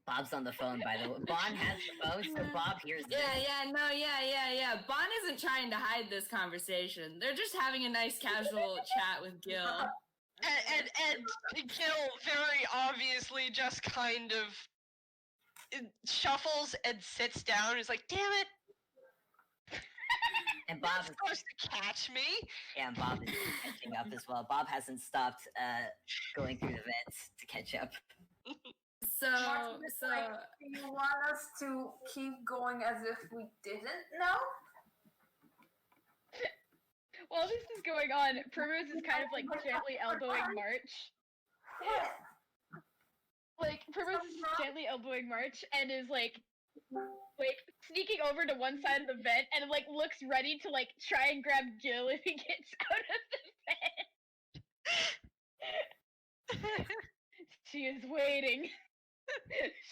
Bob's on the phone, by the way. Bon has the phone, so Bob hears this. Yeah. Bon isn't trying to hide this conversation. They're just having a nice casual chat with Gil. And Gil very obviously just kind of shuffles and sits down. He's like, damn it. And Bob You're supposed to catch me. Yeah, and Bob is catching up as well. Bob hasn't stopped going through the vents to catch up. So do you want us to keep going as if we didn't know? While this is going on, Primrose is kind of like gently elbowing March. Like Primrose is gently elbowing March and is like sneaking over to one side of the vent and like looks ready to like try and grab Gil if he gets out of the vent. She is waiting.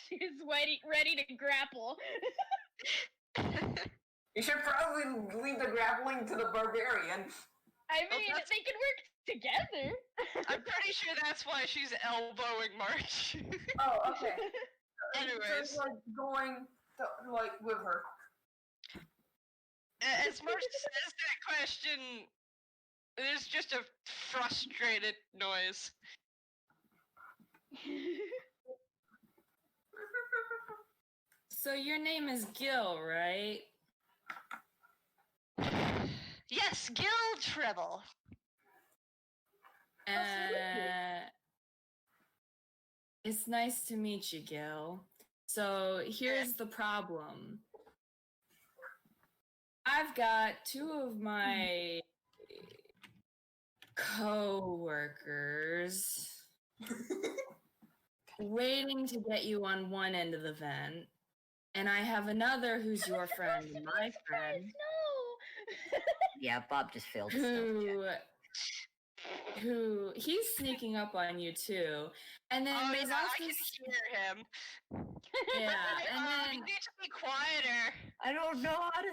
She is ready to grapple. You should probably leave the grappling to the barbarian. I mean, they can work together. I'm pretty sure that's why she's elbowing March. Oh, okay. Anyways. So, like, going to, like, with her. As March says that question, there's just a frustrated noise. So your name is Gil, right? Yes, Gil Trebble. It's nice to meet you, Gil. So here's the problem. I've got two of my co-workers waiting to get you on one end of the vent, and I have another who's your friend and my friend. No. Yeah, Bob just failed. Who he's sneaking up on you too, and then Oh, there's yeah, I also can hear him. yeah, and You then need to be quieter. I don't know how to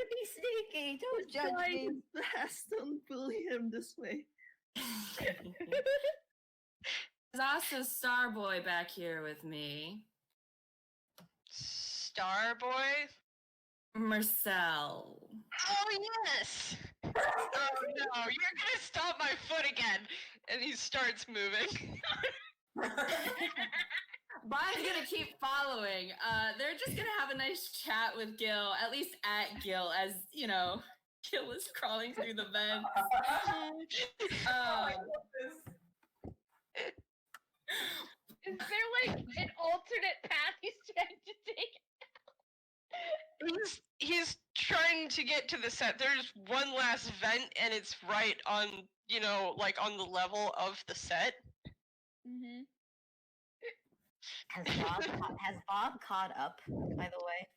be sneaky. Don't judge Try me. his best. Don't bully him this way. there's also Starboy back here with me, Starboy? Mersel. Oh, yes! Oh, no, you're gonna stop my foot again! And he starts moving. Bob's gonna keep following. They're just gonna have a nice chat with Gil, at least at Gil, as you know, Gil is crawling through the vents. Is there like an alternate path he's trying to take? He's trying to get to the set. There's one last vent, and it's right on, like on the level of the set. Mm-hmm. Has Bob caught up, by the way?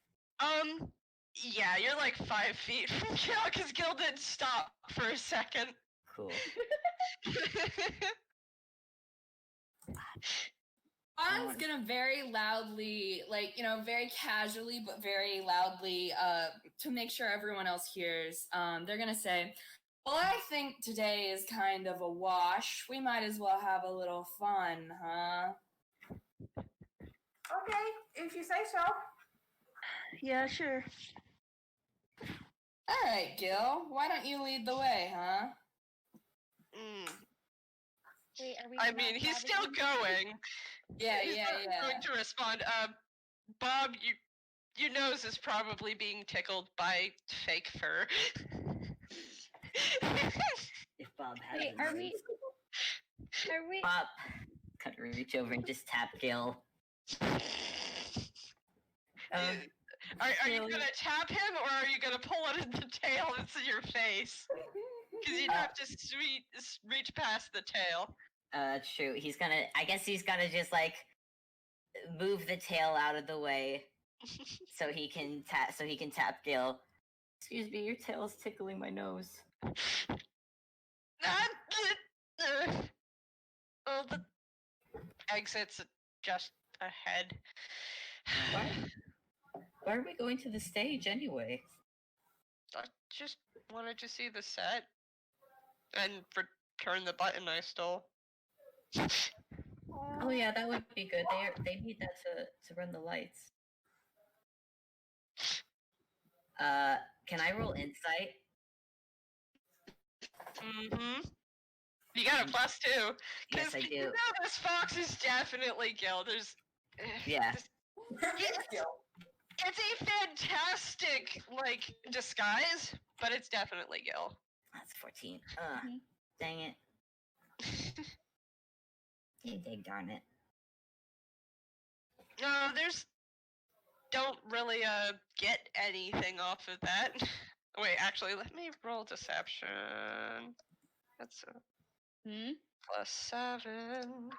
Yeah, you're like 5 feet from Gil, because Gil didn't stop for a second. Cool. Bob's gonna very loudly, very casually, but very loudly, to make sure everyone else hears, they're gonna say, well, I think today is kind of a wash. We might as well have a little fun, huh? Okay, if you say so. Yeah, sure. All right, Gil, why don't you lead the way, huh? Wait, are we? I mean, he's still going. Yeah, He's not going to respond. Bob, your nose is probably being tickled by fake fur. If Bob has Wait, a are nose. we? Are we? Bob, kind of reach over and just tap Gil. Are you gonna tap him, or are you gonna pull it in the tail that's in your face? Because you'd have to reach past the tail. True. I guess he's gonna just like move the tail out of the way, so he can tap Gil. Excuse me, your tail's tickling my nose. Oh, the exit's just ahead. Why are we going to the stage anyway? I just wanted to see the set and return the button I stole. Oh yeah, that would be good. They need that to run the lights. Can I roll insight? Mm-hmm. You got a +2. Yes, I do. You know this fox is definitely Gil. There's... Yeah. It's a fantastic, disguise, but it's definitely Gil. That's 14. Dang it. Dang darn it. No, don't really get anything off of that. Wait, actually, let me roll deception. That's a +7.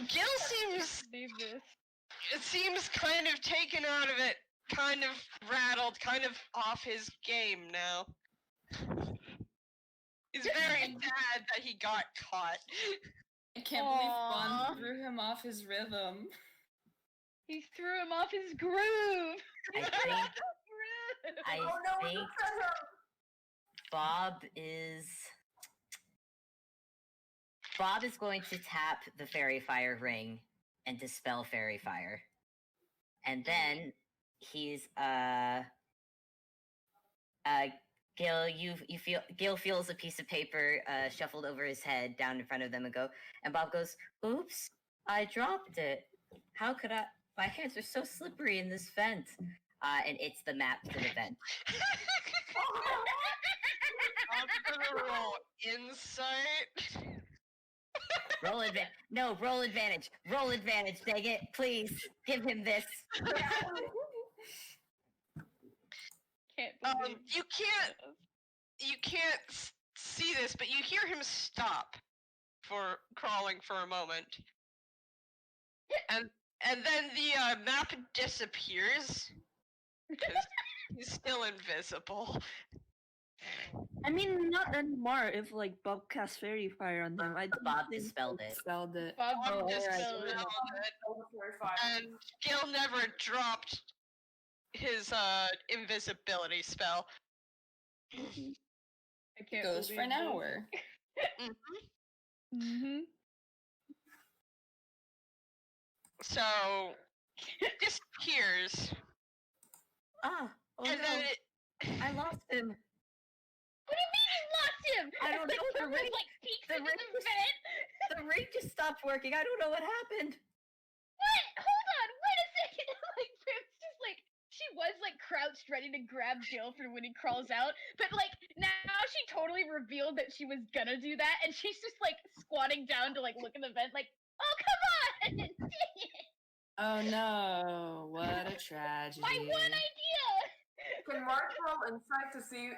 Gil seems kind of taken out of it, kind of rattled, kind of off his game now. He's very sad that he got caught. I can't believe Bon threw him off his rhythm. He threw him off his groove. I think Bob is going to tap the fairy fire ring and dispel fairy fire. And then he's Gil feels a piece of paper shuffled over his head down in front of them and Bob goes, "Oops, I dropped it. How could I? My hands are so slippery in this vent. and it's the map to the vent. I'm gonna roll insight. Roll advantage. No, roll advantage. Roll advantage, dang it. Please, give him this. Can't believe You can't see this, but you hear him stop for crawling for a moment. And then the map disappears. Because he's still invisible. I mean, not anymore. If like Bob cast fairy fire on him, I don't Bob think dispelled it. Spelled it. Bob Bob just dispelled spelled it. it, and Gil never dropped his invisibility spell. I can't Goes for an believe this. hour. Mm-hmm. So disappears, Oh and no, then I lost him. What do you mean you lost him? I don't know, the Someone, ring- like peeks the into ring the just- vent. The ring just stopped working. I don't know what happened. What? Hold on. Wait a second. Like Prim's just like she was like crouched ready to grab Gil for when he crawls out, but like now she totally revealed that she was gonna do that, and she's just like squatting down to like look in the vent, like, oh come on, dang it, Oh no, what a tragedy. my one idea. Can Mark roll insight to see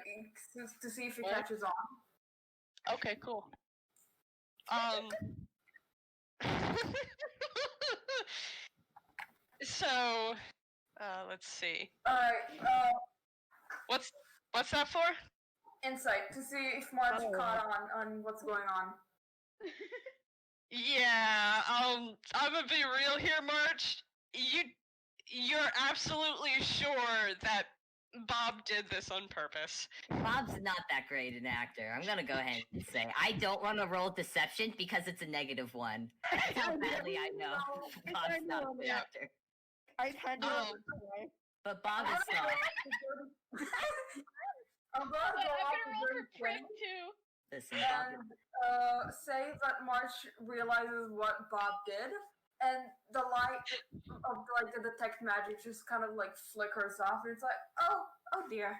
if he What? catches on? okay, cool. So, let's see. Alright, What's that for? insight to see if Mark's Oh. caught on what's going on. Yeah, I'm gonna be real here, March. You're absolutely sure that Bob did this on purpose. Bob's not that great an actor. I'm gonna go ahead and say I don't want to roll deception because it's a -1. That's how badly I know Bob's not a good Yeah. actor. I'd hand it Um, over to her. But Bob is not. I'm But gonna go I'm off gonna roll the for Prim too. Listen, Bob. and say that March realizes what Bob did, and the light of like the detect magic just kind of like flickers off, and it's like, oh dear.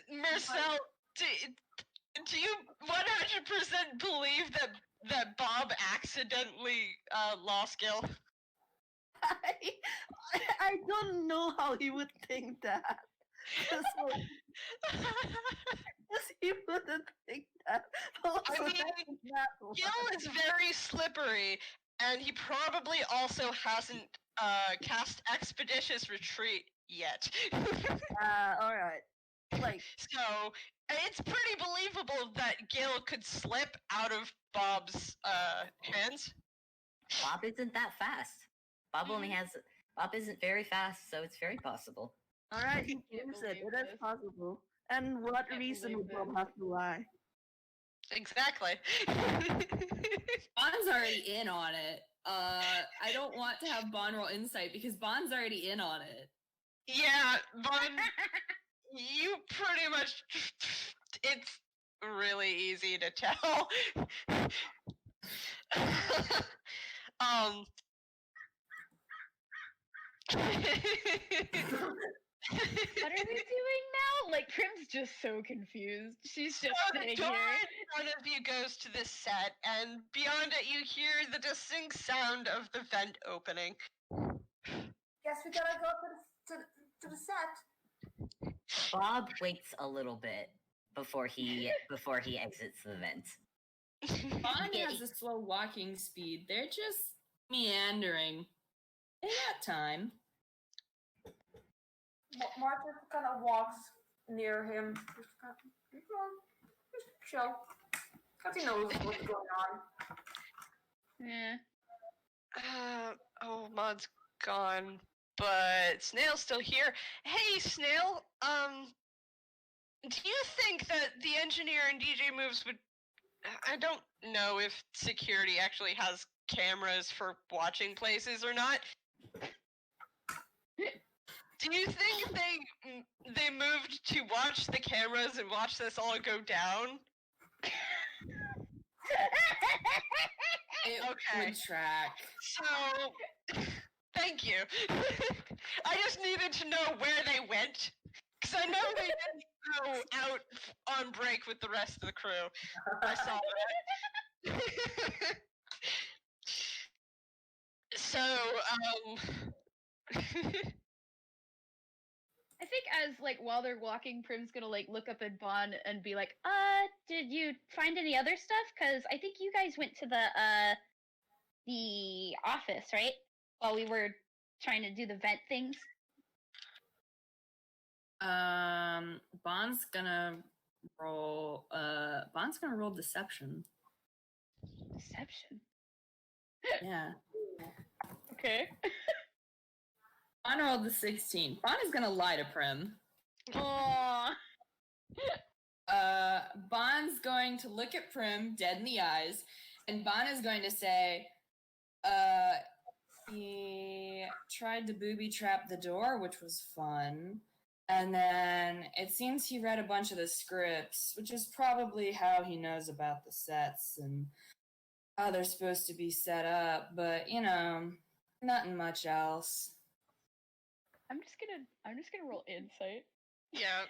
Marcel, do you 100% believe that Bob accidentally lost Gil? I don't know how he would think that. Because he wouldn't think that. I mean, Gil is very slippery, and he probably also hasn't cast Expeditious Retreat yet. Alright. Like, So it's pretty believable that Gil could slip out of Bob's hands. Bob isn't that fast. Bob isn't very fast, so it's very possible. alright, he Can't proves it. believe It is this. possible. And what Can't reason believe would Bob this. have to lie? Exactly. Bond's already in on it. I don't want to have Bond roll insight because Bond's already in on it. Yeah, Bon, you pretty much. It's really easy to tell. um. What are we doing now? Like Prim's just so confused. She's just So the sitting door here. in front of you goes to the set, and beyond it you hear the distinct sound of the vent opening. Guess we gotta go to the set. Bob waits a little bit before he exits the vent. Bond has a slow walking speed. They're just meandering. They got time. Mark just kind of walks near him, just kind of, just chill, because he knows what's going on. Yeah. Oh, Maud's gone, but Snail's still here. Hey, Snail, do you think that the engineer and DJ Moves would... I don't know if security actually has cameras for watching places or not. Do you think they moved to watch the cameras and watch this all go down? It Okay. would track. So Thank you. I just needed to know where they went. Because I know they didn't go out on break with the rest of the crew. I saw that. So, I think as like while they're walking, Prim's gonna like look up at Bon and be like, did you find any other stuff? Cause I think you guys went to the office, right? While we were trying to do the vent things. Bon's gonna roll deception. Deception. Yeah. Okay. Bon rolled the 16. Bon is gonna lie to Prim. Aww. Bon's going to look at Prim dead in the eyes, and Bon is going to say, he tried to booby trap the door, which was fun. And then it seems he read a bunch of the scripts, which is probably how he knows about the sets and how they're supposed to be set up, but you know, nothing much else. I'm just gonna roll insight. yeah.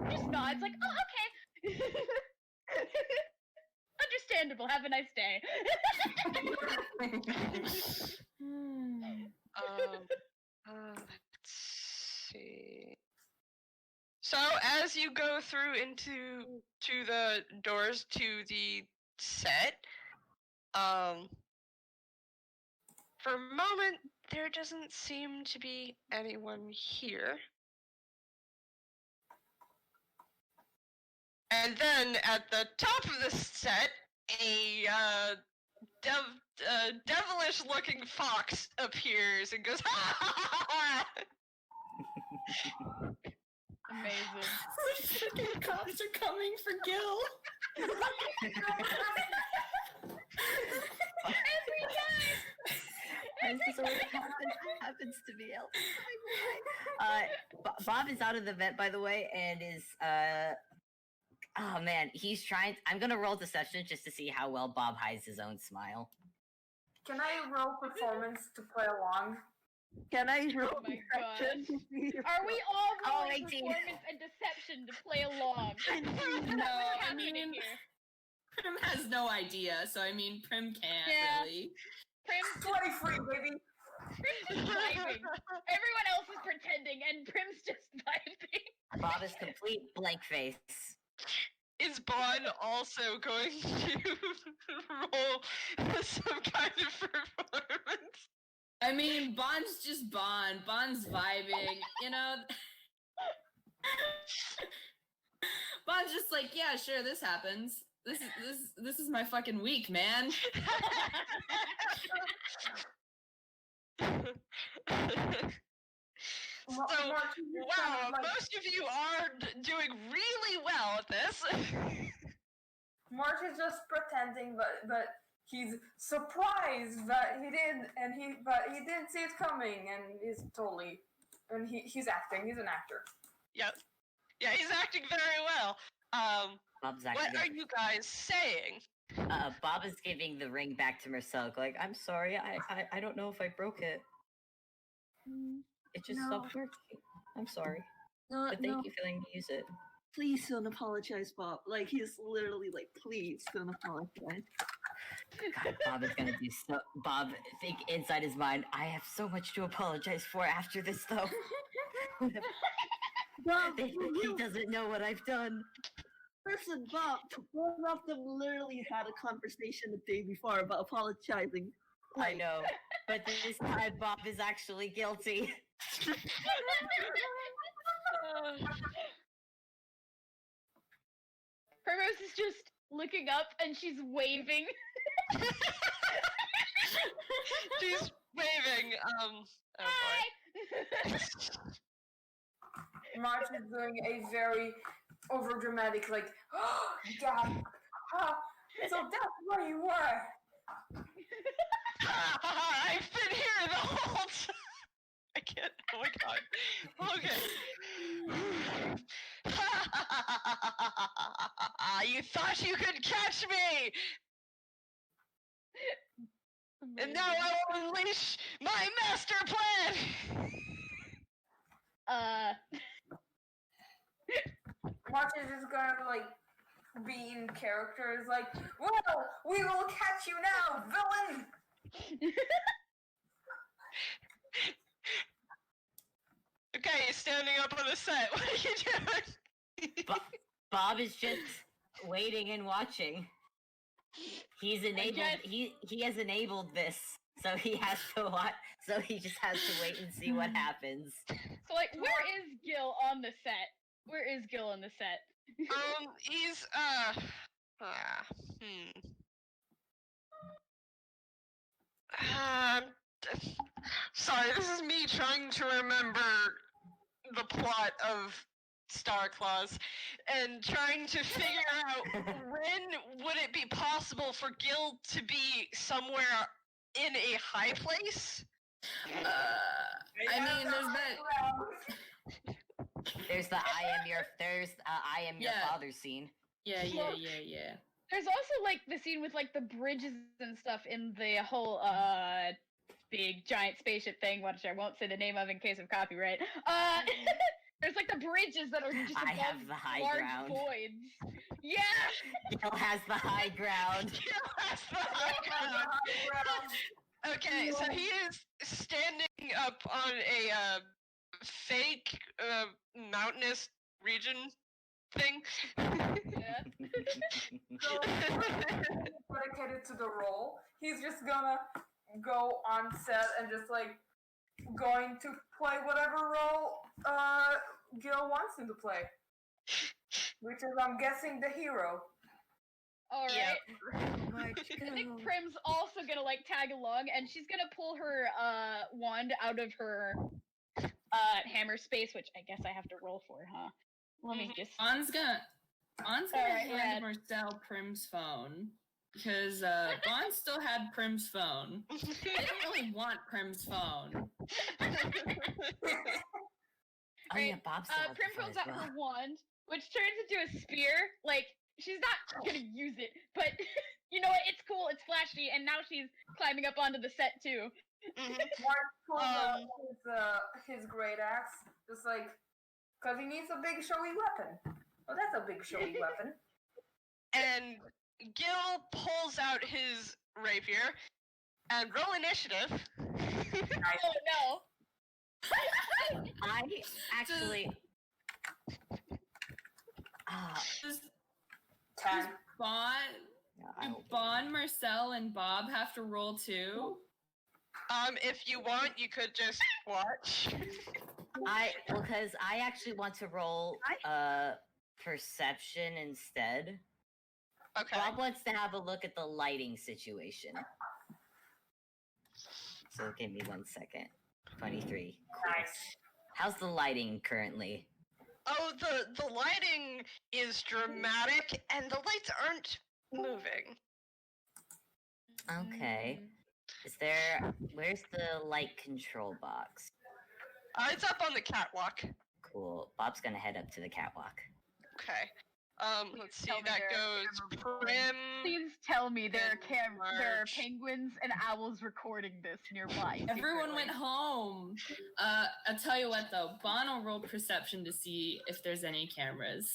Just nods like, oh, okay. Understandable. Have a nice day. Let's see. So as you go through into the doors to the set, for a moment there doesn't seem to be anyone here. And then at the top of the set, a devilish-looking fox appears and goes, ha ha ha ha! Amazing. Fucking cops are coming for Gil. Every time. This always happens to me. Bob is out of the vent, by the way, and is oh man, he's trying. I'm gonna roll deception just to see how well Bob hides his own smile. Can I roll performance to play along? Can I roll Oh my deception to see if- Are we all rolling 18. performance and deception to play along? No, What's I happening mean, here? Prim has no idea, so I mean, Prim can't Yeah. really. Prim's 23, baby! just vibing. Everyone else is pretending, and Prim's just vibing. Bob is complete blank face. Is Bon also going to roll some kind of performance? I mean, Bon's just Bon. Bon's vibing, you know. Bon's just like, yeah, sure, this happens. This is my fucking week, man. So, wow, most of you are doing really well at this. March is just pretending, but he's surprised that he did, but he didn't see it coming, and he's totally, and he's acting. He's an actor. Yeah, he's acting very well. Bob's What acting. are you guys saying? Bob is giving the ring back to Mersel. Like, I'm sorry, I don't know if I broke it. It just No. stopped working. I'm sorry, No, but no, thank you for letting me use it. please don't apologize, Bob. Like, he's literally like, please don't apologize. God, Bob is gonna do so. Bob, think inside his mind, I have so much to apologize for after this, though. Bob, He doesn't know what I've done. listen, Bob, one of them literally had a conversation the day before about apologizing. I know, but this time Bob is actually guilty. Primrose is just looking up and she's waving. She's waving. Oh boy. Hi! March is doing a very overdramatic, like, oh, God, so that's where you were. I've been here the whole time. I can't. Oh my god. Okay. You thought you could catch me. And now I will unleash my master plan! March is just gonna like be in character. Is like, well, we will catch you now, villain. Okay, he's standing up on the set. What are you doing? Bob is just waiting and watching. He's enabled. guess- He has enabled this, so he has to watch. So he just has to wait and see what happens. So, like, where is Gil on the set? Where is Gil on the set? He's, sorry, this is me trying to remember the plot of Star Claus and trying to figure out when would it be possible for Gil to be somewhere in a high place? I mean, there's that. There's the I am your Yeah. father scene. Yeah. There's also, like, the scene with, like, the bridges and stuff in the whole, big giant spaceship thing, which I won't say the name of in case of copyright. There's, like, the bridges that are just I above have the high large ground. voids. Yeah! Gil has the high ground. Gil has the high ground. Okay, so he is standing up on a fake mountainous region thing. Yeah. So, dedicated to the role, he's just gonna go on set and just like going to play whatever role Gil wants him to play, which is, I'm guessing, the hero. Alright. Yep. I think Prim's also gonna, like, tag along, and she's gonna pull her, wand out of her, hammer space, which I guess I have to roll for, huh? Let me just... Bon's gonna Alright, hand Mersel Prim's phone because Bon still had Prim's phone. They don't really want Prim's phone. Oh yeah, Bob still has the Prim phone pulls as out well. her wand, which turns into a spear. Like, she's not gonna use it, but you know what? It's cool, it's flashy, and now she's climbing up onto the set too. Mark pulls out his great axe, just like, because he needs a big showy weapon. Well, that's a big showy weapon. And Gil pulls out his rapier and roll initiative. Oh no! I actually. Does Ten. Bon, I do will- Bon, Mersel, and Bob have to roll too? If you want, you could just watch. because I actually want to roll perception instead. Okay. Bob wants to have a look at the lighting situation. So give me 1 second. 23. Cool. Nice. How's the lighting currently? Oh, the lighting is dramatic, and the lights aren't moving. Okay. Where's the light control box? It's up on the catwalk. Cool. Bob's gonna head up to the catwalk. Okay. Let's see. Tell me That there are goes camera Prim. Please tell me there are And there are March. penguins and owls recording this nearby. Everyone secretly. went home. I'll tell you what though, Bon will roll perception to see if there's any cameras.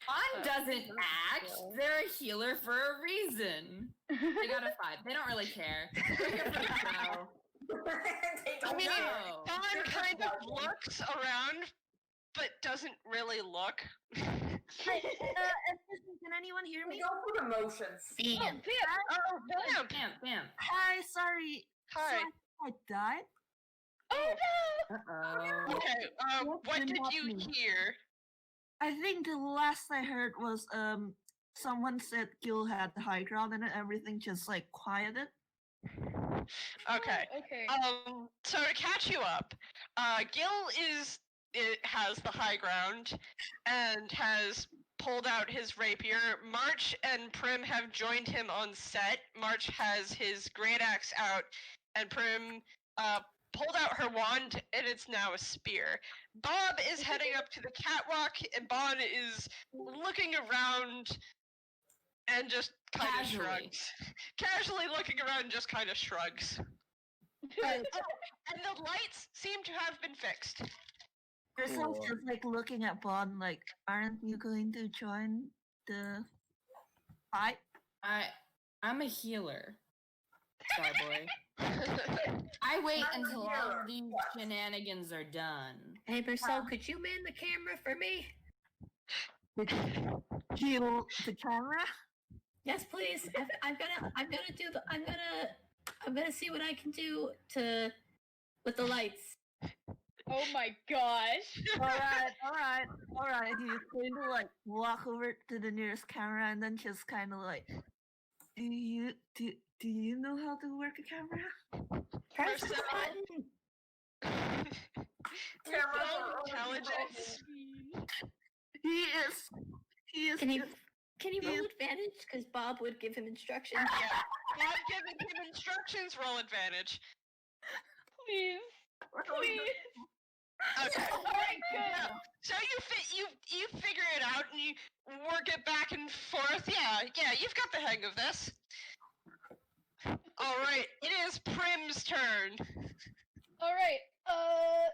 Bon doesn't act. They're a healer for a reason. They got a 5. They don't really care. They're here for the show. They I don't mean, know. Bon kind of looks around, but doesn't really look. Can anyone hear We me? go through emotions. Oh, Vamp! Oh, Vamp. Bam. Hi, sorry. Hi. So I died. Oh no! Uh-oh. Okay, What's what been did you happening? hear? I think the last I heard was someone said Gil had the high ground and then everything just like quieted. Okay. Okay. So to catch you up, Gil has the high ground and has pulled out his rapier. March and Prim have joined him on set. March has his great axe out, and Prim pulled out her wand, and it's now a spear. Bob is heading up to the catwalk, and Bon is looking around and just kind of Casually. shrugs. Casually looking around and just kind of shrugs. And the lights seem to have been fixed. Mersel's Cool. just like looking at Bon like, aren't you going to join the fight? I'm a healer, Starboy. I wait I'm a until all healer. of these What? shenanigans are done. Hey, Mersel, could you man the camera for me? Heal the camera? Yes, please. I'm gonna see what I can do with the lights. Oh my gosh. Alright. He's going to like walk over to the nearest camera and then just kind of like, do you know how to work a camera? Press the Mersel. button. Cameras Mersel are already intelligence. He is Can he He roll is- advantage? Because Bob would give him instructions. Yeah. Bob giving him instructions, roll advantage. Please. Please. Okay. Alright, good. So you figure it out and you work it back and forth. Yeah, you've got the hang of this. All right, it is Prim's turn. Alright. Alright.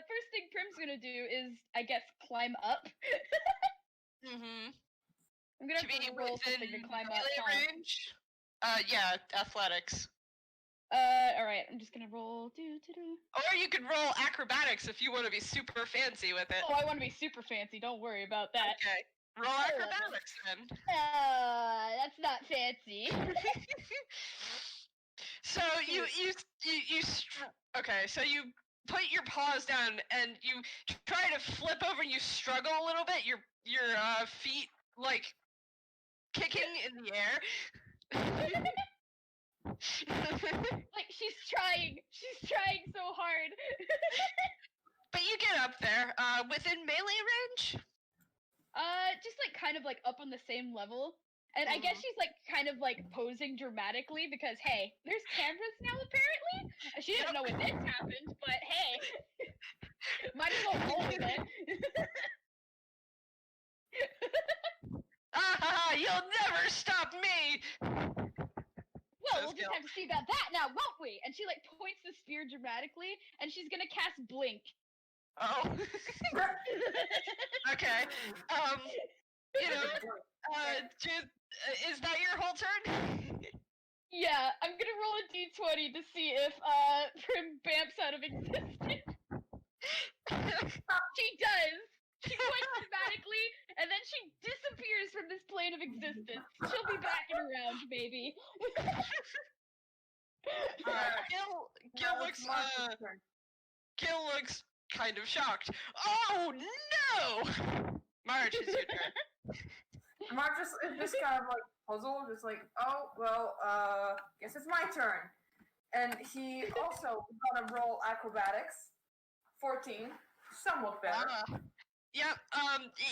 First thing Prim's gonna do is, I guess, climb up. Mm-hmm. I'm gonna To have be to roll within something to climb up. melee huh? range. Yeah, athletics. Alright, I'm just gonna roll. Or you could roll acrobatics if you want to be super fancy with it. Oh, I want to be super fancy. Don't worry about that. Okay. Roll acrobatics then. That's not fancy. So okay, so you put your paws down and you try to flip over and you struggle a little bit. Your feet like kicking in the air. Like she's trying so hard. But you get up there, within melee range. Just like kind of like up on the same level. And I guess she's like kind of like posing dramatically because hey, there's cameras now apparently. She didn't know when this happened, but hey, might as well roll with it. You'll never stop me. Well, we'll just have to see about that now, won't we? And she like points the spear dramatically, and she's gonna cast blink. Oh. Okay. You know, is that your whole turn? Yeah, I'm gonna roll a d20 to see if Prim bamps out of existence. She does. She points dramatically, and then she disappears from this plane of existence. She'll be back and around, baby. Gil looks kind of shocked. Oh no! Marge, it's your turn. Mark is just kind of like puzzled, just like, oh well, guess it's my turn. And he also gonna roll acrobatics. 14, somewhat better. Yep.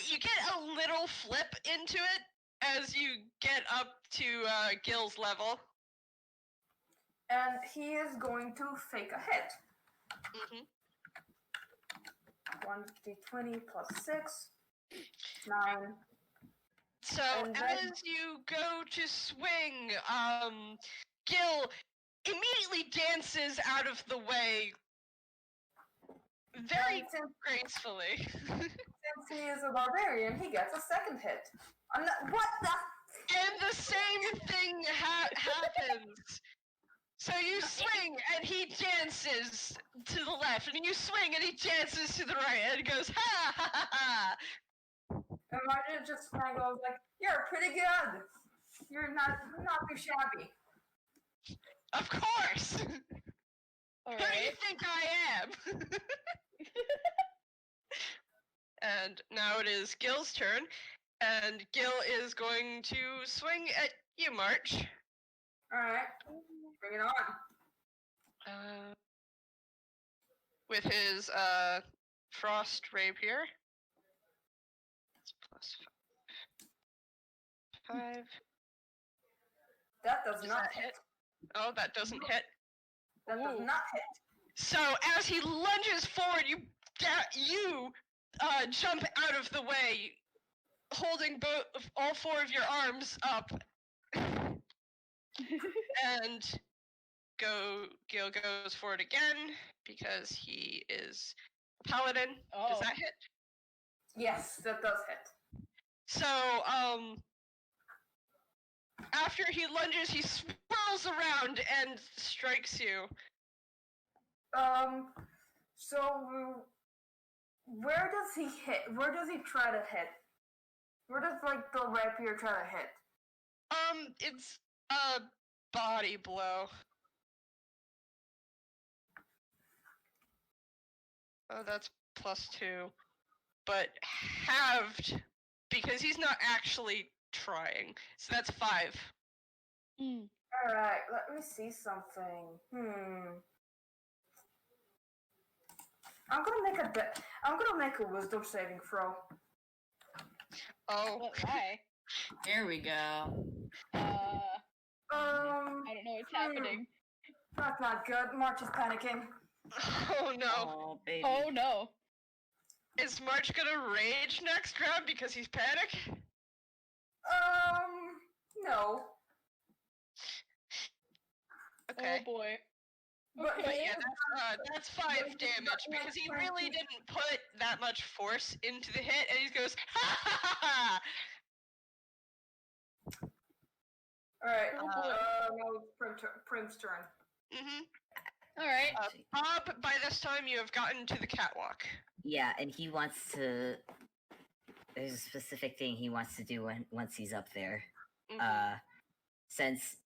You get a little flip into it as you get up to Gil's level. And he is going to fake a hit. Mm-hmm. 1d20 plus 6, 9. So And then- as you go to swing, Gil immediately dances out of the way very And since gracefully. he is a barbarian, he gets a second hit. What the? And the same thing happens. So you swing and he dances to the left, and you swing and he dances to the right, and he goes ha ha ha ha. And Martin just kind of goes like, "You're pretty good. You're not too shabby." Of course. All Who do you right. think I am? And now it is Gil's turn, and Gil is going to swing at you, March. All right, bring it on. With his frost rapier. It's plus 5. That does Does not that hit. hit? Oh, that doesn't hit. That does Ooh. not hit. So as he lunges forward, you jump out of the way, holding all four of your arms up, and Gil goes for it again because he is a paladin. Does that hit? Yes, that does hit. So, after he lunges, he swirls around and strikes you. So where does he hit? Where does he try to hit? Where does like the rapier try to hit? It's a body blow. Oh, that's +2. But halved, because he's not actually trying. So that's 5. Alright, let me see something. I'm gonna make a wisdom saving throw. Oh. Why? Here we go. I don't know what's happening. That's not good. March is panicking. Oh no. Oh, baby. Oh no. Is March gonna rage next round because he's panic? No. Okay. Oh boy. But But yeah, that's 5 damage because he really didn't put that much force into the hit, and he goes, ha ha ha ha! Alright, Oh, boy. now it's Prim's turn. Alright. Bob, by this time you have gotten to the catwalk. Yeah, and he wants to. There's a specific thing he wants to do once he's up there. Since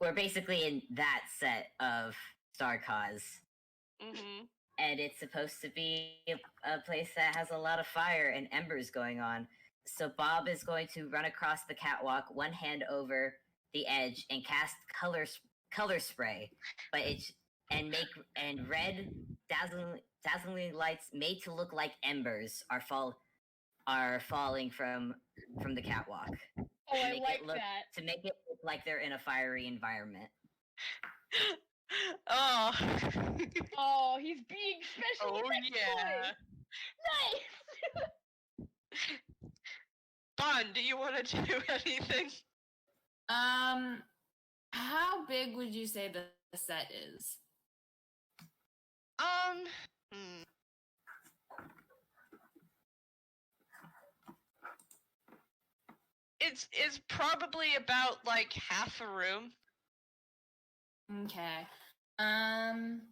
we're basically in that set of Star Cause, and it's supposed to be a place that has a lot of fire and embers going on. So Bob is going to run across the catwalk, one hand over the edge, and cast color spray, but red dazzling lights made to look like embers are falling from the catwalk. Oh, I like that. To make it look like they're in a fiery environment. Oh. Oh, he's being special. Oh yeah. Nice. Bon, do you want to do anything? How big would you say the set is? It's probably about like half a room. Okay. I'm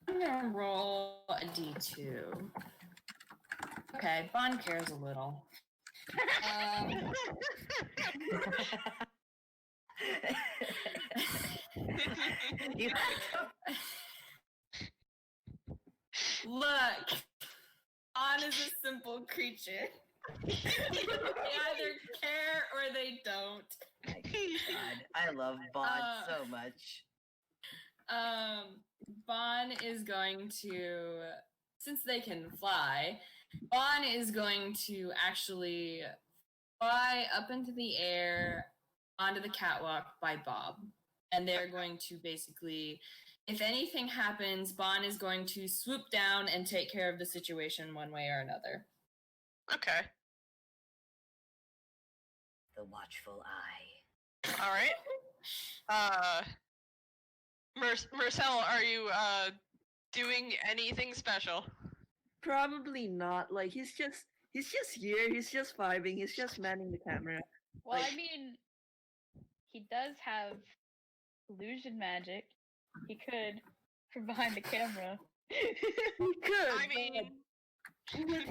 gonna roll a d2. Okay, Bon cares a little. Look, Bon is a simple creature. They either care or they don't. My God, I love Bon so much. Bon is going to, since they can fly, Bon is going to actually fly up into the air onto the catwalk by Bob. And they're going to basically, if anything happens, Bon is going to swoop down and take care of the situation one way or another. Okay. The watchful eye. All right. Mersel, are you doing anything special? Probably not. Like he's just here. He's just vibing. He's just manning the camera. Well, Like- I mean, he does have illusion magic. He could from behind the camera. He could. I mean, but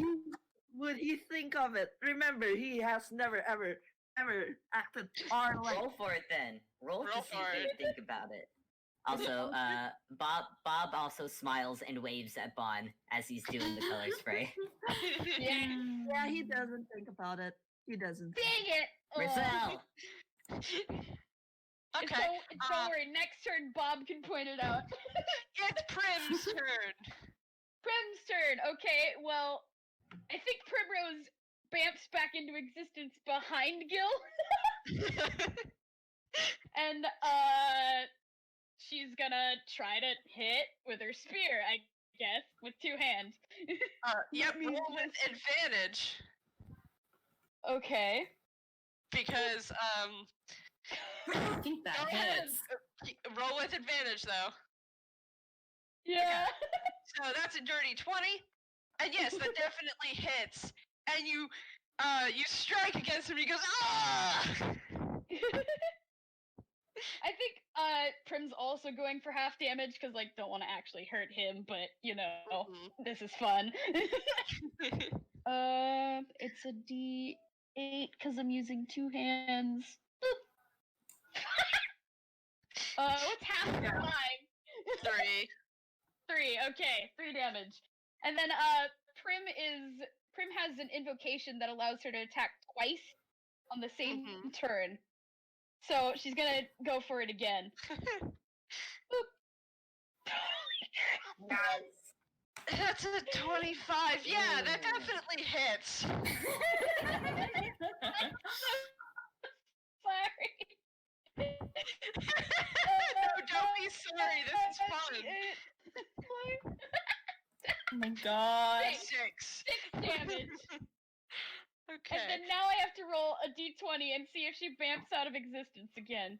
would he think of it? Remember, he has never ever acted our like. Roll for it then. Roll to Roll see for if it. they think about it. Also, Bob also smiles and waves at Bon as he's doing the color spray. Yeah, he doesn't think about it. He doesn't. Dang it! Marcel! okay. Don't worry. Next turn, Bob can point it out. It's Prim's turn. Prim's turn. Okay, well, I think Primrose bamps back into existence behind Gil, and she's gonna try to hit with her spear. I guess, with 2 hands. Yep, me roll with advantage. Okay. Because, I think that go ahead. hits. Roll with advantage, though. Yeah. So that's a dirty 20. And yes, that definitely hits. And you strike against him and he goes, ah! I think Prim's also going for half damage because like don't want to actually hurt him, but you know, this is fun. It's a D8 because I'm using 2 hands. What's half of 5? 3. 3. Okay, 3 damage. And then Prim has an invocation that allows her to attack twice on the same turn. So she's gonna go for it again. Nice. That's a 25. Yeah, that definitely hits. Sorry. No, don't be sorry. This is fun. Oh my god. 6 damage. Okay. And then now I have to roll a d20 and see if she vamps out of existence again.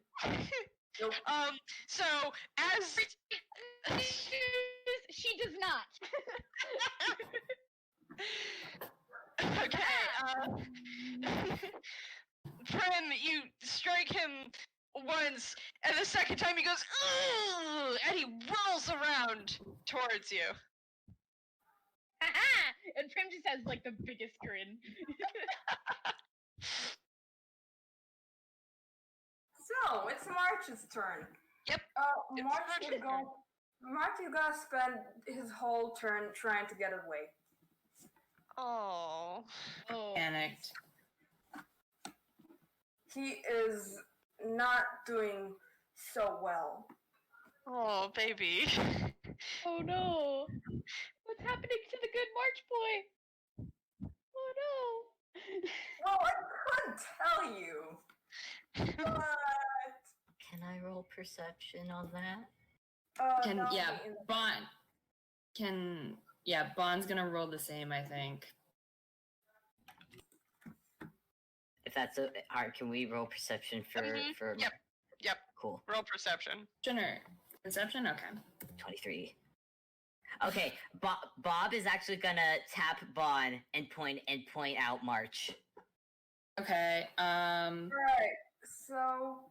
So as She does not. okay, Prim, you strike him once, and the second time he goes, ooh, and he rolls around towards you. And Prim just has like the biggest grin. So it's March's turn. Yep. It's March March's is gonna spend his whole turn trying to get away. Oh. Panicked. He is not doing so well. Oh, baby. Oh no! What's happening to the good March boy? Oh no! Well, I couldn't tell you. But Can I roll perception on that? Bond's gonna roll the same, I think. If that's hard, can we roll perception for? Yep. Cool. Roll perception. Perception? Okay. 23. Okay, Bob is actually gonna tap Bon and point out March. Okay. right, so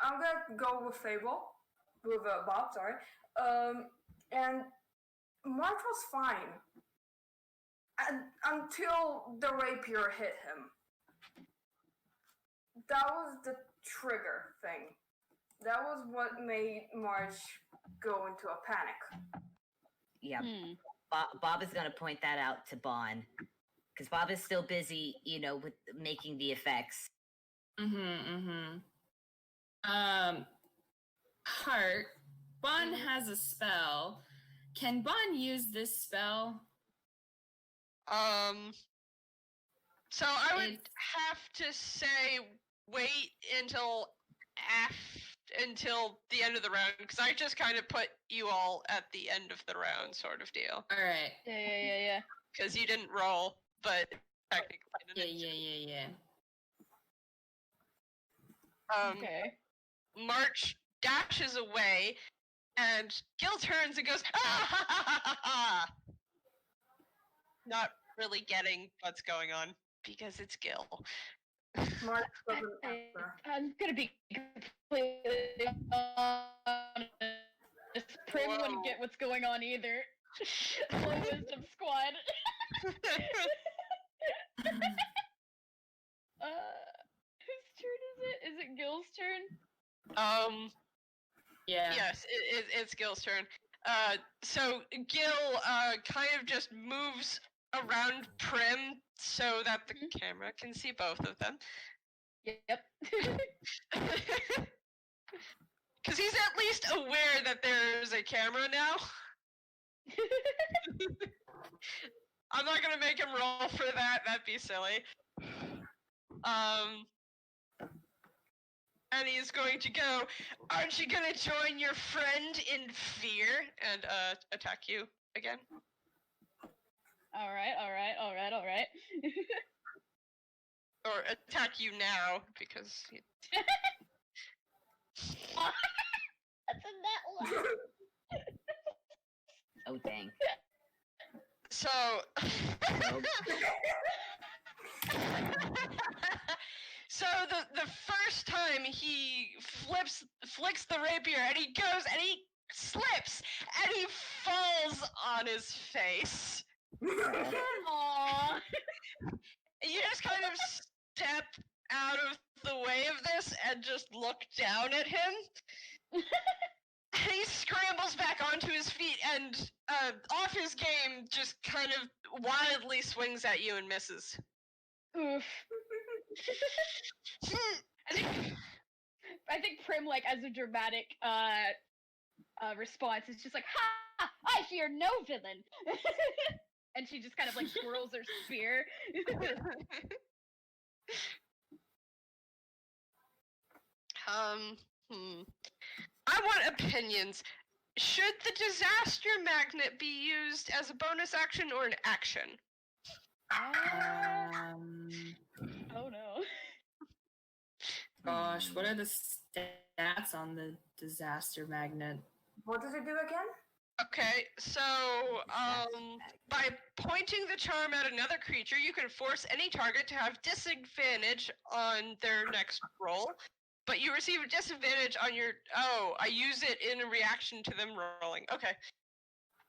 I'm gonna go with Fable, with Bob. Sorry. And March was fine until the rapier hit him. That was the trigger thing. That was what made March go into a panic. Yeah. Bob is gonna point that out to Bon, because Bob is still busy, with making the effects. Heart. Bon has a spell. Can Bon use this spell? So I would have to say wait until the end of the round, because I just kind of put you all at the end of the round, sort of deal. All right. Yeah. Because you didn't roll, but technically. Yeah. Okay. March dashes away, and Gil turns and goes, ah, ha, ha, ha, ha, ha. Not really getting what's going on, because it's Gil. March doesn't answer. I'm gonna be completely honest. Prim wouldn't get what's going on either. Low wisdom squad. Whose turn is it? Is it Gil's turn? Yeah. Yes, it's Gil's turn. So Gil kind of just moves around Prim so that the camera can see both of them. Yep. Because he's at least aware that there's a camera now. I'm not gonna make him roll for that. That'd be silly. And he's going to go, aren't you gonna join your friend in fear? And attack you again. All right. Or attack you now, because... That's a net one. Oh dang. So... Nope. So the first time he flicks the rapier and he goes and he slips and he falls on his face. Aww. You just kind of step out of the way of this and just look down at him. And he scrambles back onto his feet and off his game just kind of wildly swings at you and misses. Oof. I think Prim, like, as a dramatic response, is just like, "Ha! I fear no villain," and she just kind of like twirls her spear. I want opinions. Should the disaster magnet be used as a bonus action or an action? Oh no. Gosh, what are the stats on the disaster magnet? What does it do again? Okay, so by pointing the charm at another creature, you can force any target to have disadvantage on their next roll, but you receive a disadvantage on your... Oh, I use it in a reaction to them rolling. Okay.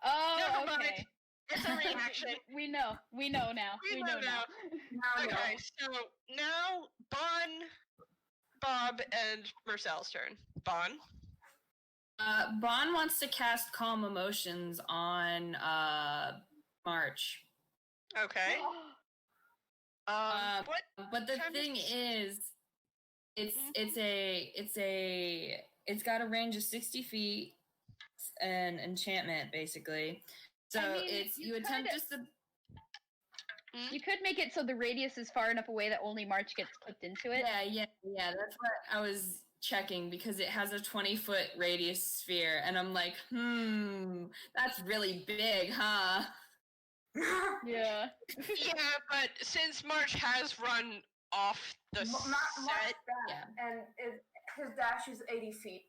Oh, Never mind. okay. It's a reaction. We know now. We know now. Now, Okay, so now Bob, and Mersel's turn. Bon? Bon wants to cast Calm Emotions on March. Okay. What? But the kind of- thing is, it's got a range of 60 feet, an enchantment basically. So I mean, it's you you attempt kinda- just the You could make it so the radius is far enough away that only March gets clipped into it. yeah. That's what I was checking because it has a 20-foot radius sphere, and I'm like, that's really big, huh? Yeah. Yeah, but since March has run off the Not set, that. Yeah. And his dash is 80 feet.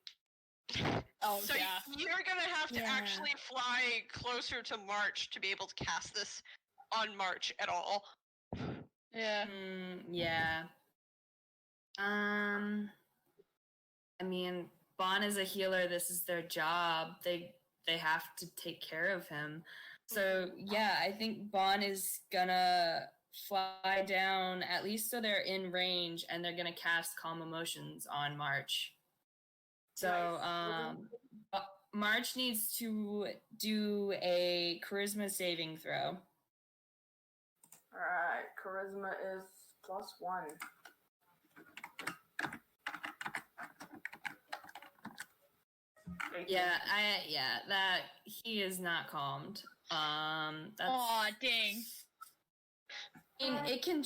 Oh so yeah. you're gonna have to Yeah. actually fly closer to March to be able to cast this on March at all. Yeah. Yeah. I mean, Bon is a healer. This is their job. They have to take care of him. So yeah, I think Bon is gonna fly down at least so they're in range, and they're gonna cast Calm Emotions on March. So March needs to do a Charisma saving throw. Alright, charisma is +1. Yeah, that he is not calmed. That's, Aw, dang. I mean, it can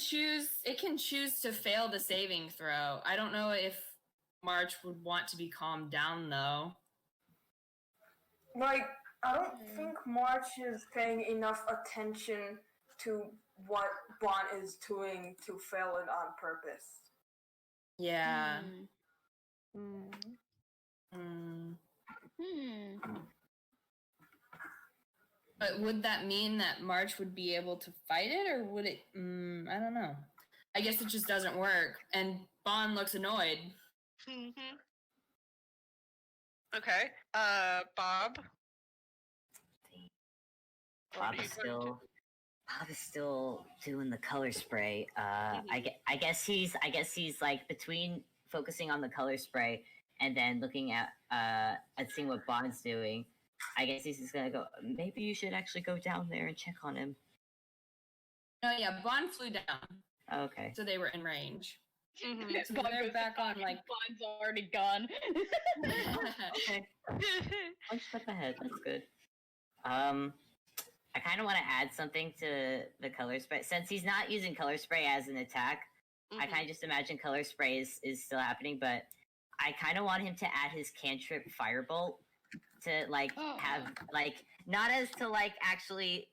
choose to fail the saving throw. I don't know if March would want to be calmed down though. Like, I don't think March is paying enough attention to what Bon is doing to fail it on purpose. Yeah. Hmm. Mm. Hmm. But would that mean that March would be able to fight it, or would it? I don't know. I guess it just doesn't work, and Bon looks annoyed. Okay. Bob? Bob is still doing the color spray. I guess he's like between focusing on the color spray and then looking at seeing what Bond's doing. I guess he's just gonna go. Maybe you should actually go down there and check on him. No, yeah, Bon flew down, Okay. so they were in range. So Bond they're goes back to on, Bond, like- Bond's already gone. Okay. One step ahead. That's good. I kind of want to add something to the color spray since he's not using color spray as an attack. I kind of just imagine color spray is still happening, but I kind of want him to add his cantrip Firebolt to like have like not as to like actually,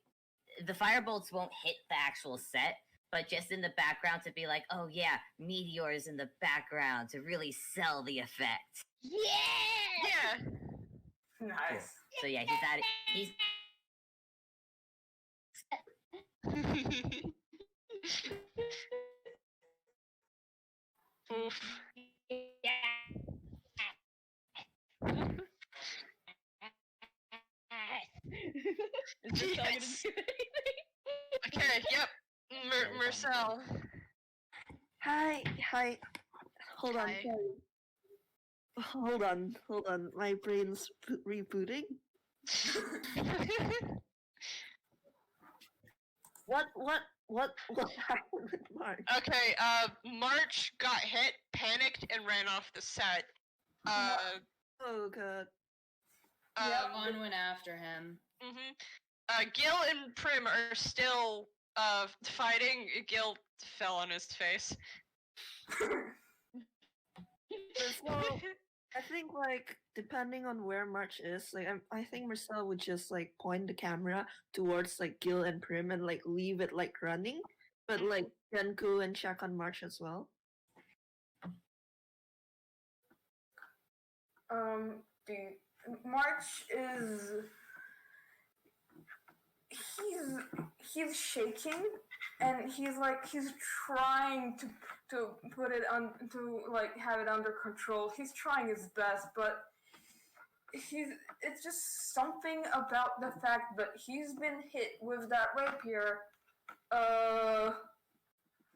the firebolts won't hit the actual set, but just in the background to be like, oh yeah, meteors in the background to really sell the effect. Yeah. Yeah. Nice. So yeah, he's at it. He's Oof. Is this all gonna Yes. do anything? Okay, yep. Mersel. Hi. Hold on, Hi. sorry. Hold on. My brain's rebooting. What happened with March? Okay, March got hit, panicked, and ran off the set. Oh god. One went after him. Gil and Prim are still fighting. Gil fell on his face. So I think like depending on where March is, like I think Marcel would just like point the camera towards like Gil and Prim and like leave it like running, but like then go and check on March as well. March is he's shaking and he's trying to put it on to like have it under control. He's trying his best, but it's just something about the fact that he's been hit with that rapier.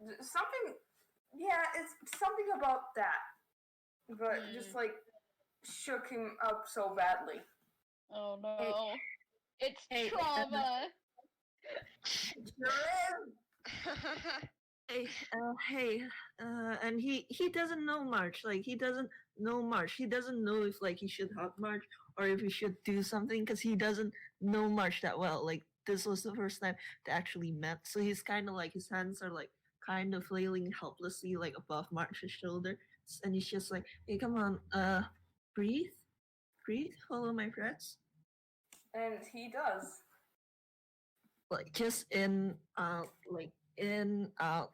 It's something about that, but just like shook him up so badly. Oh no. It's Hey, trauma. And he doesn't know March. Like he doesn't know March. He doesn't know if like he should help March or if he should do something because he doesn't know March that well. Like this was the first time they actually met, so he's kind of like his hands are like kind of flailing helplessly like above March's shoulder, and he's just like, "Hey, come on, breathe, follow my breaths." And he does. Like just in out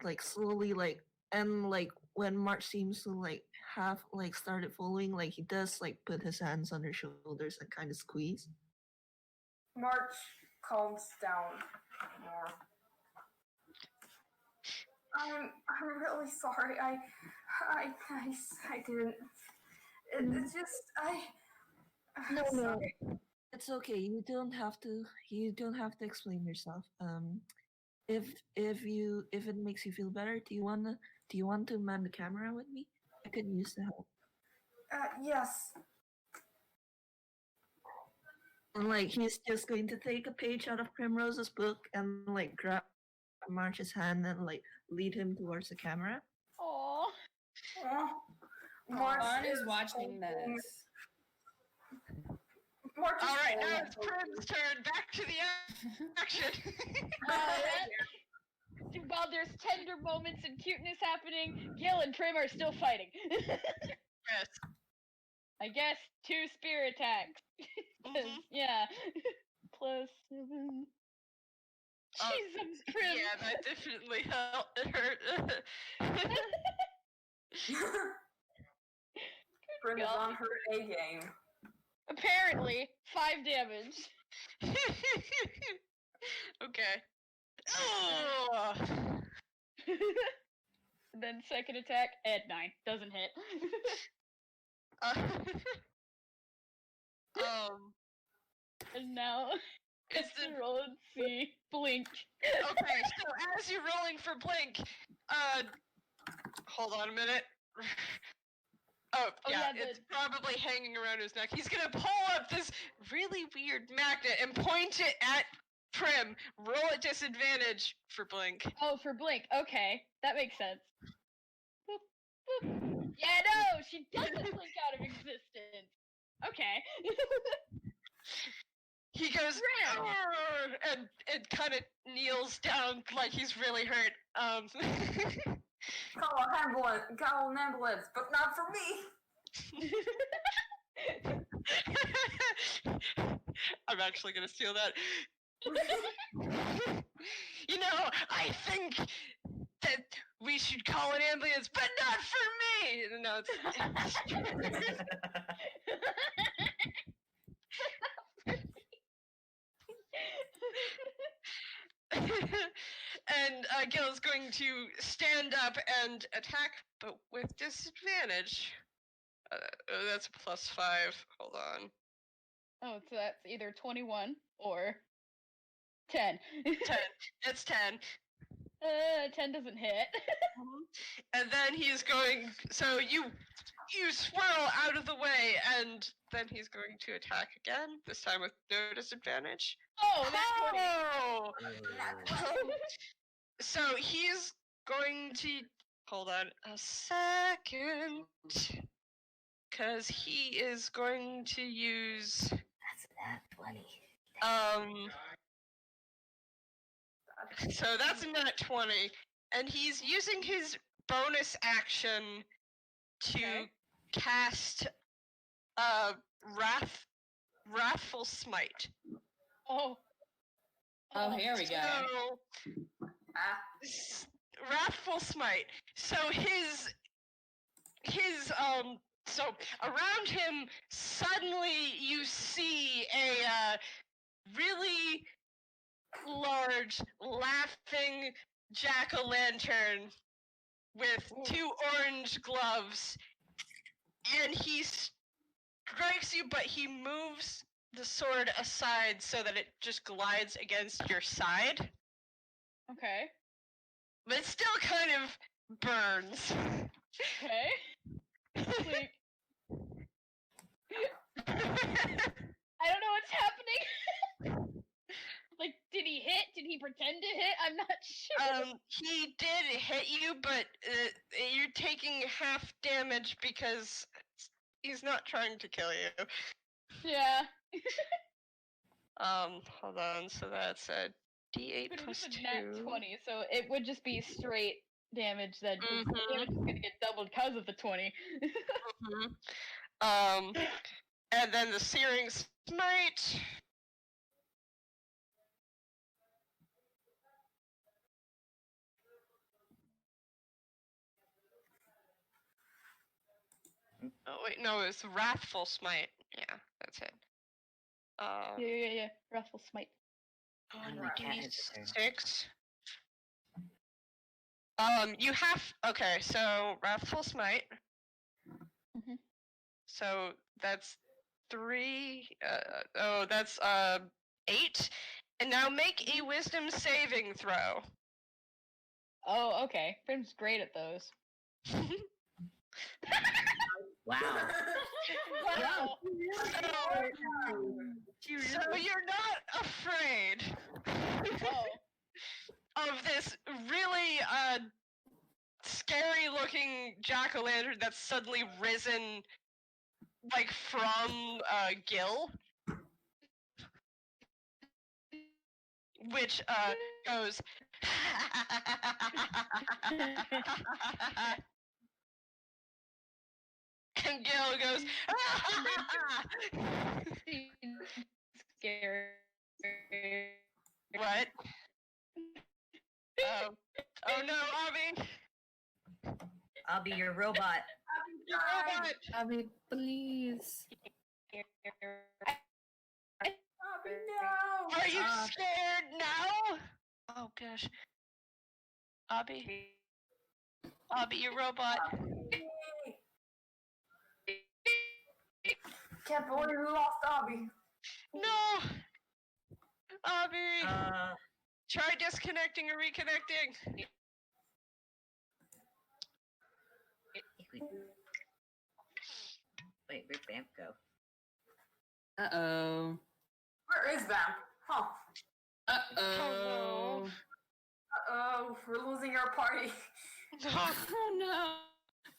like slowly like, and like when March seems to like have like started following, like he does like put his hands on her shoulders and kind of squeeze. March calms down more. I'm really sorry. I didn't. It's just No, sorry. it's okay. You don't have to explain yourself. If it makes you feel better, do you want to man the camera with me? I could use the help. Yes. And like he's just going to take a page out of Primrose's book and like grab March's hand and like lead him towards the camera. Aw. March Vaughn is watching this. March is Alright, now holding it's Prim's turn. Back to the action. While there's tender moments and cuteness happening, Gil and Prim are still fighting. Yes. I guess 2 spear attacks. 'Cause, yeah. Plus 7. Jesus, Prim. Yeah, that definitely hurt. Prim is on her A game. Apparently, 5 damage. Okay. Oh. Then second attack at 9. Doesn't hit. And now It's it's the roll and see. Blink. okay, so as you're rolling for blink, hold on a minute. Oh yeah, yeah, it's probably hanging around his neck. He's gonna pull up this really weird magnet and point it at Prim. Roll at disadvantage for blink. Oh, for blink. Okay, that makes sense. Boop, boop. Yeah, no, she doesn't blink out of existence. Okay. He goes "Arr!" and kind of kneels down like he's really hurt. Call an ambulance, but not for me. I'm actually gonna steal that. You know, I think that we should call an ambulance, but not for me. No, and Gil is going to stand up and attack, but with disadvantage. That's a +5. Hold on. Oh, so that's either 21 or 10. 10. It's 10. 10 doesn't hit. And then he's going. So you swirl out of the way, and then he's going to attack again. This time with no disadvantage. Oh, that's 20. Oh! So he's going to hold on a second, because he is going to use That's not 20. So that's a nat 20, and he's using his bonus action to cast Wrathful Smite. Oh. Oh, here we go. So, Wrathful Smite. So so around him, suddenly you see a really large, laughing jack-o'-lantern with 2 orange gloves, and he strikes you, but he moves the sword aside so that it just glides against your side. Okay. But it still kind of burns. Okay. Like, I don't know what's happening. Like, did he hit? Did he pretend to hit? I'm not sure. He did hit you, but you're taking half damage because he's not trying to kill you. Yeah. Hold on. So that's a D8 But plus it's a 2. nat 20, so it would just be straight damage that the Mhm. damage is gonna get doubled because of the 20. And then the Searing Smite. Oh wait, no, it's Wrathful Smite. Yeah, that's it. Yeah. Wrathful Smite. D6. You have okay. So Wrathful Smite. Mhm. So that's 3. That's 8. And now make a Wisdom saving throw. Oh, okay. Prim's great at those. Wow. Wow. So you're not afraid Oh. of this really scary looking jack-o'-lantern that's suddenly risen like from Gil, which goes and Gil goes Scary. what? Oh no, Abby! I'll be your robot. Your robot! Abby, please. No! Are you scared now? Oh gosh. Abby, your robot. Can't believe we lost Abby. No! Abby! Uh, Try disconnecting or reconnecting. wait, where'd Vamp go? Uh-oh. Where is Vamp? Huh. Uh-oh. Uh-oh, we're losing our party. No. Oh no.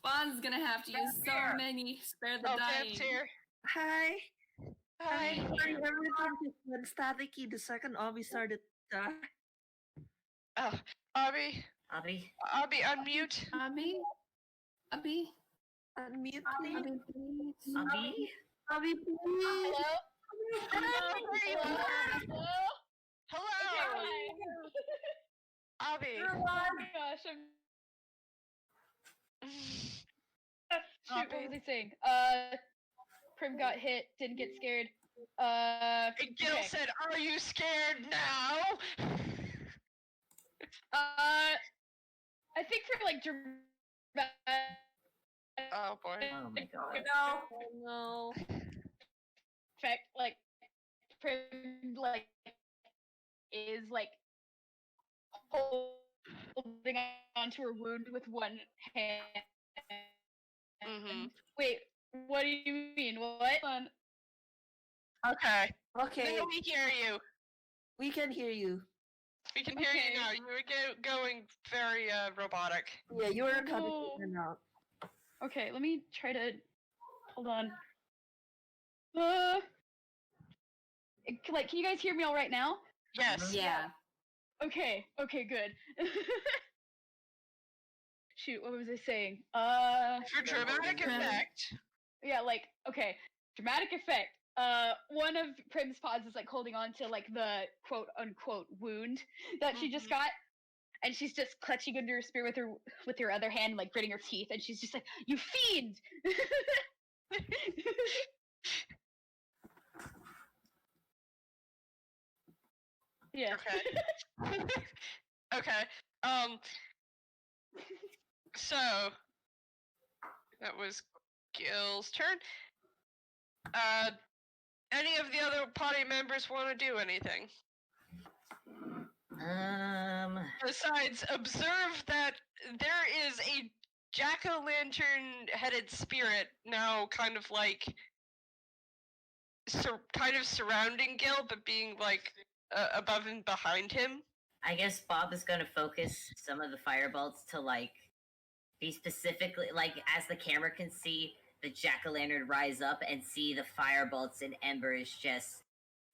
Bond's gonna have to use so many. Spare the Oh, dying. Vamp's here. Hi. Hi. Sorry, everything just went staticky the second Obi started to die. Oh, Abby, unmute. Abby? Abby? Unmute, Abby? please. Abby, please. Abby? Abby, please. Hello? Hello? Hello? Hello, Abby. You're Oh alive. my gosh, shoot, what was I saying? Prim got hit, didn't get scared. And Gil Okay. said, "Are you scared now?" I think for like dramatic Oh boy. Oh my god. No. No. effect, like Prim like is like holding onto her wound with one hand. Mhm. Wait, what do you mean? What? Okay. Okay, Now we hear you. we can hear you. We can hear Okay. you now. You were going very robotic. Yeah, you were Oh, coming no. in and out. Okay, let me try to hold on. Like, can you guys hear me all right now? Yes. Yeah. Okay, good. Shoot, what was I saying? For dramatic effect. Yeah, like, okay, dramatic effect. One of Prim's paws is like holding on to like the quote unquote wound that she just got, and she's just clutching under her spear with her other hand, like gritting her teeth, and she's just like, "You fiend!" Yeah. Okay. Okay. So that was Gil's turn. Any of the other party members want to do anything besides observe that there is a jack-o'-lantern headed spirit now, kind of like kind of surrounding Gil, but being like above and behind him. I guess Bob is gonna focus some of the firebolts to like be specifically like as the camera can see the jack-o'-lantern rise up and see the firebolts and embers just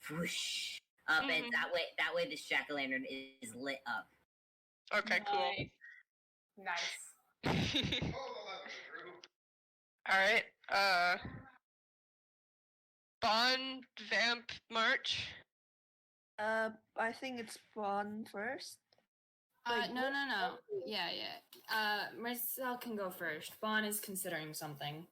whoosh up, and that way this jack-o'-lantern is lit up. Okay, cool. Nice. All right. Bon, Vamp, March. I think it's Bon first. Like, No. Yeah. Mersel can go first. Bon is considering something.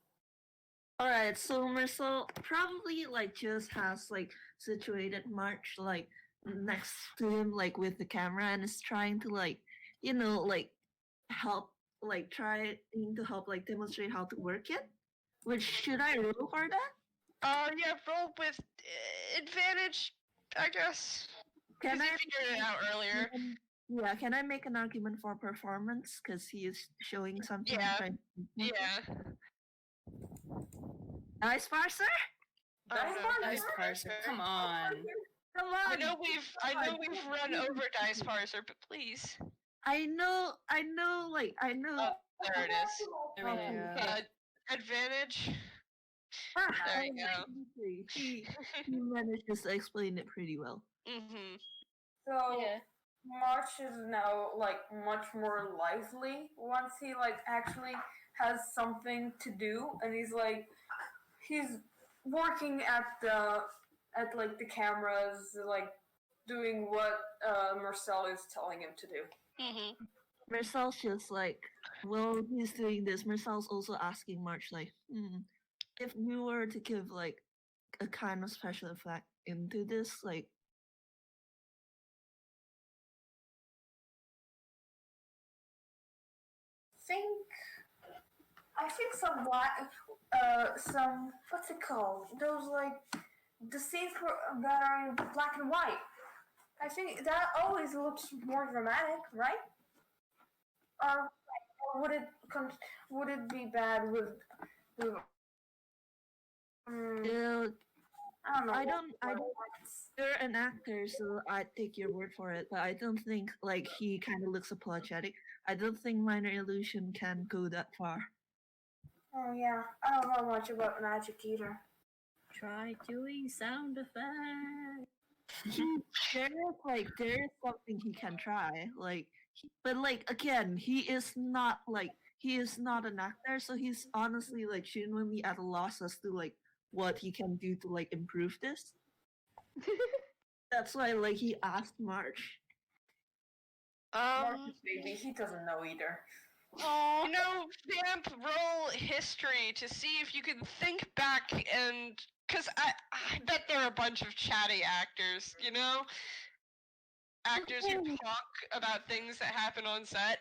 Alright, so Mersel probably like just has like situated March like next to him like with the camera and is trying to like like help like trying to help like demonstrate how to work it. Which should I roll for that? Yeah, roll with advantage, I guess. Can Because I you figured it out earlier. Yeah, can I make an argument for performance? Because he is showing something. Yeah. trying to- Yeah. Dice parser? Dice parser, come on. Come on! I know we've run over Dice Parser, but please. I know, like, I know. Oh, there it is. There we go. Advantage. There you go. He manages to explain it pretty well. Mm-hmm. So Yeah. March is now like much more lively once he like actually has something to do, and he's working at like the cameras, like doing what Mersel is telling him to do. Mm-hmm. Mercel's just like, well, he's doing this. Mercel's also asking March, like, if you were to give like a kind of special effect into this, like, I think some what's it called? Those like the scenes that are in black and white. I think that always looks more dramatic, right? Or would it be bad with I don't know. I don't. You're an actor, so I take your word for it. But I don't think like he kind of looks apologetic. I don't think minor illusion can go that far. Oh yeah, I don't know much about magic either. Try doing sound effects. There is something he can try. But again, he is not an actor, so he's honestly like genuinely at a loss as to like what he can do to like improve this. That's why like he asked March. Marcus, baby, he doesn't know either. You know, Vamp, roll history to see if you can think back and... Because I bet there are a bunch of chatty actors, you know? Actors who talk about things that happen on set.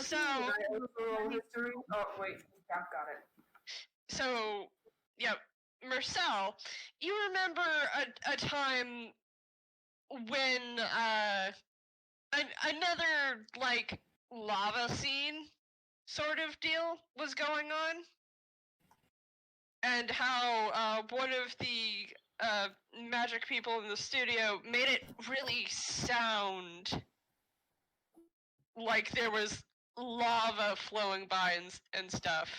So... I also roll history. Oh, wait, Jack got it. So, yeah, Mersel, you remember a time when, another, like, lava scene sort of deal was going on? And how one of the magic people in the studio made it really sound like there was lava flowing by and stuff.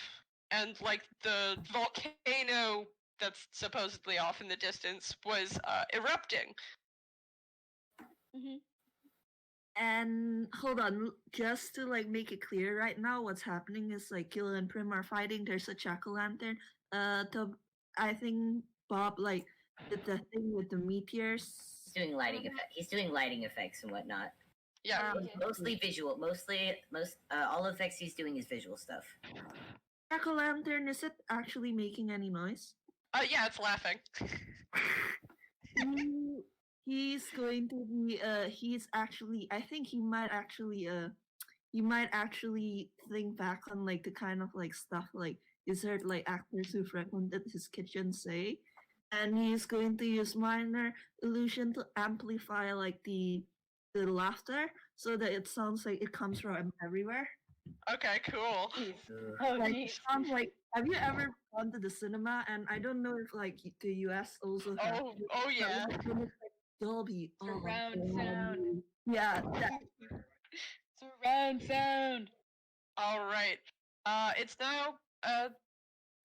And like the volcano that's supposedly off in the distance was erupting. Mm-hmm. And hold on, just to like make it clear right now, what's happening is like Killa and Prim are fighting. There's a jack-o'-lantern. I think Bob like did the thing with the meteors. He's doing lighting effects. He's doing lighting effects and whatnot. Yeah. Mostly visual. All effects he's doing is visual stuff. Jack-o'-lantern, is it actually making any noise? Yeah, it's laughing. He's going to be he's actually, I think he might actually think back on like the kind of like stuff like he's heard like actors who frequented his kitchen say, and he's going to use minor illusion to amplify like the laughter so that it sounds like it comes from everywhere. Okay, cool. Oh, Like geez. it sounds like, have you ever gone to the cinema? And I don't know if like the US also has Oh yeah. Dolby. Surround God. sound. Yeah, that, Surround sound. All right. It's now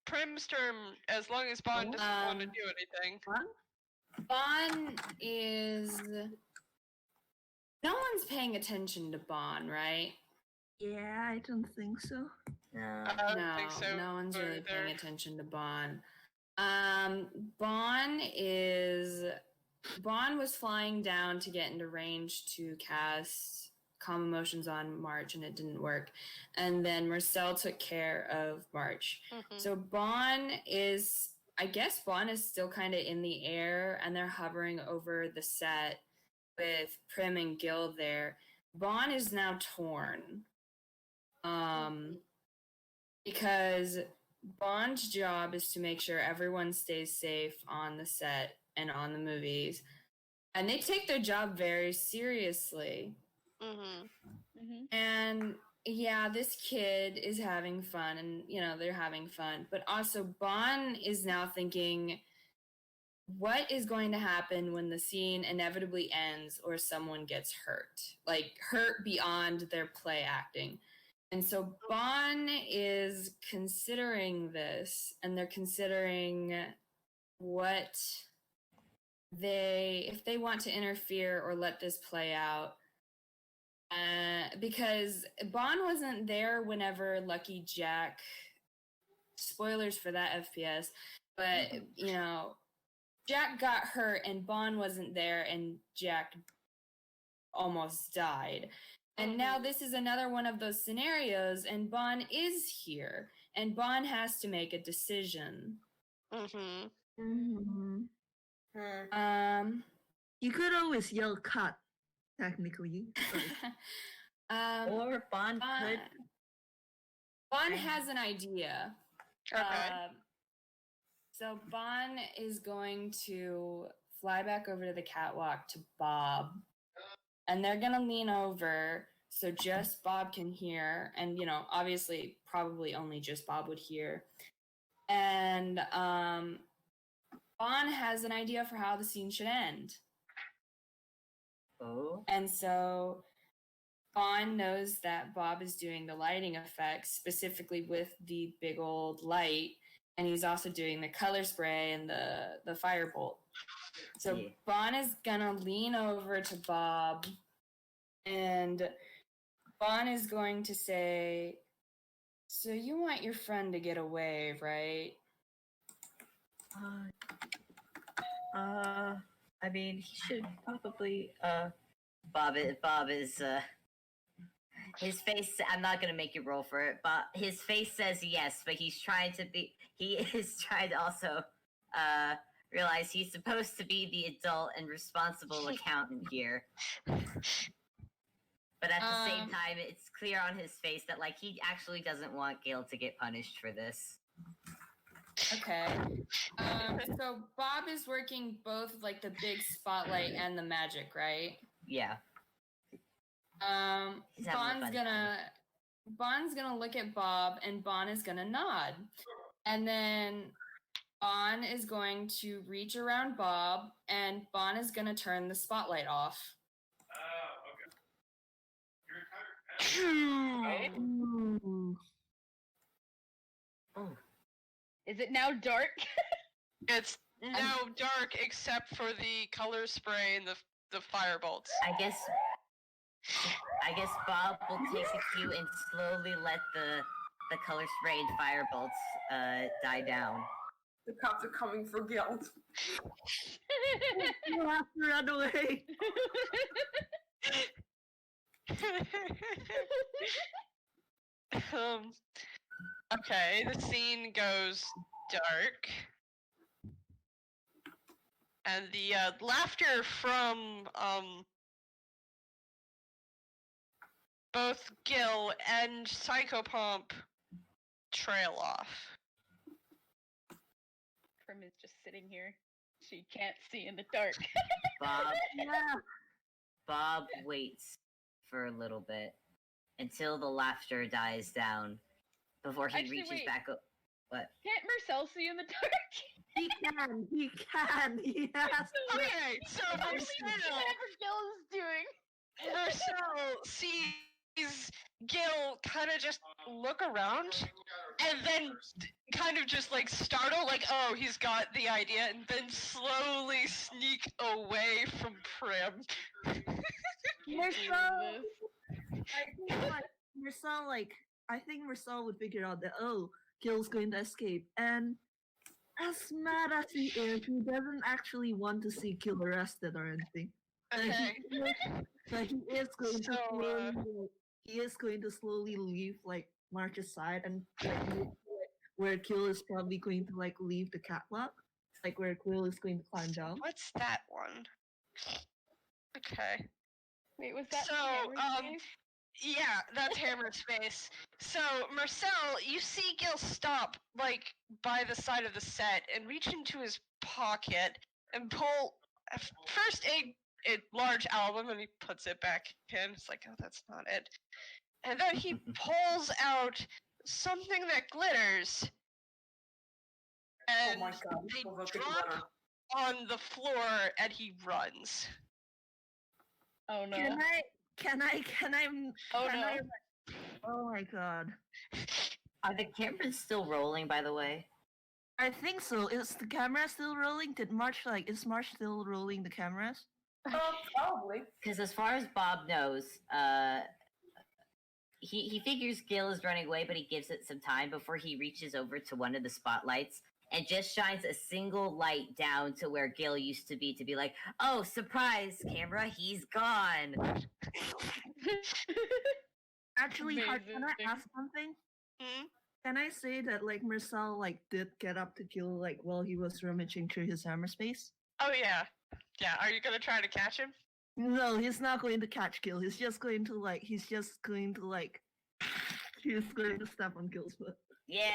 Prim's term. As long as Bond doesn't want to do anything. Bon is. No one's paying attention to Bon, right? yeah, I don't think so. No. I don't No, think so. no one's really either. paying attention to Bon. Bon was flying down to get into range to cast Calm Emotions on March, and it didn't work. And then Mersel took care of March. Mhm. So I guess Bon is still kind of in the air, and they're hovering over the set with Prim and Gil there. Bon is now torn. Because Bond's job is to make sure everyone stays safe on the set and on the movies. And they take their job very seriously. Mhm. Mm-hmm. And yeah, this kid is having fun, and they're having fun. But also Bon is now thinking, what is going to happen when the scene inevitably ends or someone gets hurt? Like hurt beyond their play acting. And so Bon is considering this, and they're considering if they want to interfere or let this play out. Because Bon wasn't there whenever Lucky Jack, spoilers for that FPS, but Jack got hurt and Bon wasn't there and Jack almost died. And now this is another one of those scenarios, and Bon is here, and Bon has to make a decision. Mhm. Mm-hmm. You could always yell cut, technically. Or Bond could. Bon has an idea. Okay. So Bon is going to fly back over to the catwalk to Bob. And they're going to lean over so just Bob can hear. And, obviously, probably only just Bob would hear. And Bon has an idea for how the scene should end. Oh. And so Bon knows that Bob is doing the lighting effects, specifically with the big old light. And he's also doing the color spray and the firebolt. So Yeah. Bon is gonna lean over to Bob, and Bon is going to say, "So you want your friend to get away, right?" I mean, he should probably, Bob is, his face, I'm not gonna make you roll for it, but his face says yes, but he is trying to also, realize he's supposed to be the adult and responsible accountant here. But at the same time, it's clear on his face that, like, he actually doesn't want Gil to get punished for this. Okay. So Bob is working both like the big spotlight and the magic, right? Yeah. He's having a fun time. Bon's gonna look at Bob and Bon is gonna nod. And then Bon is going to reach around Bob and Bon is gonna turn the spotlight off. Okay. Oh. Is it now dark? It's now dark except for the color spray and the firebolts. I guess Bob will take a cue and slowly let the color spray and firebolts die down. The cops are coming for guilt. You have to run away. Okay, the scene goes dark. And the laughter from both Gil and Psychopomp trail off. Prim is just sitting here. She can't see in the dark. Bob waits for a little bit until the laughter dies down before he Actually, reaches wait. back up. What? Can't Mersel see in the dark? He can. He has. Okay, so Whatever Gil is doing. Mersel sees Gil kind of just look around and then kind of just like startle, like, oh, he's got the idea, and then slowly sneak away from Prim. I think Mersel would figure out that, oh, Gil's going to escape. And as mad as he doesn't actually want to see Gil arrested or anything. Okay. But he is going to So, slowly, he is going to slowly leave, like, March aside and like, where Gil is probably going to like leave the catwalk, like where Gil is going to climb down. What's that one? Okay. Wait, was that So, Hammer's face? Yeah, that's Hammer's face. So, Mersel, you see Gil stop, like, by the side of the set and reach into his pocket and pull first a large album, and he puts it back in. It's like, oh, that's not it. And then he pulls out something that glitters. And Oh my god, they pulls out the drop glitter. on the floor, and he runs. Oh no. Can I? Oh no. Oh my god. Are the cameras still rolling, by the way? I think so. Is the camera still rolling? Is March still rolling the cameras? Probably. Because as far as Bob knows, he figures Gil is running away, but he gives it some time before he reaches over to one of the spotlights and just shines a single light down to where Gil used to be like, oh, surprise, camera, he's gone. Actually, can I ask something? Hmm? Can I say that like Mersel like did get up to Gil like while he was rummaging through his hammer space? Oh, yeah. Yeah, are you gonna try to catch him? No, he's not going to catch Gil. He's going to step on Gil's foot. Yeah.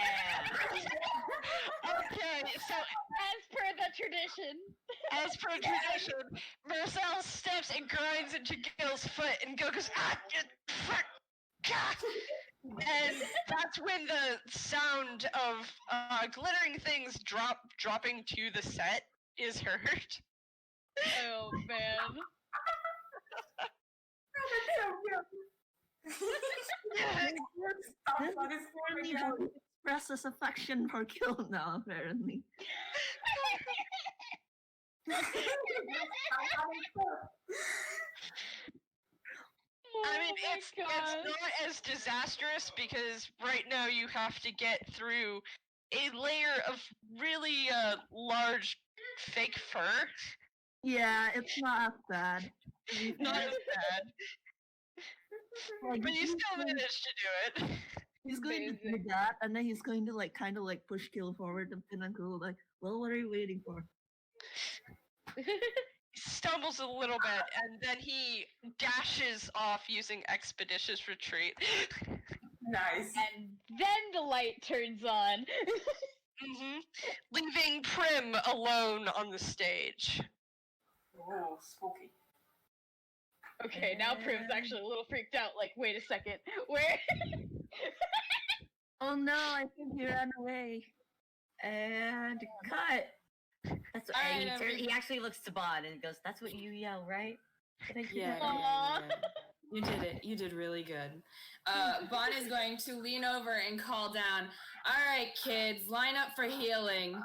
Okay, so As per the tradition. as per tradition, Mersel steps and grinds into Gil's foot, and Gil goes, ah, fuck, ah. And that's when the sound of glittering things dropping to the set is heard. Oh man. This really expresses affection for Gil now, apparently. I mean, Oh my it's God. not as disastrous because right now you have to get through a layer of really large fake fur. Yeah, it's not as bad. Not as bad, Like, but you he's still going- managed to do it. He's going to do Amazing. that, and then he's going to like kind of like push Gil forward and then go like, "Well, what are you waiting for?" He stumbles a little bit, and then he dashes off using expeditious retreat. Nice. And then the light turns on. Leaving Prim alone on the stage. Oh, spooky. Okay, now Prim's actually a little freaked out. Like, wait a second, where? Oh no, I think he ran away. And cut. That's what, All and right, he actually looks to Bon and goes, "That's what you yell, right?" Did I do Yeah, that? Aw. you did it. You did really good. Bon is going to lean over and call down, "All right, kids, line up for healing."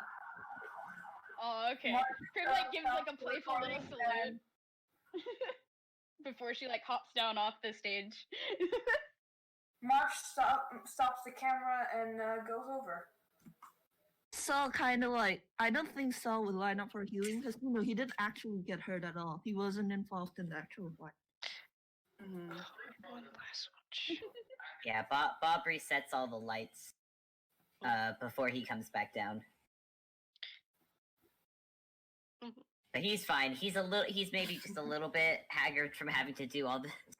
Oh, okay. Mark, Prim like gives like a stop playful little recording salute before she like hops down off the stage. Marsh stops the camera and goes over. Saul kind of like, I don't think Saul would line up for healing because he didn't actually get hurt at all. He wasn't involved in the actual fight. Mhm. One last one. Yeah, Bob resets all the lights before he comes back down. But he's fine. He's maybe just a little bit haggard from having to do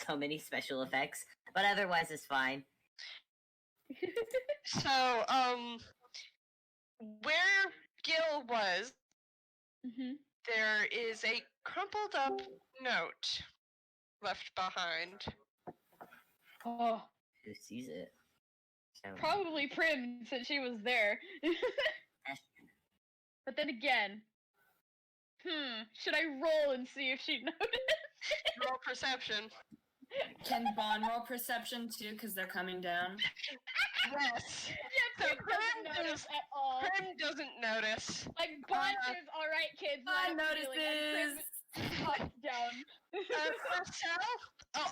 so many special effects, but otherwise is fine. So, where Gil was, there is a crumpled up note left behind. Oh, Who sees it? So, probably Prim since she was there. But then again, should I roll and see if she noticed? Roll perception. Can Bon roll perception too, because they're coming down? Yes. Yeah, So Prim doesn't Prim notice at all. Prim doesn't notice. Like, Bon says, all right, kids, Bon line up for healing," and notices. Prim hops down.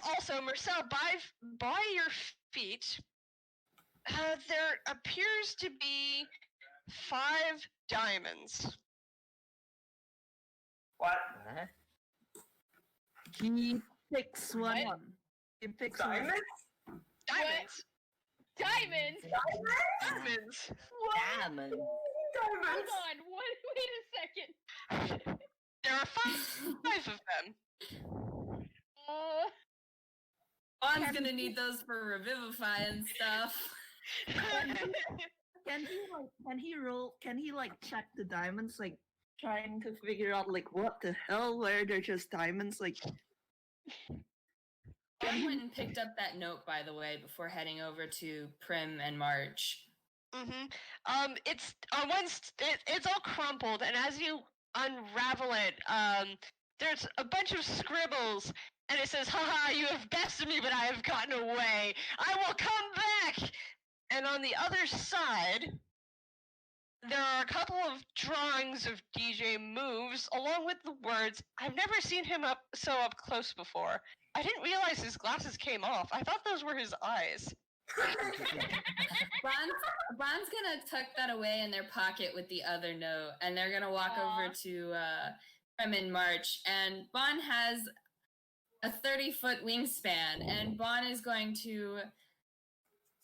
Marcel, Marcel, by your feet, there appears to be 5 diamonds. What? what? He picks one What? up. He picks one up. Diamonds? Diamonds. Diamonds? Diamonds. Diamond. Hold Diamonds. on, wait a second. There are 5 of them. Bon's gonna need those for revivify and stuff. Can he like check the diamonds, like trying to figure out like what the hell, where they're just diamonds, like Bon went and picked up that note, by the way, before heading over to Prim and March. It's on it's all crumpled, and as you unravel it, there's a bunch of scribbles, and it says, "Haha, you have bested me, but I have gotten away. I will come back." And on the other side, there are a couple of drawings of DJ moves, along with the words, "I've never seen him up close before. I didn't realize his glasses came off. I thought those were his eyes." Bon's gonna tuck that away in their pocket with the other note, and they're gonna walk Aw. over to Prim and March. And Bon has a 30-foot wingspan, and Bon is going to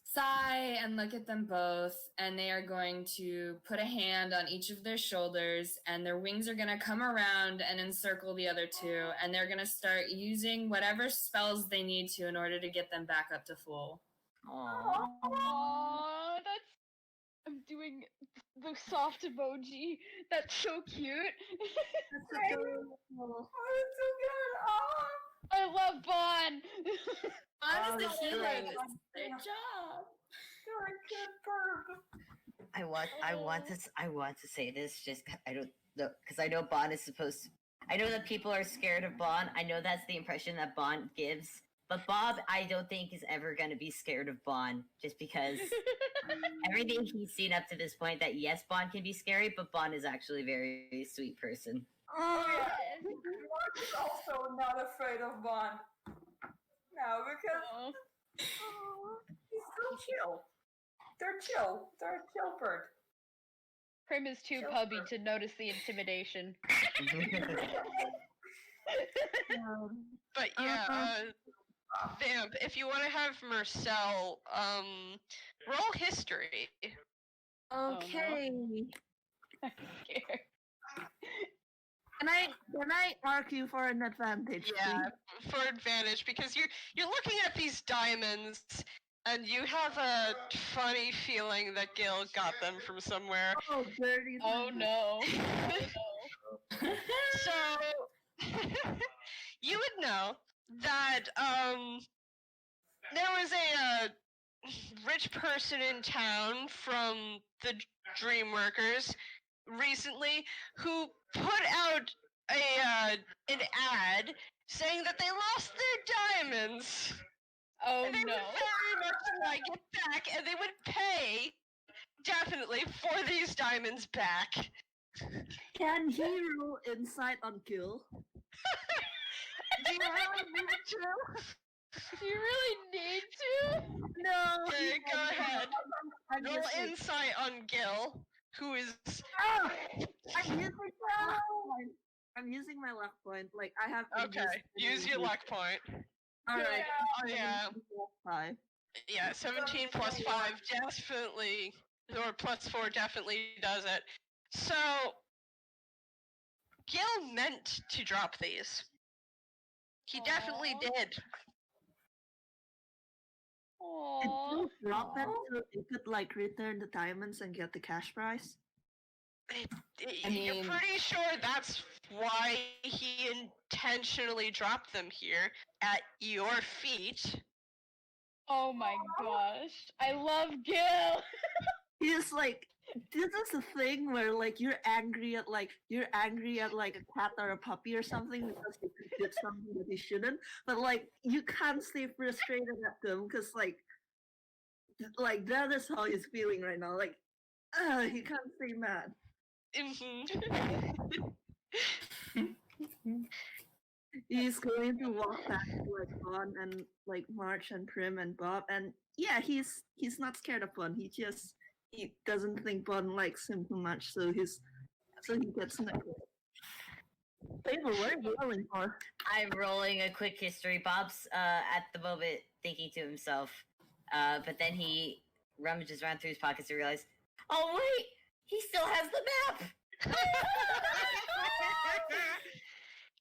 sigh and look at them both, and they are going to put a hand on each of their shoulders, and their wings are going to come around and encircle the other two, and they're going to start using whatever spells they need to in order to get them back up to full. Aww. Aww, that's. I'm doing the soft emoji. That's so cute. that's adorable. Oh, it's so good. Oh. I love Bon. Bon is the that's healer. great. It's their job. You're a good bird. I want to say this. Just I don't know because I know Bon is supposed to. I know that people are scared of Bon. I know that's the impression that Bon gives. But Bob, I don't think is ever going to be scared of Bon, just because everything he's seen up to this point. That yes, Bon can be scary, but Bon is actually a very sweet person. Oh, yeah. Yes. Mark is also not afraid of Bon. No, because Aw. he's so chill. They're chill. They're a chill bird. Prim is too pubby to notice the intimidation. But yeah, Vamp, if you want to have Mersel, roll history. Okay. I'm scared. Can I argue for an advantage? Yeah, please? for advantage, because you're looking at these diamonds, and you have a funny feeling that Gil got them from somewhere. Oh, dirty. Oh no. So you would know that there was a rich person in town from the Dreamworkers recently who put out an ad saying that they lost their diamonds. Oh And they no. would very much like it back, and they would pay definitely for these diamonds back. Can he roll insight on Gil? Do you really need to? Do you really need to? No. Okay, go ahead. I'm Roll using, insight on Gil, who is Ah! I'm using my luck point. I'm using my luck point. Like I have. okay. Use your luck point. All right. Oh yeah, 5. yeah. 17 plus 5 definitely, or plus 4 definitely does it. So Gil meant to drop these. He definitely Aw. did. Did Aww. you drop them so you could like return the diamonds and get the cash prize? You're mean- pretty sure that's why he intentionally dropped them here at your feet. Oh my gosh. I love Gil. He's like, this is a thing where like you're angry at like a cat or a puppy or something because they did something that they shouldn't, but like you can't stay frustrated at them because like that is how he's feeling right now. Like, he can't stay mad. He's going to walk back to like Bon and like March and Prim and Bob, and yeah, he's not scared of Bon. He doesn't think Bon likes him too much, so he gets necklace. Fable, what are you rolling for? I'm rolling a quick history. Bob's at the moment thinking to himself, but then he rummages around through his pockets and realizes, oh wait, he still has the map.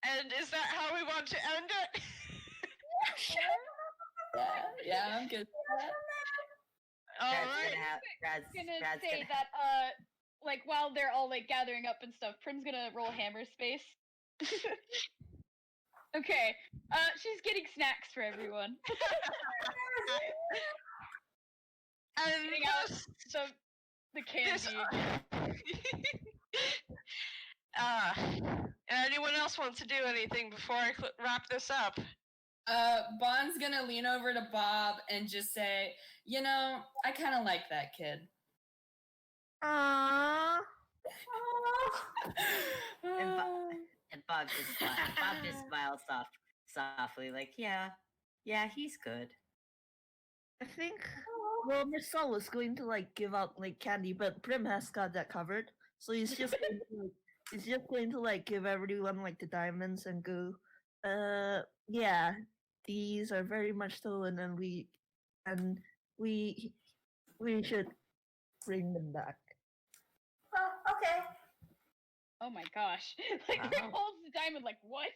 And is that how we want to end it? Yeah, I'm good. All Brad's right. gonna have Brad's, Gonna Brad's say gonna that like while they're all like gathering up and stuff, Prim's gonna roll hammer space. Okay. She's getting snacks for everyone. And Getting out this, the candy. anyone else wants to do anything before I wrap this up? Bon's gonna lean over to Bob and just say, you know, I kind of like that kid. Aww. and Bob just smiles softly, like, yeah, he's good. I think Mersel was going to like give out like candy, but Prim has got that covered. So he's just going to like give everyone like the diamonds and go, yeah, these are very much stolen, and we should bring them back. Oh, okay. Oh my gosh. Like Prim holds the diamond like what?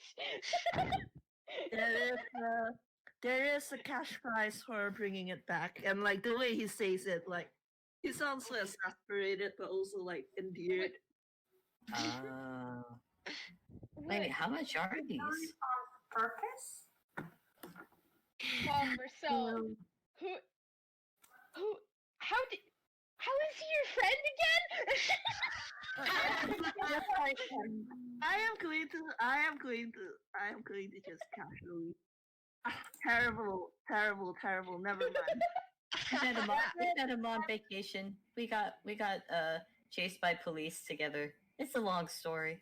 There is a cash prize for bringing it back, and like the way he says it, like he sounds so exasperated but also like endeared. Wait, how much are these? On purpose? Mersel, how is he your friend again? I am going to just casually. Terrible. Never mind. We met him on vacation. We got chased by police together. It's a long story.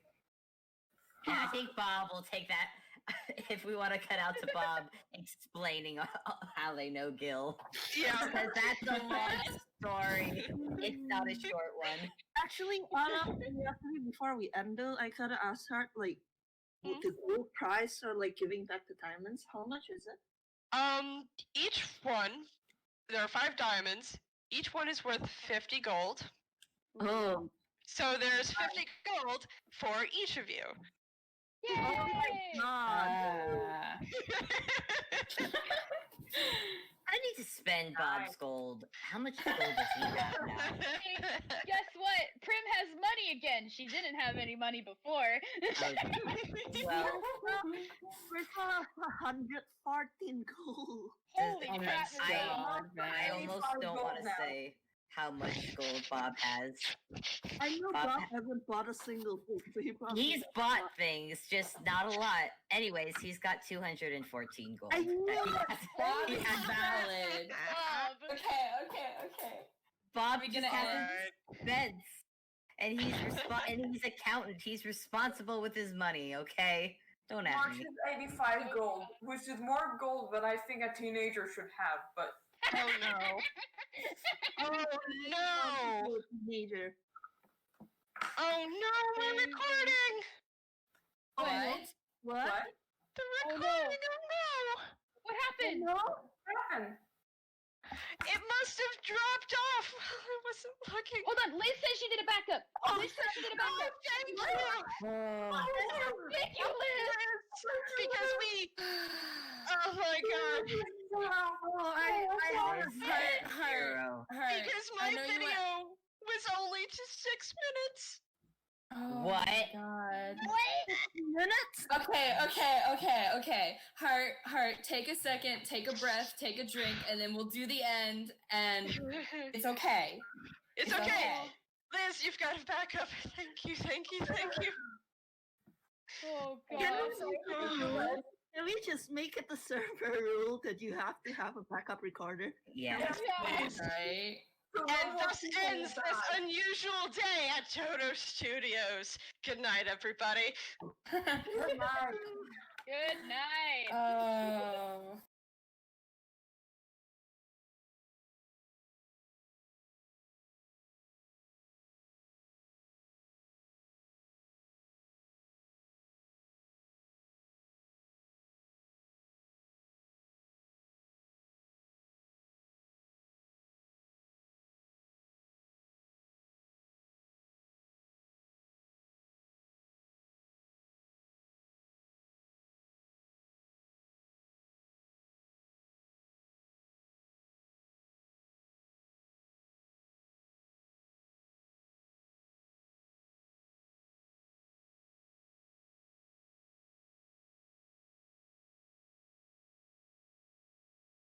And I think Bob will take that if we want to cut out to Bob explaining how they know Gil. Yeah. Because that's a long story. It's not a short one. Actually, Anna, yesterday before we end though, I kind of asked her like, the gold price or like giving back the diamonds. How much is it? Each one, there are 5 diamonds. Each one is worth 50 gold. Oh, So there's 50 gold for each of you. Yay! Ah. I need to spend Bob's gold. How much gold does he have now? Guess what? Prim has money again. She didn't have any money before. Well, we're still 114 gold. Holy Oh my crap! God, I man. almost don't want to say how much gold Bob has. I know Bob- Bob hasn't bought a single thing, so he probably He's bought things, just not a lot. Anyways, he's got 214 gold. I knew Bob He is has- valid. Bob. Okay. Bob We just gonna hasn't Alright. spent, and he's accountant. He's responsible with his money. Okay, don't ask March me. is 85 gold, which is more gold than I think a teenager should have, but Oh no. Oh no. Teenager. Oh no, we're recording! What? What? The Oh, no. recording, oh no! What happened? no, what happened? It must have dropped off. I wasn't looking. Hold on. Liz says she did a backup. Liz says she did a backup. Thank you! Thank you, Liz. Because we... Oh my god. Oh, I Heart. Hero. Because my I know you video was only to 6 minutes. Oh What? my God. minutes. Okay. Heart, take a second, take a breath, take a drink, and then we'll do the end, and it's okay. It's okay. Liz, you've got a backup. Thank you. Oh Can god. Can we just make it the server rule that you have to have a backup recorder? Yeah. Yes. Right? And thus ends this unusual day at Dodo Studios. Good night, everybody. Good night. Good night. Oh.